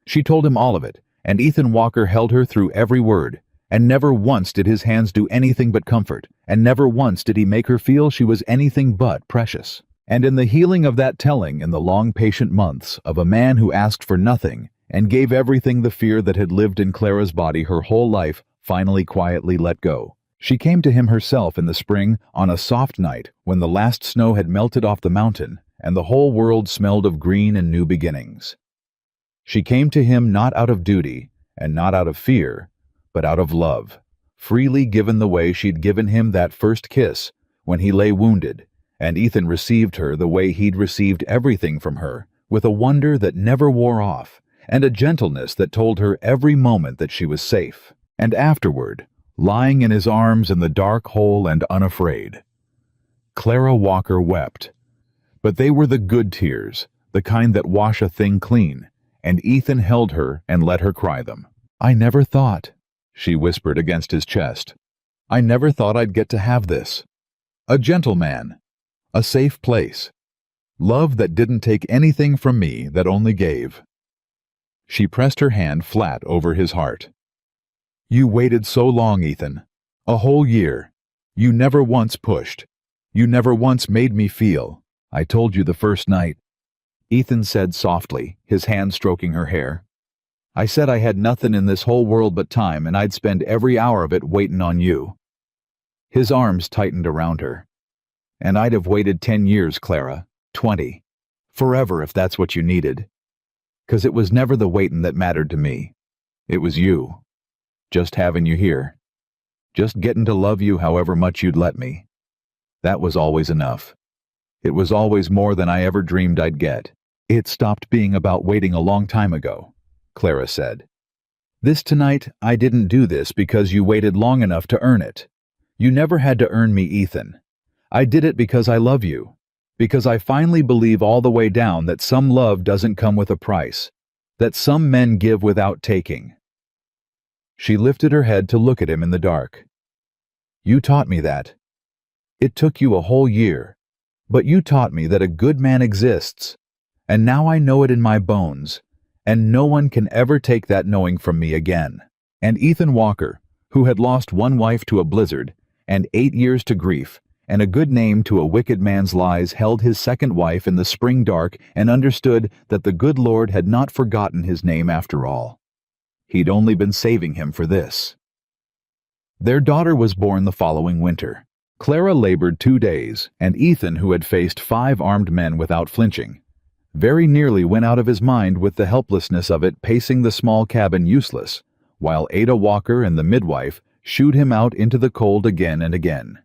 She told him all of it, and Ethan Walker held her through every word, and never once did his hands do anything but comfort, and never once did he make her feel she was anything but precious. And in the healing of that telling, in the long patient months of a man who asked for nothing and gave everything, the fear that had lived in Clara's body her whole life finally quietly let go. She came to him herself in the spring on a soft night when the last snow had melted off the mountain and the whole world smelled of green and new beginnings. She came to him not out of duty and not out of fear, but out of love, freely given the way she'd given him that first kiss when he lay wounded, and Ethan received her the way he'd received everything from her, with a wonder that never wore off, and a gentleness that told her every moment that she was safe. And afterward, lying in his arms in the dark hole and unafraid. Clara Walker wept. But they were the good tears, the kind that wash a thing clean, and Ethan held her and let her cry them. "I never thought," she whispered against his chest. "I never thought I'd get to have this. A gentleman. A safe place. Love that didn't take anything from me, that only gave." She pressed her hand flat over his heart. You waited so long, Ethan. A whole year. You never once pushed. You never once made me feel. I told you the first night. Ethan said softly, his hand stroking her hair. I said I had nothing in this whole world but time, and I'd spend every hour of it waiting on you. His arms tightened around her. And I'd have waited 10 years, Clara. 20. Forever if that's what you needed. 'Cause it was never the waiting that mattered to me. It was you. Just having you here. Just getting to love you however much you'd let me. That was always enough. It was always more than I ever dreamed I'd get. It stopped being about waiting a long time ago, Clara said. This tonight, I didn't do this because you waited long enough to earn it. You never had to earn me, Ethan. I did it because I love you. Because I finally believe all the way down that some love doesn't come with a price. That some men give without taking. She lifted her head to look at him in the dark. You taught me that. It took you a whole year. But you taught me that a good man exists. And now I know it in my bones. And no one can ever take that knowing from me again. And Ethan Walker, who had lost one wife to a blizzard, and 8 years to grief, and a good name to a wicked man's lies, held his second wife in the spring dark and understood that the good Lord had not forgotten his name after all. He'd only been saving him for this. Their daughter was born the following winter. Clara labored 2 days, and Ethan, who had faced 5 armed men without flinching, very nearly went out of his mind with the helplessness of it, pacing the small cabin useless, while Ada Walker and the midwife shooed him out into the cold again and again.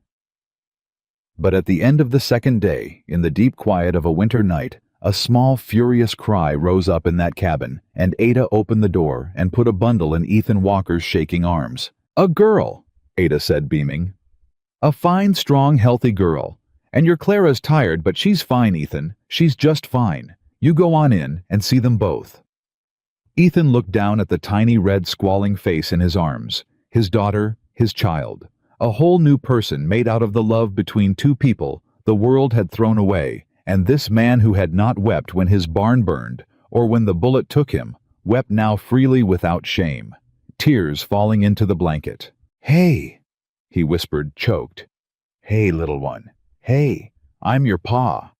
But at the end of the second day, in the deep quiet of a winter night, a small furious cry rose up in that cabin, and Ada opened the door and put a bundle in Ethan Walker's shaking arms. A girl, Ada said, beaming. A fine, strong, healthy girl. And your Clara's tired, but she's fine, Ethan. She's just fine. You go on in and see them both. Ethan looked down at the tiny red squalling face in his arms, his daughter, his child, a whole new person made out of the love between 2 people the world had thrown away, and this man who had not wept when his barn burned, or when the bullet took him, wept now freely without shame, tears falling into the blanket. Hey, he whispered, choked. Hey, little one. Hey, I'm your pa.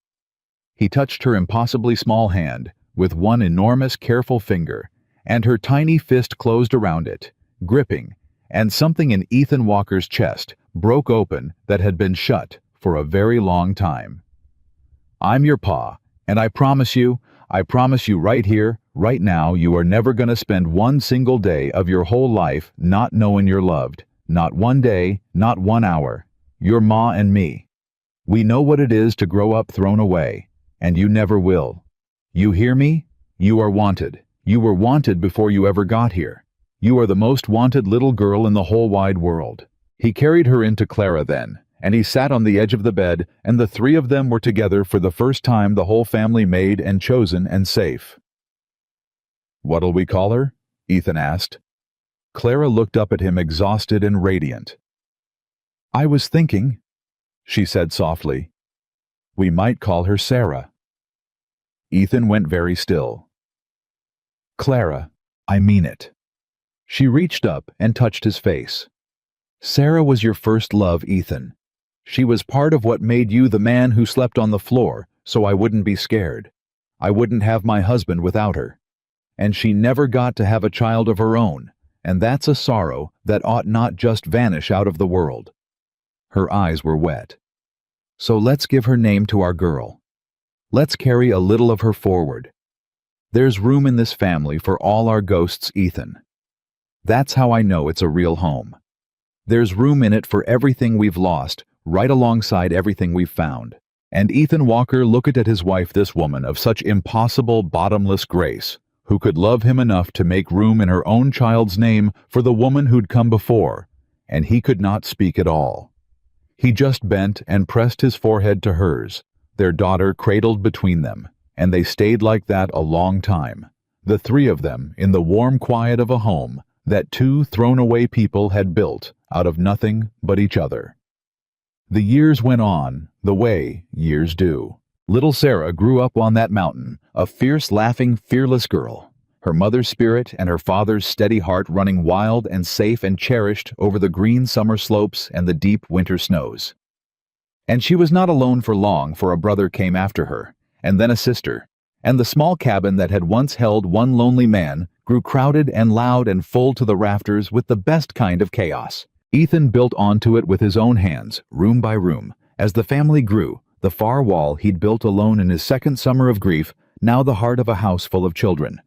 He touched her impossibly small hand with one enormous, careful finger, and her tiny fist closed around it, gripping, and something in Ethan Walker's chest broke open that had been shut for a very long time. I'm your pa, and I promise you right here, right now, you are never going to spend one single day of your whole life not knowing you're loved. Not one day, not 1 hour. Your ma and me. We know what it is to grow up thrown away, and you never will. You hear me? You are wanted. You were wanted before you ever got here. You are the most wanted little girl in the whole wide world. He carried her into Clara then, and he sat on the edge of the bed, and the 3 of them were together for the first time, the whole family made and chosen and safe. What'll we call her? Ethan asked. Clara looked up at him, exhausted and radiant. I was thinking, she said softly, we might call her Sarah. Ethan went very still. Clara, I mean it. She reached up and touched his face. Sarah was your first love, Ethan. She was part of what made you the man who slept on the floor, so I wouldn't be scared. I wouldn't have my husband without her. And she never got to have a child of her own, and that's a sorrow that ought not just vanish out of the world. Her eyes were wet. So let's give her name to our girl. Let's carry a little of her forward. There's room in this family for all our ghosts, Ethan. That's how I know it's a real home. There's room in it for everything we've lost, right alongside everything we've found. And Ethan Walker looked at his wife, this woman of such impossible, bottomless grace, who could love him enough to make room in her own child's name for the woman who'd come before, and he could not speak at all. He just bent and pressed his forehead to hers, their daughter cradled between them, and they stayed like that a long time, the 3 of them in the warm quiet of a home that 2 thrown-away people had built out of nothing but each other. The years went on, the way years do. Little Sarah grew up on that mountain, a fierce, laughing, fearless girl. her mother's spirit and her father's steady heart running wild and safe and cherished over the green summer slopes and the deep winter snows. And she was not alone for long, for a brother came after her, and then a sister, and the small cabin that had once held one lonely man grew crowded and loud and full to the rafters with the best kind of chaos. Ethan built onto it with his own hands, room by room. As the family grew, the far wall he'd built alone in his second summer of grief, now the heart of a house full of children.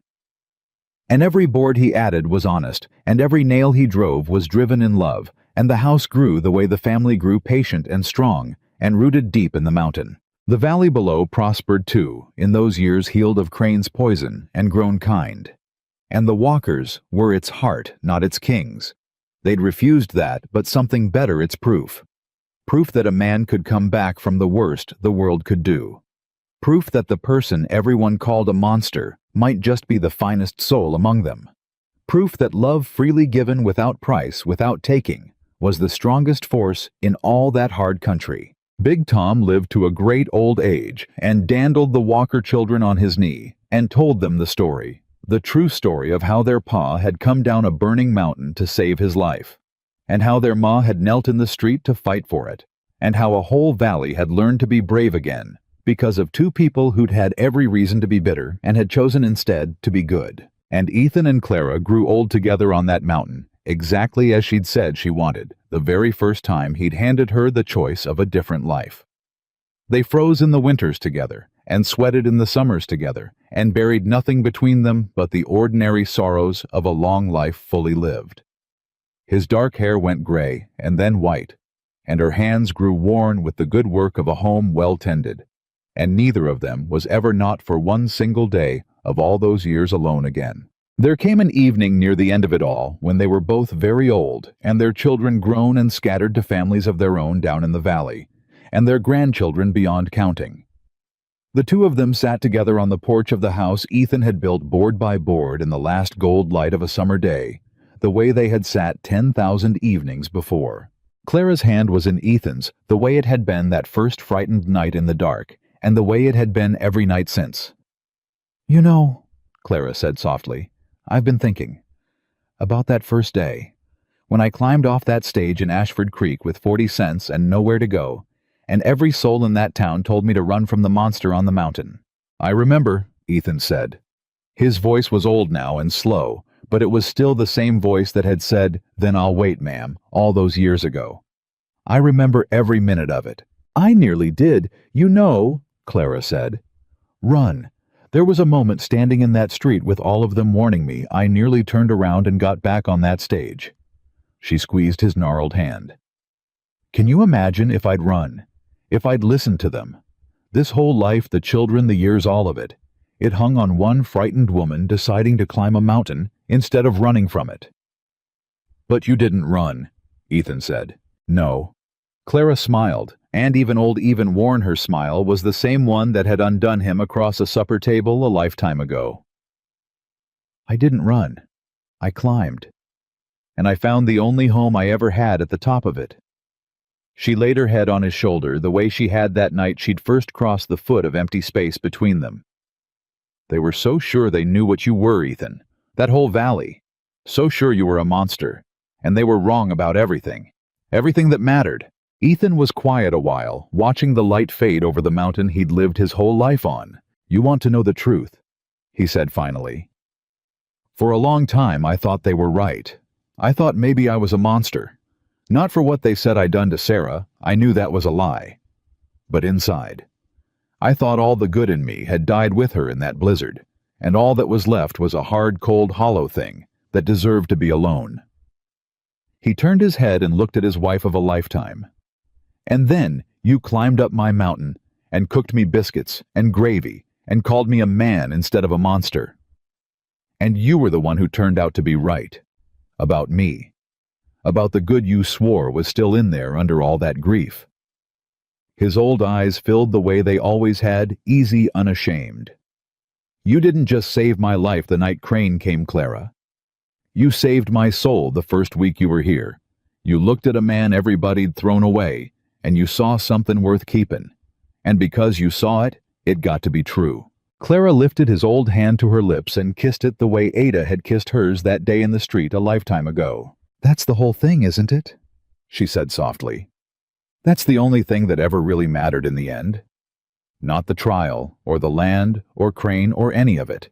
And every board he added was honest, and every nail he drove was driven in love, and the house grew the way the family grew, patient and strong, and rooted deep in the mountain. The valley below prospered too, in those years healed of Crane's poison and grown kind. And the Walkers were its heart, not its kings. They'd refused that, but something better its proof. Proof that a man could come back from the worst the world could do. Proof that the person everyone called a monster might just be the finest soul among them. Proof that love freely given without price, without taking, was the strongest force in all that hard country. Big Tom lived to a great old age and dandled the Walker children on his knee and told them the story, the true story of how their pa had come down a burning mountain to save his life, and how their ma had knelt in the street to fight for it, and how a whole valley had learned to be brave again because of two people who'd had every reason to be bitter and had chosen instead to be good. And Ethan and Clara grew old together on that mountain, exactly as she'd said she wanted, the very first time he'd handed her the choice of a different life. They froze in the winters together, and sweated in the summers together, and buried nothing between them but the ordinary sorrows of a long life fully lived. His dark hair went gray, and then white, and her hands grew worn with the good work of a home well tended, and neither of them was ever not for one single day of all those years alone again. There came an evening near the end of it all when they were both very old, and their children grown and scattered to families of their own down in the valley, and their grandchildren beyond counting. The two of them sat together on the porch of the house Ethan had built board by board in the last gold light of a summer day, the way they had sat 10,000 evenings before. Clara's hand was in Ethan's, the way it had been that first frightened night in the dark, and the way it had been every night since. "You know," Clara said softly, "I've been thinking about that first day, when I climbed off that stage in Ashford Creek with 40 cents and nowhere to go, and every soul in that town told me to run from the monster on the mountain." "I remember," Ethan said. His voice was old now and slow, but it was still the same voice that had said, "Then I'll wait, ma'am," all those years ago. "I remember every minute of it." "I nearly did, you know," Clara said. "Run. There was a moment standing in that street with all of them warning me, I nearly turned around and got back on that stage." She squeezed his gnarled hand. "Can you imagine if I'd run? If I'd listened to them? This whole life, the children, the years, all of it. It hung on one frightened woman deciding to climb a mountain instead of running from it." "But you didn't run," Ethan said. "No." Clara smiled, and even old Even Warn, her smile was the same one that had undone him across a supper table a lifetime ago. "I didn't run. I climbed. And I found the only home I ever had at the top of it." She laid her head on his shoulder the way she had that night she'd first crossed the foot of empty space between them. "They were so sure they knew what you were, Ethan. That whole valley. So sure you were a monster. And they were wrong about everything. Everything that mattered." Ethan was quiet a while, watching the light fade over the mountain he'd lived his whole life on. "You want to know the truth," he said finally. "For a long time I thought they were right. I thought maybe I was a monster. Not for what they said I'd done to Sarah, I knew that was a lie. But inside, I thought all the good in me had died with her in that blizzard, and all that was left was a hard, cold, hollow thing that deserved to be alone." He turned his head and looked at his wife of a lifetime. "And then you climbed up my mountain and cooked me biscuits and gravy and called me a man instead of a monster. And you were the one who turned out to be right. About me. About the good you swore was still in there under all that grief." His old eyes filled the way they always had, easy, unashamed. "You didn't just save my life the night Crane came, Clara. You saved my soul the first week you were here. You looked at a man everybody'd thrown away, and you saw something worth keeping. And because you saw it, it got to be true. Clara lifted his old hand to her lips and kissed it the way Ada had kissed hers that day in the street a lifetime ago. "That's the whole thing, isn't it?" she said softly. "That's the only thing that ever really mattered in the end. Not the trial, or the land, or Crane, or any of it.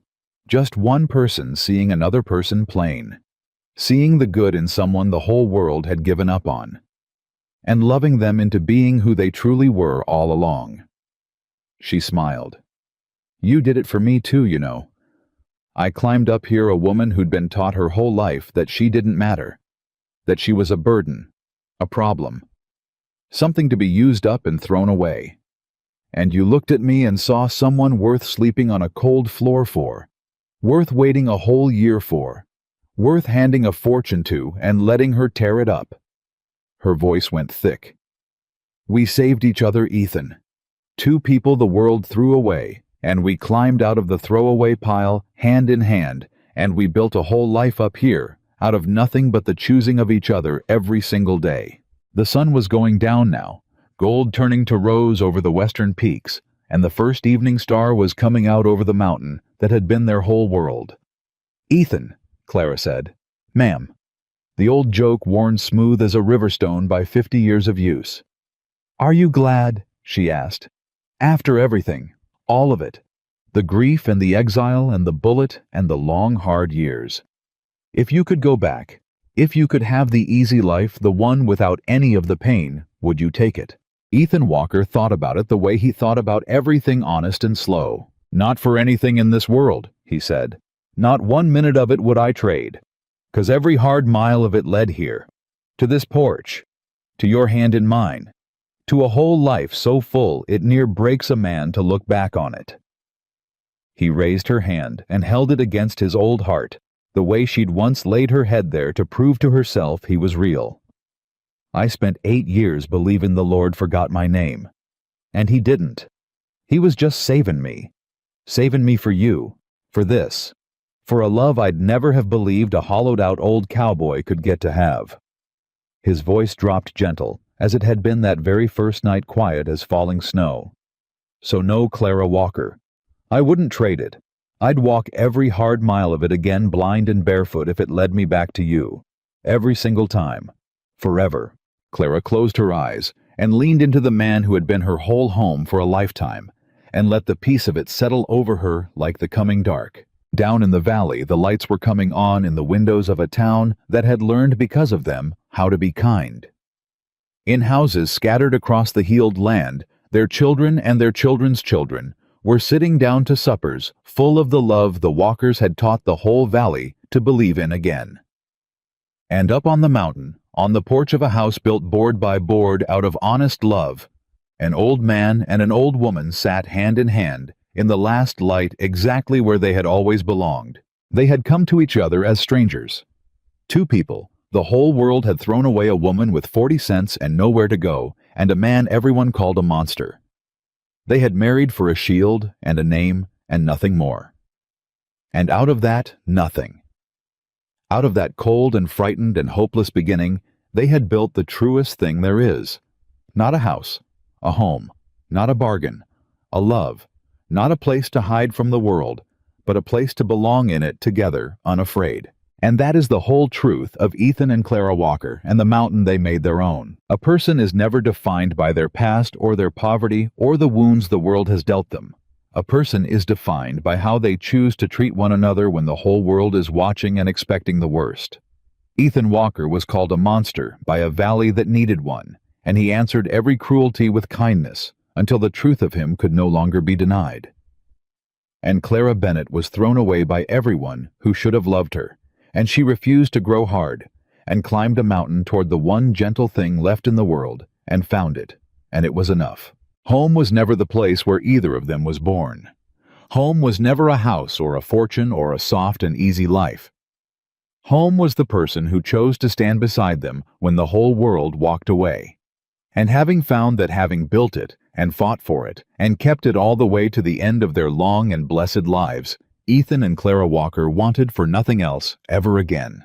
Just one person seeing another person plain. Seeing the good in someone the whole world had given up on. And loving them into being who they truly were all along." She smiled. "You did it for me too, you know. I climbed up here a woman who'd been taught her whole life that she didn't matter. That she was a burden, a problem. Something to be used up and thrown away. And you looked at me and saw someone worth sleeping on a cold floor for. Worth waiting a whole year for. Worth handing a fortune to and letting her tear it up." Her voice went thick. "We saved each other, Ethan. Two people the world threw away, and we climbed out of the throwaway pile hand in hand, and we built a whole life up here, out of nothing but the choosing of each other every single day." The sun was going down now, gold turning to rose over the western peaks, and the first evening star was coming out over the mountain that had been their whole world. "Ethan," Clara said. "Ma'am." The old joke worn smooth as a river stone by 50 years of use. "Are you glad?" she asked. "After everything, all of it, the grief and the exile and the bullet and the long hard years. If you could go back, if you could have the easy life, the one without any of the pain, would you take it?" Ethan Walker thought about it the way he thought about everything honest and slow. "Not for anything in this world," he said. "Not 1 minute of it would I trade. 'Cause every hard mile of it led here. To this porch. To your hand in mine. To a whole life so full it near breaks a man to look back on it." He raised her hand and held it against his old heart, the way she'd once laid her head there to prove to herself he was real. "I spent 8 years believing the Lord forgot my name. And he didn't. He was just saving me. Saving me for you. For this. For a love I'd never have believed a hollowed-out old cowboy could get to have." His voice dropped gentle, as it had been that very first night, quiet as falling snow. "So no, Clara Walker. I wouldn't trade it. I'd walk every hard mile of it again blind and barefoot if it led me back to you. Every single time. Forever." Clara closed her eyes and leaned into the man who had been her whole home for a lifetime, and let the peace of it settle over her like the coming dark. Down in the valley, the lights were coming on in the windows of a town that had learned because of them how to be kind. In houses scattered across the healed land, their children and their children's children were sitting down to suppers full of the love the Walkers had taught the whole valley to believe in again. And up on the mountain, on the porch of a house built board by board out of honest love, an old man and an old woman sat hand in hand in the last light exactly where they had always belonged. They had come to each other as strangers. Two people. The whole world had thrown away a woman with 40 cents and nowhere to go, and a man everyone called a monster. They had married for a shield and a name and nothing more. And out of that, nothing. Out of that cold and frightened and hopeless beginning, they had built the truest thing there is. Not a house, a home, not a bargain, a love, not a place to hide from the world, but a place to belong in it together, unafraid. And that is the whole truth of Ethan and Clara Walker and the mountain they made their own. A person is never defined by their past or their poverty or the wounds the world has dealt them. A person is defined by how they choose to treat one another when the whole world is watching and expecting the worst. Ethan Walker was called a monster by a valley that needed one, and he answered every cruelty with kindness until the truth of him could no longer be denied. And Clara Bennett was thrown away by everyone who should have loved her, and she refused to grow hard, and climbed a mountain toward the one gentle thing left in the world, and found it, and it was enough. Home was never the place where either of them was born. Home was never a house or a fortune or a soft and easy life. Home was the person who chose to stand beside them when the whole world walked away. And having found that having built it, and fought for it, and kept it all the way to the end of their long and blessed lives, Ethan and Clara Walker wanted for nothing else ever again.